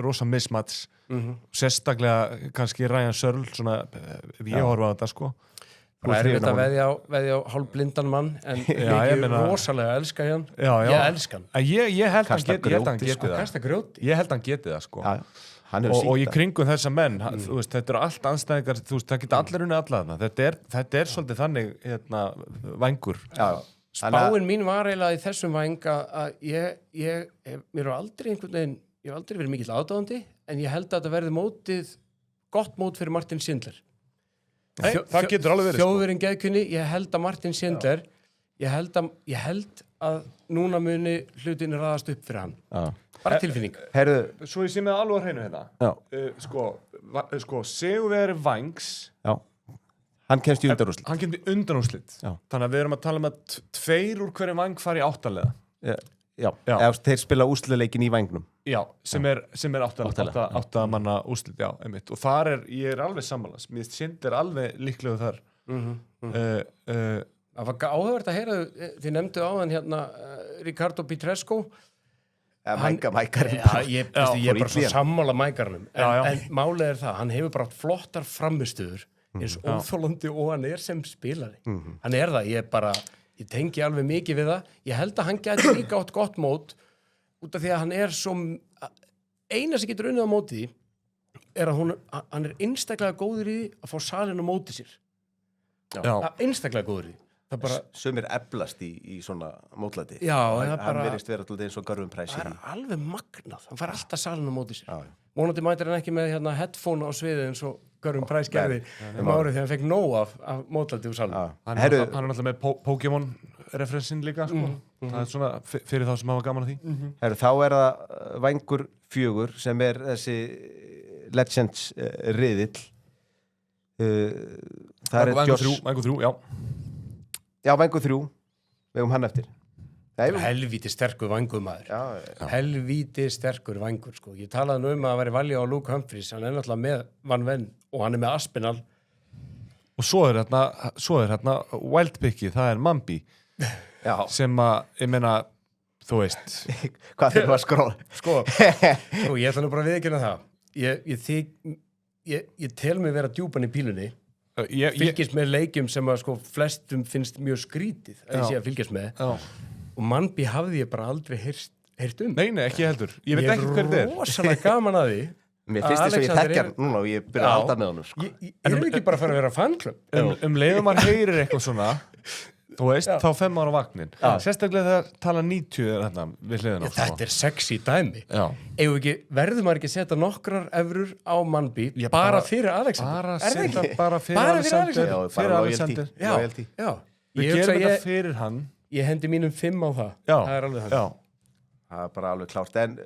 rosa mismatch sérstaklega kannski Ryan Searle svona, ég horfa á þetta sko. Það er þetta veðja á hálfblindan mann en ég rosalega elska hann ég elska hann ég held hann geti það sko. Og í kringum þessa menn þú veist, þetta eru allt anstæðingar þú veist, það geta allir unni alla þarna þetta er svolítið þannig vængur spáin mín var eiginlega í þessum væng að mér er aldrei einhvern veginn ég hef aldrei verið mikill aðdáðandi en ég held að þetta verði gott mót fyrir Martin Schindler það getur alveg verið þjóðverinn geðkunni, ég held að Martin Schindler ég held að núna muni hlutinni raðast upp fyrir hann bara tilfinning. Herðu, svo ég sé með alveg á hreinu hérna sko sigurvegari Vængs hann kemst í undanúrslit hann kemst í undanúrslit þannig að við erum að tala um að 2 úr hverju Væng fari í 8-liða eða þeir spila úrslitaleikin í Vængnum sem er 8 manna úrslit einmitt. Og þar ég er alveg sammála mér finnst Schindler alveg líklegur þar Það var áhugavert að heyra, þið nefndu áðan hérna Ricardo Pietrasco. Mækarinn. Ég er bara svo sammála mækarnum. En málið það, hann hefur bara flottar framistöður eins óþolandi og hann sem spilari. Hann það, ég tengi alveg mikið við það. Ég held að hann geti líka átt gott mót út af því að hann svo eina sem getur unnið á móti að hann einstaklega góður í að fá salin á móti sér. Einstaklega góður í Sumir eflast í svona mótlæti. Hann verðist vera alltaf eins og Görvin Price. Það alveg magnað, hann fær alltaf salin á móti sér. Vonandi mætir hann ekki með headphone á sviði eins og Görvin Price gerði árið þegar hann fekk nóg af mótlæti úr salin. Hann alltaf með Pokémon referensin líka, sko. Það svona fyrir þá sem hafa gaman að því. Þá það Vængur 4 sem þessi Legends riðill. Vængur 3, já. Já, Vængur 3, við hann eftir. Helvíti sterkur Vængur maður. Helvíti sterkur Vængur, sko. Ég talaði nú að það væri valja á Luke Humphries, hann náttúrulega með Van Ven og hann með Aspinall. Og svo hérna wildpickið, það Mambi. Sem ég meina, þú veist. Hvað þeir var skróð? Sko, ég ætla nú bara að viðurkenna það. Ég tel mig vera djúpan í pílunni. Fylgist með leikjum sem að sko flestum finnst mjög skrítið að ég sé að fylgjast með og Mambi hafði ég bara aldrei heyrt Nei, ekki heldur, ég veit ekki hver þetta Ég rosalega gaman að því Mér finnst þess að ég þekkja núna og ég byrja að halda með honum sko. Ég ekki bara að fara að vera fanclub leiðum maður heyrir eitthvað svona þú veist, þá 5 ára vagnin sérstaklega þegar tala 90 hérna við hliðina Þetta sexy dæmi verður maður ekki að setja nokkrar evrur á Mambi bara fyrir Alexander bara fyrir Alexander við gerum þetta fyrir hann ég hendi mínum 5 á það það alveg hann það bara alveg klárt en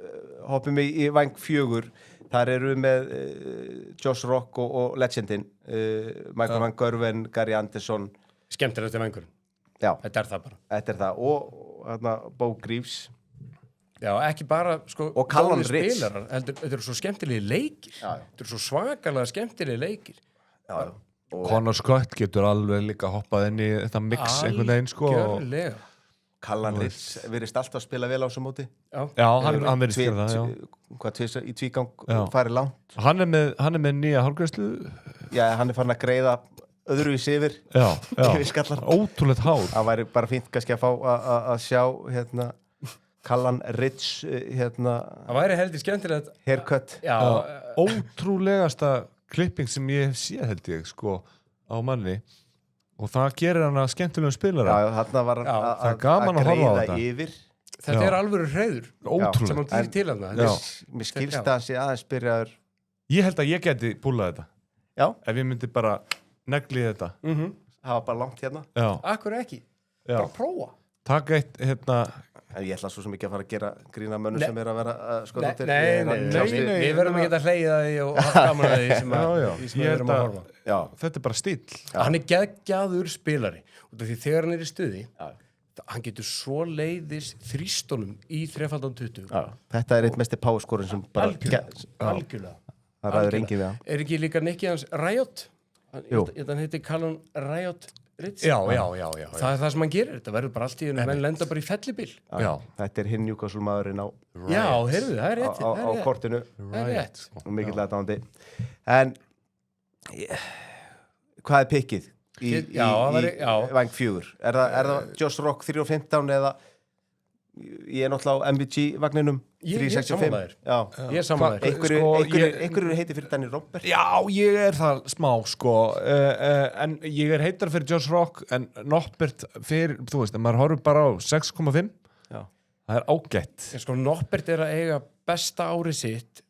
hoppum í Væng 4 þar eru við með Josh Rock og Legendin Michael Van Gerwen, Gary Anderson skemmtilegt til Vængur Þetta það bara. Þetta það og Bo Greaves. Já, ekki bara sko og Callan Ritz. Þetta eru svo skemmtilegi leikir. Þetta eru svo svakalega skemmtilegi leikir. Connor Scott getur alveg líka hoppað inn í þetta mix einhvern veginn sko. Algjörlega. Callan Ritz virðist alltaf að spila vel á þessu móti. Já, hann virðist gera það, já. Hvað í tvígang farið langt. Hann með nýja hálfgreiðslu. Já, hann farin að greiða öðruvísi yfir ótrúlegt hár það væri bara fínt kannski að fá að sjá Callan Ritz það væri heldur skemmtilegt haircut ótrúlegasta klipping sem ég sé held ég sko á manni og það gerir hann að skemmtilegum spilara þarna var það er gaman að horfa á þetta yfir. Þetta alvöru hreiður ótrúlega sem hann býr til hann mér skilst það að sé aðeins byrjaður ég held að ég geti púlað þetta ef ég myndi bara negli þetta það var bara langt hérna Akkur ekki, bara prófa Takk eitt hérna en ég ætla svo sem ekki að fara að gera grína mönnum sem er að vera Nei, við verðum ekki að hleyja því og gaman að því sem við erum að horfa Þetta bara stíll Hann geggjaður spilari og því þegar hann í stuði hann getur svo leiðis þrýstónum í 3x20 Þetta eitt mesti powerscorein sem bara Algjörlega Það ræður engin við hann ekki líka Nicky hans Riot Hann heitir Callan Riot Ritz Já Það það sem hann gerir, þetta verður bara allt í menn lenda bara í fellibil Þetta hinn Newcastle maðurinn á Já, heyrðu, það rétt á kortinu Það rétt og mikillega dándi en hvað pikkið í Væng 4 er það Josh Rock 3.15 eða ég náttúrulega á MVG vagninum 365 ég samanlægir einhverju heiti fyrir Danny Robert já ég það smá sko en ég heitar fyrir Josh Rock en Norbert fyrir þú veist maður horfur bara á 6.5 það ágætt sko Norbert að eiga besta árið sitt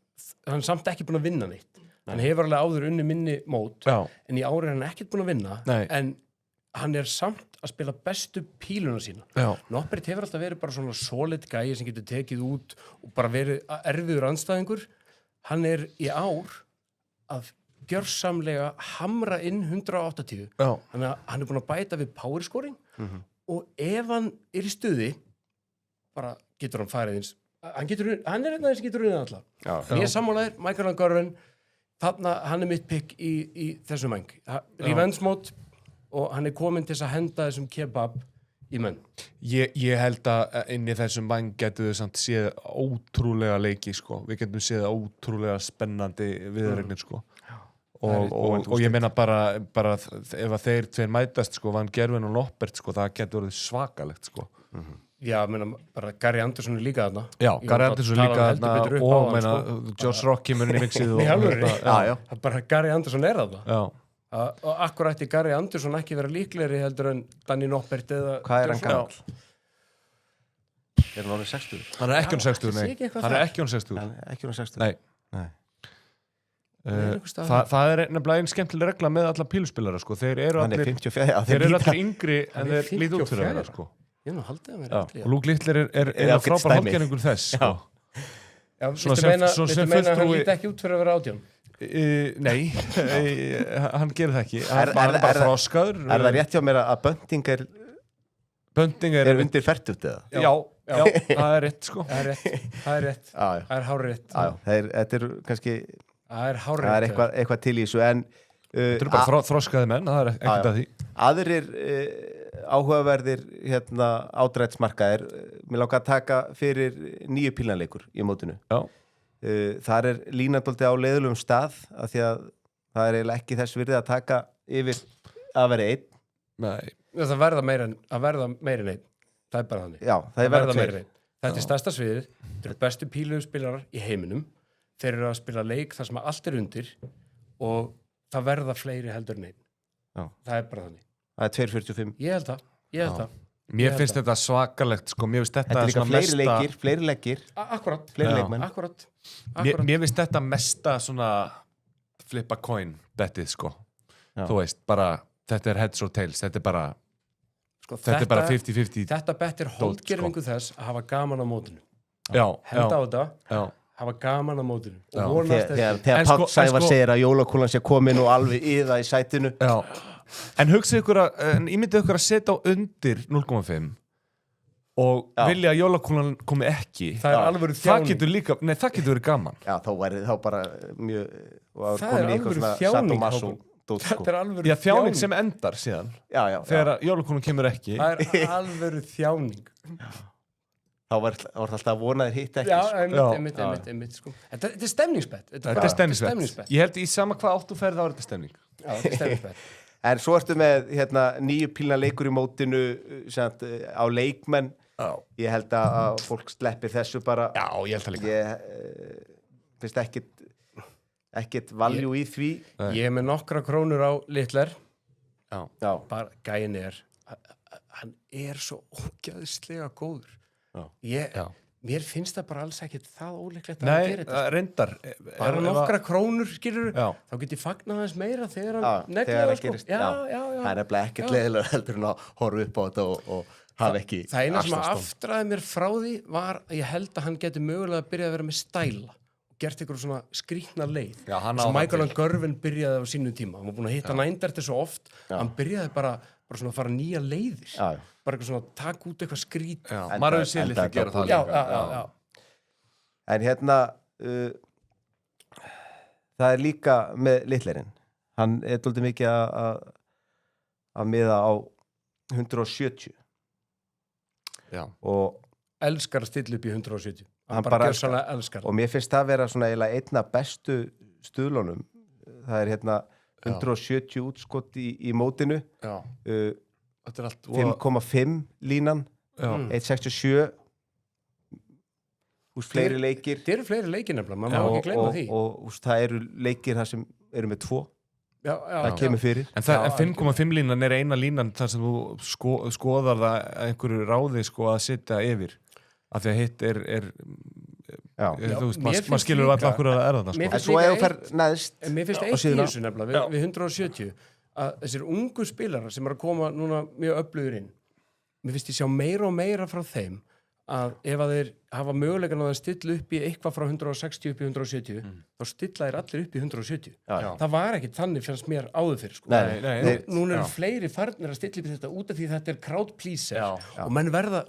hann samt ekki búin að vinna neitt hann hefur alveg áður unni minni mót en í árið hann ekkert búin að vinna en hann samt að spila bestu píluna sína Norbert hefur alltaf verið bara svona solid gæi sem getur tekið út og bara verið erfiður andstæðingur hann í ár að gjörsamlega hamra inn 180 hann búin að bæta við power scoring og ef hann í stuði bara getur hann farið eins hann einn aðeins getur unnið alltaf ég sammálaðir, Michael Van Gerwen þarna hann mitt pick í þessum Væng revenge mode og hann komin til þess að henda þessum kebab í menn. Ég held að inn í þessum mann getum við samt séð ótrúlega leiki sko. Við getum séð ótrúlega spennandi viðregnir sko. Og ég meina bara ef að þeir tveir mætast sko, Van Gerwen og Noppert sko, það getur verið svakalegt sko. Já, meina, bara Gary Anderson líka þarna. Já, Gary Anderson líka þarna og meina, Josh Rock kemur inn í mixið og bara Gary Anderson þarna. Já. Og akkur ætti Gary Anderson ekki vera líklegri heldur en Danny Noppert eða... Hvað hann gamall? Hann orðið 60? Hann ekki hann 60, nei. Hann ekki hann 60. Hann ekki hann 60? Nei. Það nefnilega einn skemmtileg regla með alla píluspilara sko. Þeir eru allir 54, þeir eru allir yngri en þeir líti út fyrir það sko. Ég nú haldið að vera allir. Og Luke Littler er frábær hálfgerningur þess sko. Já, viltu meina að hann líti ekki út fyrir að vera 18? Nei, hann gerir það ekki. Hann er bara þroskaður. Er það rétt hjá mér að Bunting er undir 40 eða? Já, það er rétt sko. Það er rétt. Það er hárrétt. Þetta er kannski það er eitthvað til í þessu en þetta eru bara þroskaði menn, það er ekkert að því. Aðrir áhugaverðir ádrætsmarkaðir, mér langar að taka fyrir 9 pílanleikur í mótinu. Já. Þar er línandóldi á leiðulegum stað af því að það er eiginlega ekki þess virði að taka yfir að vera 1. Nei. Það verða meira en 1. Það er bara þannig. Já, það verða meira en 1. Þetta er stærsta sviðið, þetta eru bestu píluspilarar í heiminum. Þeir eru að spila leik þar sem allt er undir og það verða fleiri heldur en 1. Já. Það er bara þannig. Það er 2.45. Ég held það. Mér finnst þetta svakalegt sko. Mér finnst þetta er líka fleiri leikir. Akkurat. Fleiri leikmenn. Akkurat. Mér finnst þetta mesta svona flippa coin bettið sko. Þú veist, bara þetta er heads or tails. Þetta er bara sko, þetta er bara 50-50. Þetta bett er holdgerfingu þess að hafa gaman á mótinu. Já. Henda á þetta. Já. Hafa gaman á mótinu. Þegar Páll Sævar segir að jólakúlan sé komin og alveg í það í sætinu. Já. En ímyndið ykkur að setja á undir 0,5 og vilja að jólakúlan komi ekki. Það er alvöru þjáning. Það getur verið gaman. Já, þá bara mjög það er alvöru þjáning. Þetta er alvöru þjáning. Þjáning sem endar síðan. Já. Þegar jólakúlan kemur ekki. Það er alvöru þjáning. Þá var alltaf að vona þér hitt ekki. Já, einmitt sko. Þetta er stemningsbett. Þetta er stemningsbett. Ég held í sama hvað áttu ferð þá er þetta stemning. Já, þetta er stemningsbett. En svo ertu með 9 pílna leikur í mótinu á leikmenn. Já. Ég held að fólk sleppir þessu bara. Já, ég held það líka. Ég finnst ekkert valjú í því. Ég er með nokkra krónur á Littler. Já. Bara gæin hann er svo ógeðslega góður. Mér finnst það bara alls ekkert það ólíklegt að gera þetta. Nei, reyndar. Bara nokkra krónur, skilur þá get ég fagnað þess meira þegar hann neglir það, sko. Já. Það er nefnilega ekkert leiðilega heldur en að horfa upp á þetta og hafa ekki það eina sem aftraði mér frá því var að ég held að hann geti mögulega að byrja að vera með stæla og gert ykkur svona skrýtna leið sem Michael Gervin byrjaði á sínum tíma. Hann var búin að hitta Nændert svo oft, hann byrjaði bara svona að fara nýja leiðir. Bara eitthvað svona, takk út eitthvað skrít. Maður hefur sér litið að gera það líka. Já. En það er líka með Littlerinn. Hann er dálítið mikið að miða á 170. Já. Og elskar að stilla upp í 170. Hann bara elskar. Og mér finnst það vera svona eiginlega einna bestu stuðlunum. Það er 170 útskott í mótinu. Já. 5,5 línan. 1,67. Fleiri leikir. Það eru fleiri leikir nefnilega, maður má ekki gleyma því. Og það eru leikir þar sem eru með 2. Það kemur fyrir. En 5,5 línan er eina línan þar sem þú skoðar það einhverju ráði sko að sitja yfir. Af því að hitt þú veist, maður skilur alltaf okkur að það sko. En svo ef þú fer neðst mér finnst eitt í þessu nefnilega við 170 að þessir ungu spilarar sem eru að koma núna mjög öflugir inn mér finnst ég sjá meira og meira frá þeim að ef að þeir hafa möguleikan að stilla upp í eitthvað frá 160 upp í 170 þá stilla þeir allir upp í 170 það var ekki þannig fannst mér áður fyrir sko. Núna eru fleiri farnir að stilla upp í þetta út af því þetta er crowd pleaser og menn verða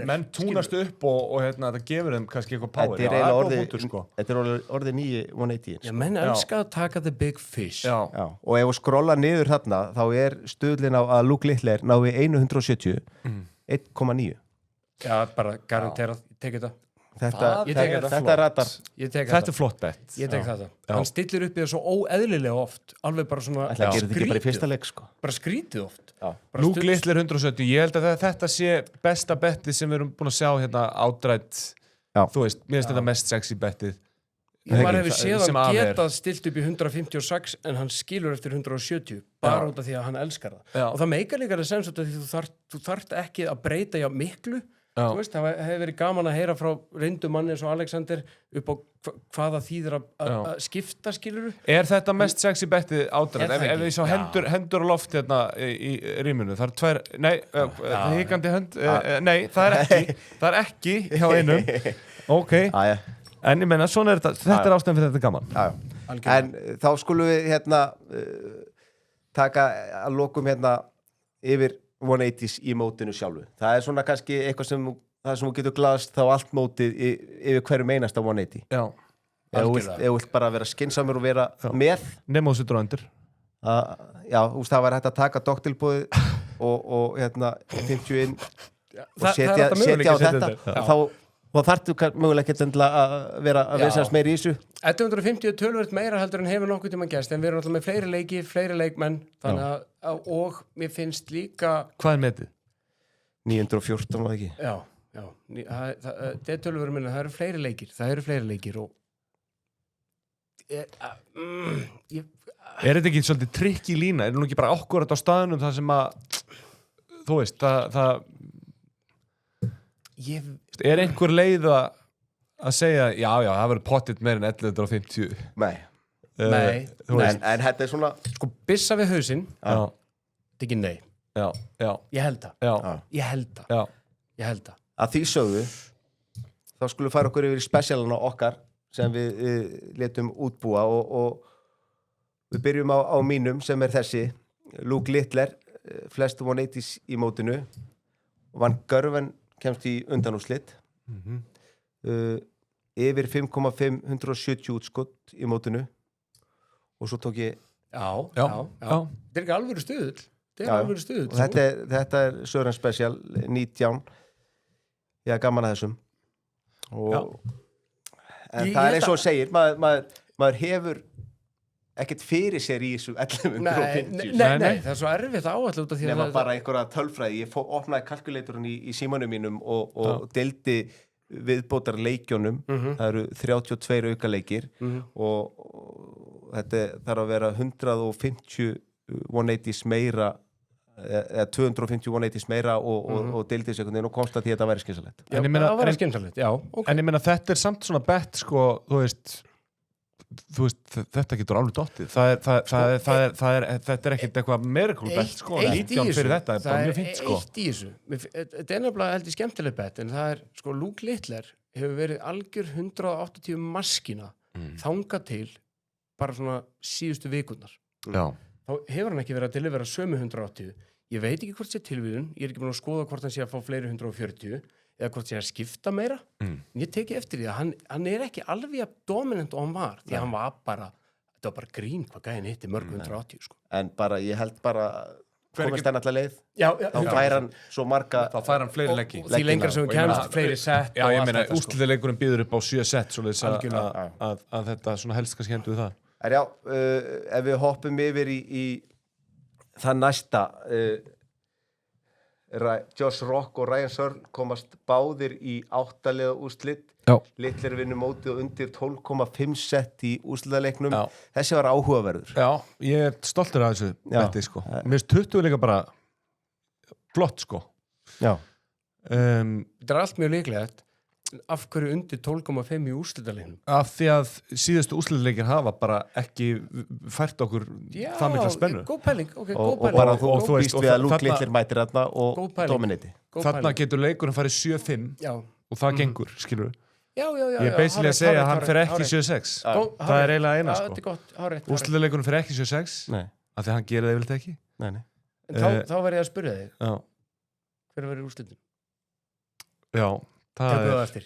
menn túnast upp og hérna, það gefur þeim kannski eitthvað power þetta er orðið nýju 180 menn elska að taka the big fish og ef við skrolla niður þarna þá er stuðlinn á að Luke Littler nái 170 1,9 Já, bara garanterað, ég tek þetta Þetta er radar Þetta er flott bett Ég tek þetta Hann stillir upp í það svo óeðlilega oft alveg bara svona Það gerir þetta ekki bara í fyrsta leik sko. Bara skrítið oft Luke Littler 170 Ég held að þetta sé besta bettið sem við erum búin að sjá hérna ádrætt Þú veist, mér finnst þetta mest sexy bettið Maður hefur séð hann getað stilt upp í 156 en hann skilur eftir 170 bara út af því að hann elskar það og það meikar líka það sens út af því þú þarft ekki að breyta hjá miklu Þú veist, það hefur verið gaman að heyra frá reyndu manni eins og Alexander upp á hvaða þýðir að skipta skiluru. Er þetta mest sexy bettið ádrætt? Ef við sjá hendur á loft hérna í rýmunu, það er tvær, hikandi hönd, nei, það er ekki hjá einum. Ok, en ég meina, svona er þetta er ástæðan fyrir þetta gaman. En þá skulum við hérna taka að lokum hérna yfir 180s í mótinu sjálfu. Það er svona kannski eitthvað sem þú getur glaðast þá allt mótið yfir hverjum einasta 180. Já. Ef þú vilt bara vera skynsamur og vera með. Nefn á þessu dröndir. Já, það var hægt að taka doktilbúið og hérna 50 inn og setja á þetta. Þá þarftu mögulega ekki að vera að vinsast meira í þessu. 150 tölvöld meira heldur en hefur nokkuð tíma gæst en við erum alltaf með fleiri leiki, fleiri leikmenn þannig að og mér finnst líka Hvað er metið? 914 var ekki. Já. Það er tölvöld minna, það eru fleiri leikir og Er þetta ekki svolítið trikk í lína? Er það nú ekki bara okkur á staðunum það sem að þú veist, það Er einhver leið að segja já, það verður pottitt meir en 1150? Nei, en þetta er svona Sko, byssa við hausinn þetta er ekki nei Já. Ég held það Að því sögðu þá skulum fara okkur yfir í spesialana okkar sem við letum útbúa og við byrjum á mínum sem er þessi Luke Littler, flest 180s í mótinu og Van Gerwen kemst í undanúrslit yfir 5,5 170 útskott í mótinu og svo tók ég Já. Þetta er ekki alvöru stuðull og þetta er Sören Special 19 ég er gaman að þessum en það er eins og segir maður hefur ekkert fyrir sér í þessu 1150 Nei, það er svo erfitt áallu út af því nema bara einhverja tölfræði ég opnaði kalkuleiturinn í símanum mínum og deildi viðbótar leikjónum það eru 32 auka leikir og þetta þarf að vera 150 180s meira eða 250 180s meira og deildi þessu einhvern veginn og komst að því að þetta væri skynsalegt það var skynsalegt, já okay. En ég meina þetta er samt svona bett sko, þú veist þetta getur alveg dottið þetta er ekkert eitthvað miracle bet sko, 19 fyrir þetta er bara mjög fínt sko eitt í þessu, þetta er nefnilega heldur skemmtileg bet en það er, sko, Luke Littler hefur verið algjör 180 maskína þangað til bara svona síðustu vikurnar þá hefur hann ekki verið að delivera sömu 180 ég veit ekki hvort sé tilvíðun ég er ekki búin að skoða hvort hann sé að fá fleiri 140 eða hvort sé að skipta meira en ég teki eftir því að hann er ekki alveg dominant og hann var því að hann var bara, þetta var bara grín hvað gæðin hitti mörg 180 sko. En bara, ég held bara komast hann allar leið þá fær hann svo marga þá fær hann fleiri leggi og því lengra sem hann kemst fleiri sett já, ég meina, úrslitaleikurinn býður upp á 7 sett svoleiðis að þetta svona helst kannski hendur við það Já, ef við hoppum yfir í það næsta Josh Rock og Ryan Searle komast báðir í 8-liða úrslit Littler vinnur mótið og undir 12,5 sett í úrslitaleiknum þessi var áhugaverður Já, ég er stoltur af þessu betti sko mér finnst 20 líka bara flott sko Já Þetta er allt mjög líklegt af hverju undir 12,5 í úrslitaleiknum af því að síðustu úrslitaleikir hafa bara ekki fært okkur það mikla spennu góð pæling og bara þú býst við að Luke Littler mætir þarna og dominati þarna getur leikurinn farið 7-5 og það gengur, skilur Já, ég er basically að segja að hann fer ekki 7-6 það er eiginlega eina sko úrslitaleikurinn fer ekki 7-6 af því að hann gerir það yfirleitt ekki en þá verð ég að spyrja þig hver verður úrslitin? Já, það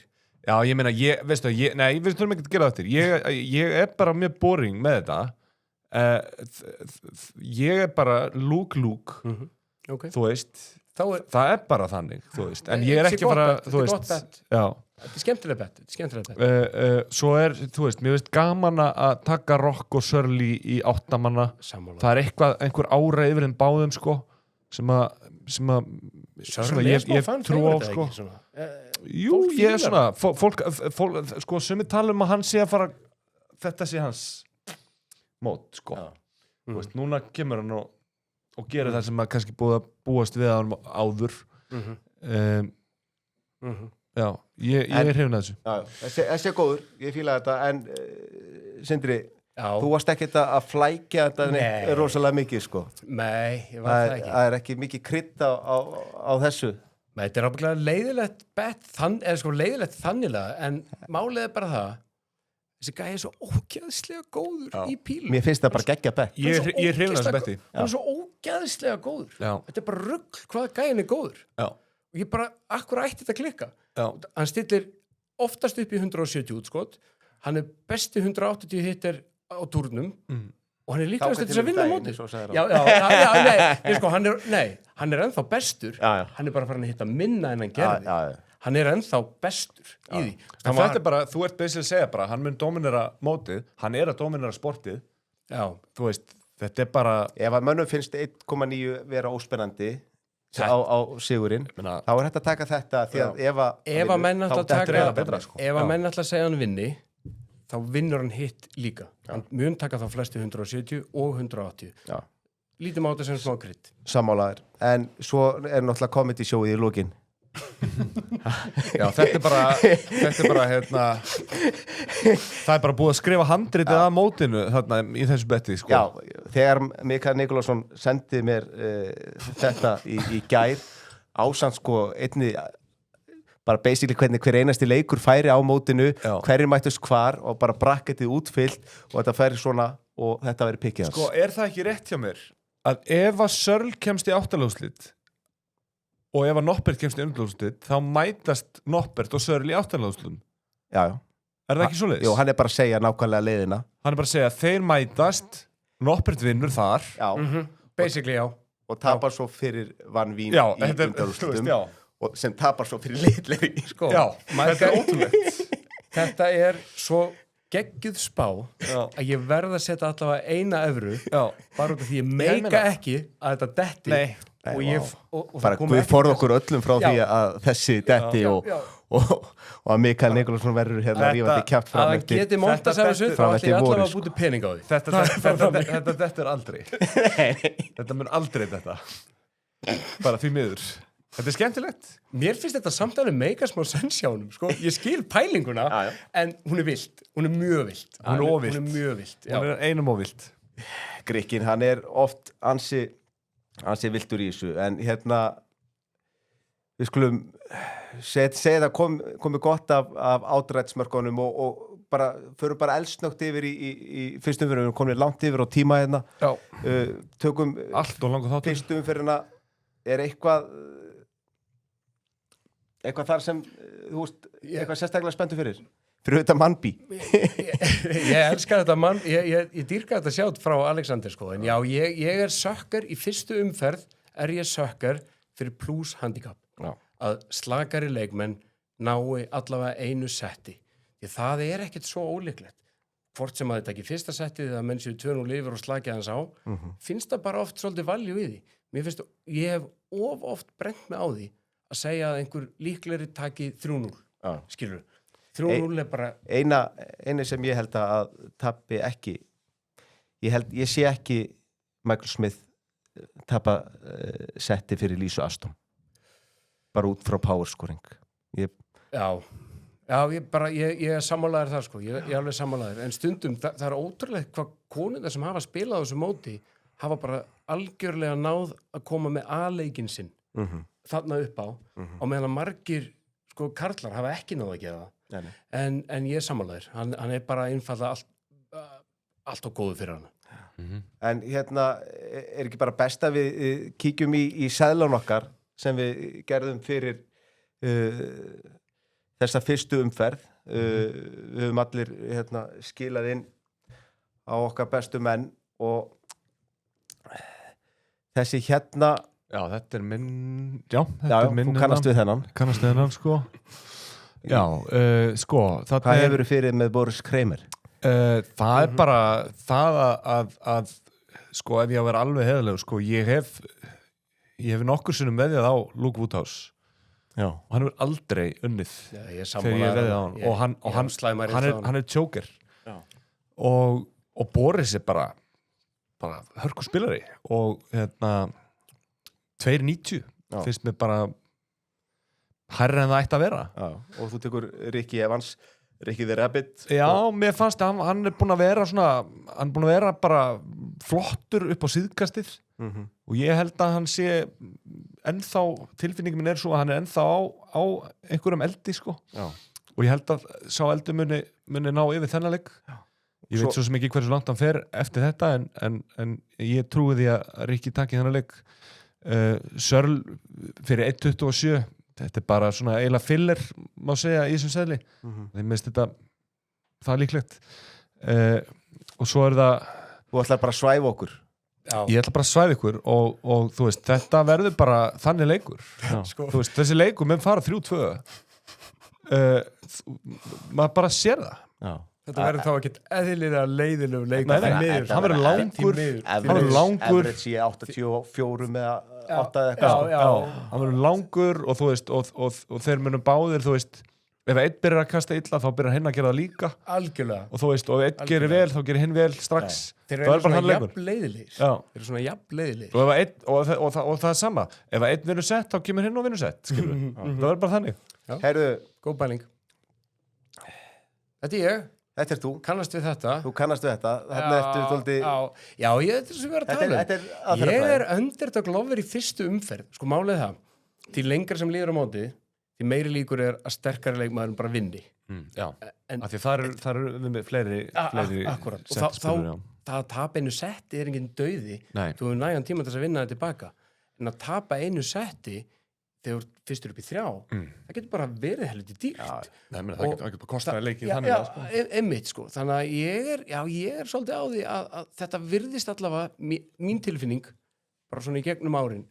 Já, ég meina, veistu, nei, við þurfum ekki að gera það eftir ég er bara mjög boring með þetta ég er bara lúk þú veist það er bara þannig, þú veist en ég er ekki bara, þú veist þetta er skemmtilega bett svo er, þú veist, mér veist gaman að taka Rock og Sörli í 8 manna það er einhver ára yfir þeim báðum sko sem að ég trú á sko jú, ég er svona fólk sko, sumir tala að hann sé að fara þetta sé hans mót, sko þú veist, núna kemur hann og gerir það sem að kannski búið að búast við hann áður já, ég er hrifinn að þessu þessi er góður, ég fíla þetta en Sindri, þú varst ekkert að flækja þetta rosalega mikið, sko nei, ég var það ekki það er ekki mikið krydd á þessu nei, þetta er ábygglega leiðilegt bett leiðilegt þannilega, en málið er bara það þessi gæði er svo ógeðslega góður í pílu mér finnst það bara geggja bett ég er hrifinn að þessu betti hann er svo ógeðslega góður þetta er bara rugl hvað gæðin er góður og ég bara, akkur ætti þetta klikka hann stillir oftast upp í 170 útskot hann er besti 180 hittir á túrnum og hann er líklegast til þess að vinna mótið hann er ennþá bestur hann er bara farin að hitta minna en hann gerði hann er ennþá bestur í því þetta er bara, þú ert basically að segja bara hann mun dominera mótið, hann er að dominera sportið þú veist, þetta er bara ef að mönnum finnst 1,9 vera óspennandi á sigurinn þá er hægt að taka þetta því að ef að menn ætla að segja hann vinni þá vinnur hann hitt líka hann mun taka þá flesti 170 og 180 lítið máta sem smá krydd sammálaður, en svo er náttúrulega comedy showið í lokin já, þetta er bara það er bara búið að skrifa handritið af mótinu þarna í þessu betti, sko já, þegar Mikael Nikolásson sendi mér þetta í gær ásamt, sko, einni bara basically hvernig hver einasti leikur færi á mótinu, hverjir mættust hvar og bara bracketið útfyllt og þetta færi svona og þetta veri pikkið hans sko, er það ekki rétt hjá mér að ef að Sörl kemst í 8-liðsúrslit og ef að Noppert kemst í undanúrslit þá mætast Noppert og Sörl í 8-liðsúrslitum já er það ekki svoleiðis? Jú, hann er bara að segja nákvæmlega leiðina hann er bara að segja að þeir mætast Noppert vinnur þar basically og tapar svo fyrir Van Vín í undanúrslitum og sem tapar svo fyrir litleri sko, þetta er ótrúlegt þetta er svo geggjuð spá að ég verð að setja allavega 1 evru bara út af því ég meika ekki að þetta detti bara við forðum okkur öllum frá því að þessi detti og að Mikael Nikolásson verður hérna rífandi kjapt fram eftir geti monta sér þessu þá ætla ég allavega að búti pening á því þetta dettur aldrei þetta mun aldrei detta bara því miður. Þetta er skemmtilegt. Mér finnst þetta samtalið meika smá sens hjá honum, sko. Ég skil pælinguna, en hún er vilt. Hún er mjög vilt. Hún er óvilt. Hún er mjög vilt. Hún er einum óvilt. Grikkin, hann er oft ansi viltur í þessu, en hérna við skulum segja það komið gott af átrætsmörkunum og bara, förum bara eldsnögt yfir í fyrstum fyrir, við komum langt yfir á tíma hérna. Tökum allt og langt þáttur. Fyrstum fyrirna er eitthvað þar sem, þú veist, eitthvað sérstaklega spenntur fyrir þetta Mannby. Ég elskar þetta mann, ég dýrka þetta sjátt frá Alexander, sko, en já, ég er sökkar í fyrstu umferð, ég sökkar fyrir plus handicap. Já. Að slakari leikmenn nái allavega einu setti. Því það er ekkert svo ólíklegt. Hvort sem að þetta ekki fyrsta settið eða menn séu 2-0 yfir og slakja hans á, finnst það bara oft svolítið valjú í því. Mér finnst, ég hef oft brent mig á því að segja að einhver líklegri taki 3-0, skilur. 3-0 er bara... Einu sem ég held að tappi ekki, ég sé ekki Michael Smith tappa setti fyrir Lísu Aston. Bara út frá powerscoring. Já, ég er sammálaður þar, sko. Ég er alveg sammálaður. En stundum, það er ótrúlega hvað konundar sem hafa spilað á þessu móti hafa bara algjörlega náð að koma með A-leikinn sinn þarna upp á og meðan að margir sko karlar hafa ekki náð að gera það en ég er sammálaður, hann er bara einfallega allt og góðu fyrir hann. En hérna er ekki bara best að við kíkjum í seðlan okkar sem við gerðum fyrir þessa fyrstu umferð. Við höfum allir hérna, skilað inn á okkar bestu menn og þessi hérna Já, þetta er minn þú kannast við þennan. Kannast við þennan, sko. Já, sko. Hvað hefur þið fyrir með Boris Kramer? Það er bara það að sko, ef ég á að vera alveg heiðarlegur, sko, ég hef nokkur sinnum veðjað á Luke Woodhouse. Já. Og hann hefur aldrei unnið þegar ég veðjað á hann. Og hann er joker. Já. Og Boris er bara hörku spilari og hérna 2.90 finnst mér bara hærra en það ætti að vera. Já. Og þú tekur Ricky Evans, Ricky the Rabbit. Já, mér fannst að hann er búin að vera bara flottur upp á síðkastið og ég held að hann sé ennþá, tilfinningin minn er svo að hann er ennþá á einhverjum eldi, sko. Já. Og ég held að sá eldi muni ná yfir þennan leik. Ég veit svo sem ekki hversu langt hann fer eftir þetta en ég trúi því að Ricky taki þennan leik. Sörl fyrir 1.27, þetta er bara svona eiginlega filler, má segja, í þessum seðli. Þeim minnst þetta það líklegt. Og svo er það... Þú ætlar bara að svæfa okkur. Já. Ég ætla bara að svæfa ykkur og þú veist, þetta verður bara þannig leikur. Sko. Þú veist, þessi leikur, menn fara 3-2. Maður bara sér það. Já. Þetta verður þá ekkert eðlilega leiðilegu leikur. Nei, hann verður langur. Average í 84 með 8 eða eitthvað. Já, hann verður langur og þú veist, og þeir munum báðir, þú veist, ef einn byrjar að kasta illa, þá byrjar hinn að gera það líka. Algjörlega. Og þú veist, og ef einn gerir vel, þá gerir hinn vel strax. Þeir eru svona jafnleiðilegir. Þeir eru svona jafnleiðilegir. Og það er sama. Ef einn vinnur sett, þá kemur hinn og vinnur sett, skilur við. Það verður bara þannig. Heyrðu, góð pæling. Þetta er ég. Þetta er þú. Kannast við þetta. Þú kannast við þetta. Þarna ertu tóldi... Já, ég þetta sem við erum að tala um. Ég er underdog lover í fyrstu umferð. Sko málið það. Því lengra sem líður á móti, því meiri líkur er að sterkari leikmaðurinn bara vinni. Já, af því það eru fleiri akkurat. Og þá að tapa einu setti er enginn dauði. Þú hefur nægan tíma til að vinna það tilbaka. En að tapa einu setti þegar þú fyrstur upp í 3, það getur bara verið helviti dýrt. Það getur bara kostaði leikið þannig. Já, einmitt, sko. Þannig að ég er svolítið á því að þetta virðist allavega mín tilfinning, bara svona í gegnum árin,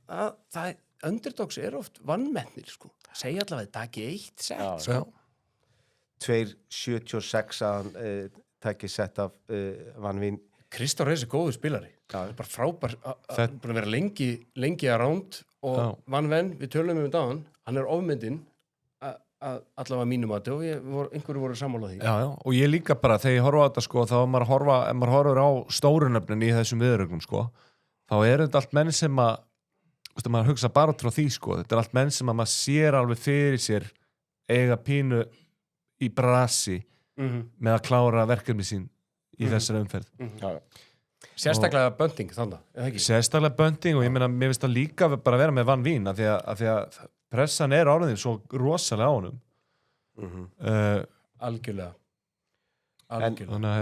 að underdogs er oft vannmennir, sko. Það segja allavega að það taki 1 sett, sko. 2.76 að hann taki sett af Vanvín. Kristóf Reis er góður spilari. Það er bara frábær, búin að vera lengi að ránd og Van Ven, við tölum um dagann, hann er ofmyndin að allavega mínum að og einhverju voru sammála því. Já, og ég líka bara, þegar ég horfa á þetta, sko, þá ef maður horfur á stórunöfnin í þessum viðrögnum, sko, þá er þetta allt menn sem að, veist, maður hugsa bara frá því, sko, þetta er allt menn sem að maður sér alveg fyrir sér eiga pínu í brasi með að klára verkefni sín í þessari umferð. Sérstaklega Bunting þannig, eða ekki? Sérstaklega Bunting og ég meina, mér finnst það líka bara að vera með Van Vín af því að pressan er orðin svo rosalega á honum. Algjörlega. Þannig að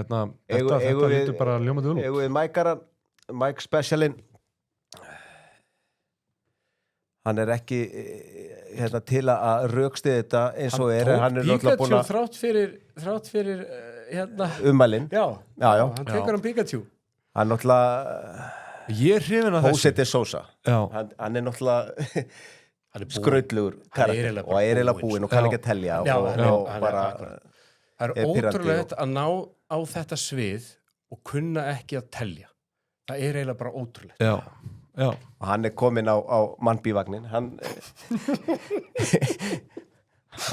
þetta lítur bara ljómandi vel út. Eigum við Mike Specialin, hann er ekki til að rökstið þetta eins og hann tók Pikachu þrátt fyrir ummælin. Já, hann tekur hann Pikachu. Hann náttúrulega ég er hrifinn af þessu. Jose de Sousa. Hann er náttúrulega skrautlegur karakter og er eiginlega búinn og kann ekki að telja og bara það er ótrúlegt að ná á þetta svið og kunna ekki að telja. Það er eiginlega bara ótrúlegt. Já. Og hann er kominn á mannbívagnin. Hann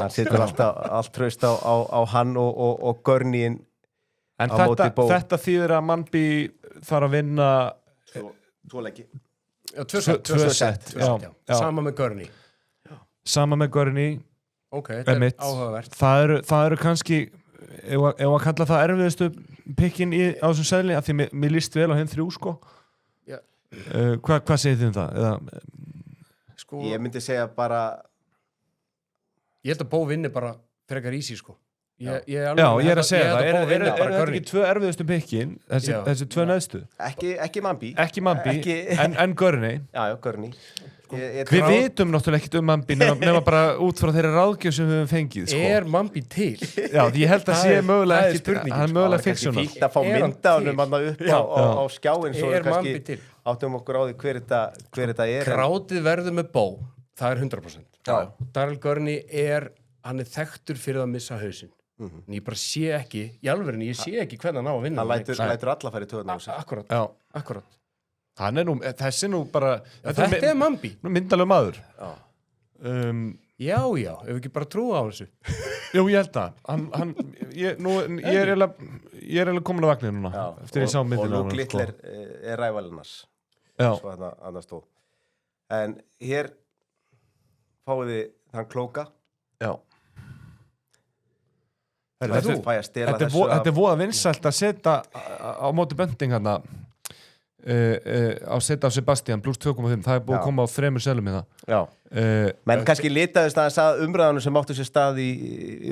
situr allt traust á hann og Görníin. En þetta þýðir að Mannby þarf að vinna 2 leiki. 2 sett. Sama með Görní. Sama með Görní. Ok, þetta er áhugavert. Það eru kannski, ef að kalla það erfiðustu pikkin á þessum seðli, af því mér líst vel á hinn 3, sko. Hvað segir þið um það? sko, Ég myndi segja bara ég held að Bó vinni bara frekar easy sko. Ég er að segja það, er þetta ekki tvö erfiðustu pikkin, þessi tvö neðstu? Ekki Mambi. Ekki Mambi, en Gurney. Já, Gurney. Við vitum náttúrulega ekkert Mambi nema bara út frá þeirra ráðgjöf sem við höfum fengið, sko. Er Mambi til? Já, ég held að sé mögulega ekki, hann er mögulega fiksjónal. Það er kannski fínt að fá mynda honum upp á skjáin, svo er Mambi til? Áttum okkur á því hver þetta er. Grátið verður með Bó, það er 100%. Daryl Gurney hann er þekktur fyrir að missa hausinn. En ég bara sé ekki, í alvörinu, ég sé ekki hvernig hann á að vinna. Hann lætur alla færi töðuna á sig. Akkurat. Hann er þessi bara... Þetta er Mambi. Myndalega maður. Já, ef ekki bara trúa á þessu. Jú, ég held að. Ég er eiginlega komin á vagninu núna. Eftir ég sá myndina. Og Luke Littler er rævalinnas. Já. Svo hann stóð. En hér fáið þið þann klóka. Já. Þetta er voða vinsælt að setja á móti bending hérna á setja á Sebastian plus 2,5, það er búið að koma á 3 selum í það. Menn kannski litaðist að umræðanum sem áttu sér stað í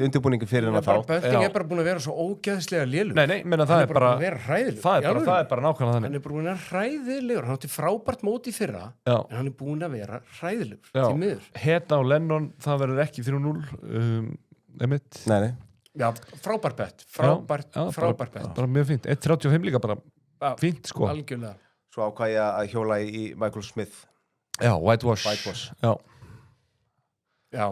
undirbúningi fyrir hennar þá. Bending er bara búin að vera svo ógeðslega lélug. Nei, menna það er bara hræðilegur. Það er bara nákvæmlega þannig. Hann er búin að vera hræðilegur, hann átti frábært móti í fyrra, en hann er búin að vera hræðilegur til miður. Heta á Lennon, það verður ekki 3-0 einmitt. Nei. Já, frábært bett. Bara mjög fínt. 1.35 líka bara fínt, sko. Algjörlega. Svo ákvað ég að hjóla í Michael Smith. Já, Whitewash. Já.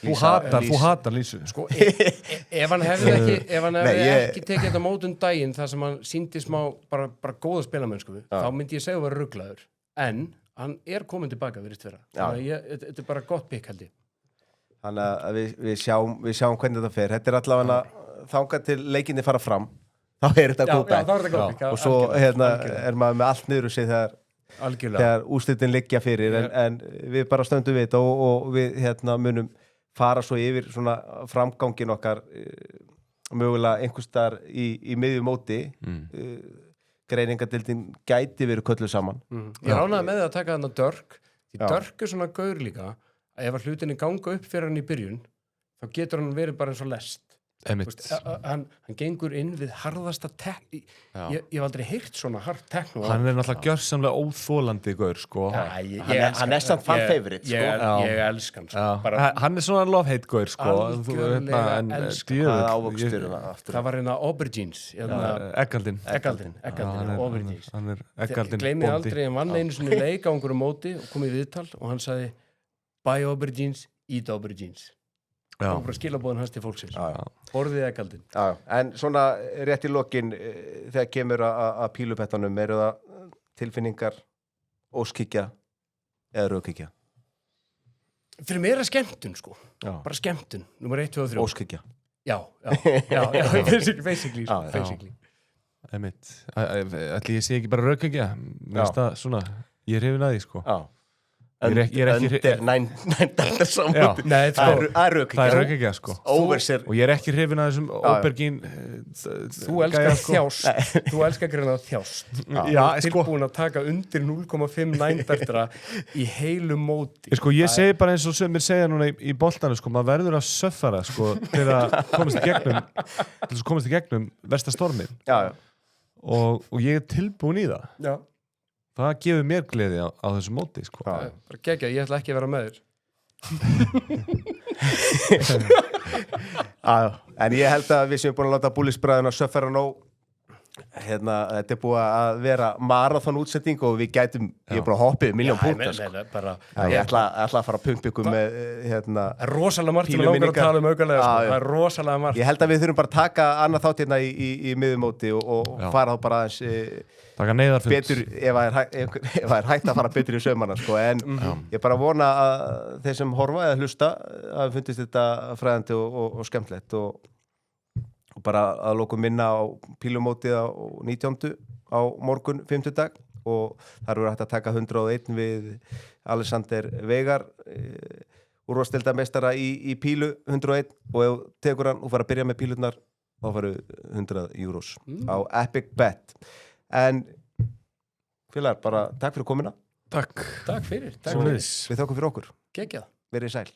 Þú hatar Lísu. Sko, ef hann hefði ekki tekið þetta mót daginn þar sem hann sýndi smá bara góða spilamennsku, þá myndi ég segja að vera ruglaður. En hann er komin tilbaka, virðist vera. Þetta er bara gott pikk, held ég. Þannig að við sjáum hvernig þetta fer. Þetta er allavega þangað til leikinni fara fram. Þá er þetta góð bæk. Og svo er maður með allt niður sig þegar úrslitin liggja fyrir. En við bara stöndum við þetta og við munum fara svo yfir svona framgangin okkar mögulega einhvers staðar í miðju móti. Greiningadeildin gæti verið kölluð saman. Ég ránaði með að taka þarna Dörk. Því Dörk er svona gaur líka að ef að hlutinni ganga upp fyrir hann í byrjun þá getur hann verið bara eins og lest. Hann gengur inn við harðasta ég hef aldrei heyrt svona hard tekno. Hann er náttúrulega gjörsamlega óþólandi gaur, sko. Hann er samt fan favorite, sko. Ég elska hann, sko. Hann er svona love-hate gaur, sko. Algjörlega elska. Það var hérna Aubergines. Eggaldin, Aubergines. Hann er Eggaldin. Gleymið aldrei, hann vann einu sinni leik á einhverju móti og kom í viðtal og hann sagði buy Aubergines, eat Aubergines. Það var bara skilabóðin hans til fólksins. Borðið Eggaldin. En svona rétt í lokin þegar kemur að pílupettanum, eru það tilfinningar, óskikja eða rökikja? Fyrir mér er skemmtun, sko. Bara skemmtun. Númer 1, 2 og 3. Óskikja? Já. Basically. Einmitt. Ætli ég sé ekki bara rökikja? Mér finnst það svona, ég er hrifinn að því, sko. Undir 9 saman. Nei, það er rökikja, sko. Og ég er ekki hrifinn að þessum Aubergine. Þú elskar þjást. Þú elskar greina þjást. Tilbúin að taka undir 0,5 nændartra í heilu móti. Sko, ég segi bara eins og sem mér segja núna í boltanum, sko, maður verður að söffara, sko, til að komast í gegnum versta stormið. Og ég er tilbúin í það. Já. Það gefur mér gleði á þessu móti, sko. Bara geggjað, ég ætla ekki að vera með þér. En ég held að við séum búin að láta búlisbræðuna söffara nóg. Þetta er búið að vera marathon-útsetting og við gætum, ég er bara hoppið 1.000.000 punktar, sko. Ég ætla að fara að pumpa ykkur með rosalega margt sem langar að tala aukalega, sko. Það er rosalega margt. Ég held að við þurfum bara að taka annað þátt hérna í miðumóti og fara þá bara aðeins taka neyðarfund betur ef það er hægt að fara betur í saumana, sko. En ég bara vona að þeir sem horfa eða hlusta að fundist þetta fræðandi og skemmtilegt og bara að lokum minna á pílumótið á 19. á morgun 50 dag og þar voru hægt að taka 101 við Alexander Veigar úrvalsdeildarmeistara í pílu 101 og ef tekur hann og fara að byrja með pílurnar þá faru 100 euros á Epic Bet. En félagar, bara takk fyrir komuna Takk Takk fyrir Við þökkum fyrir okkur Geggjað Verið sæl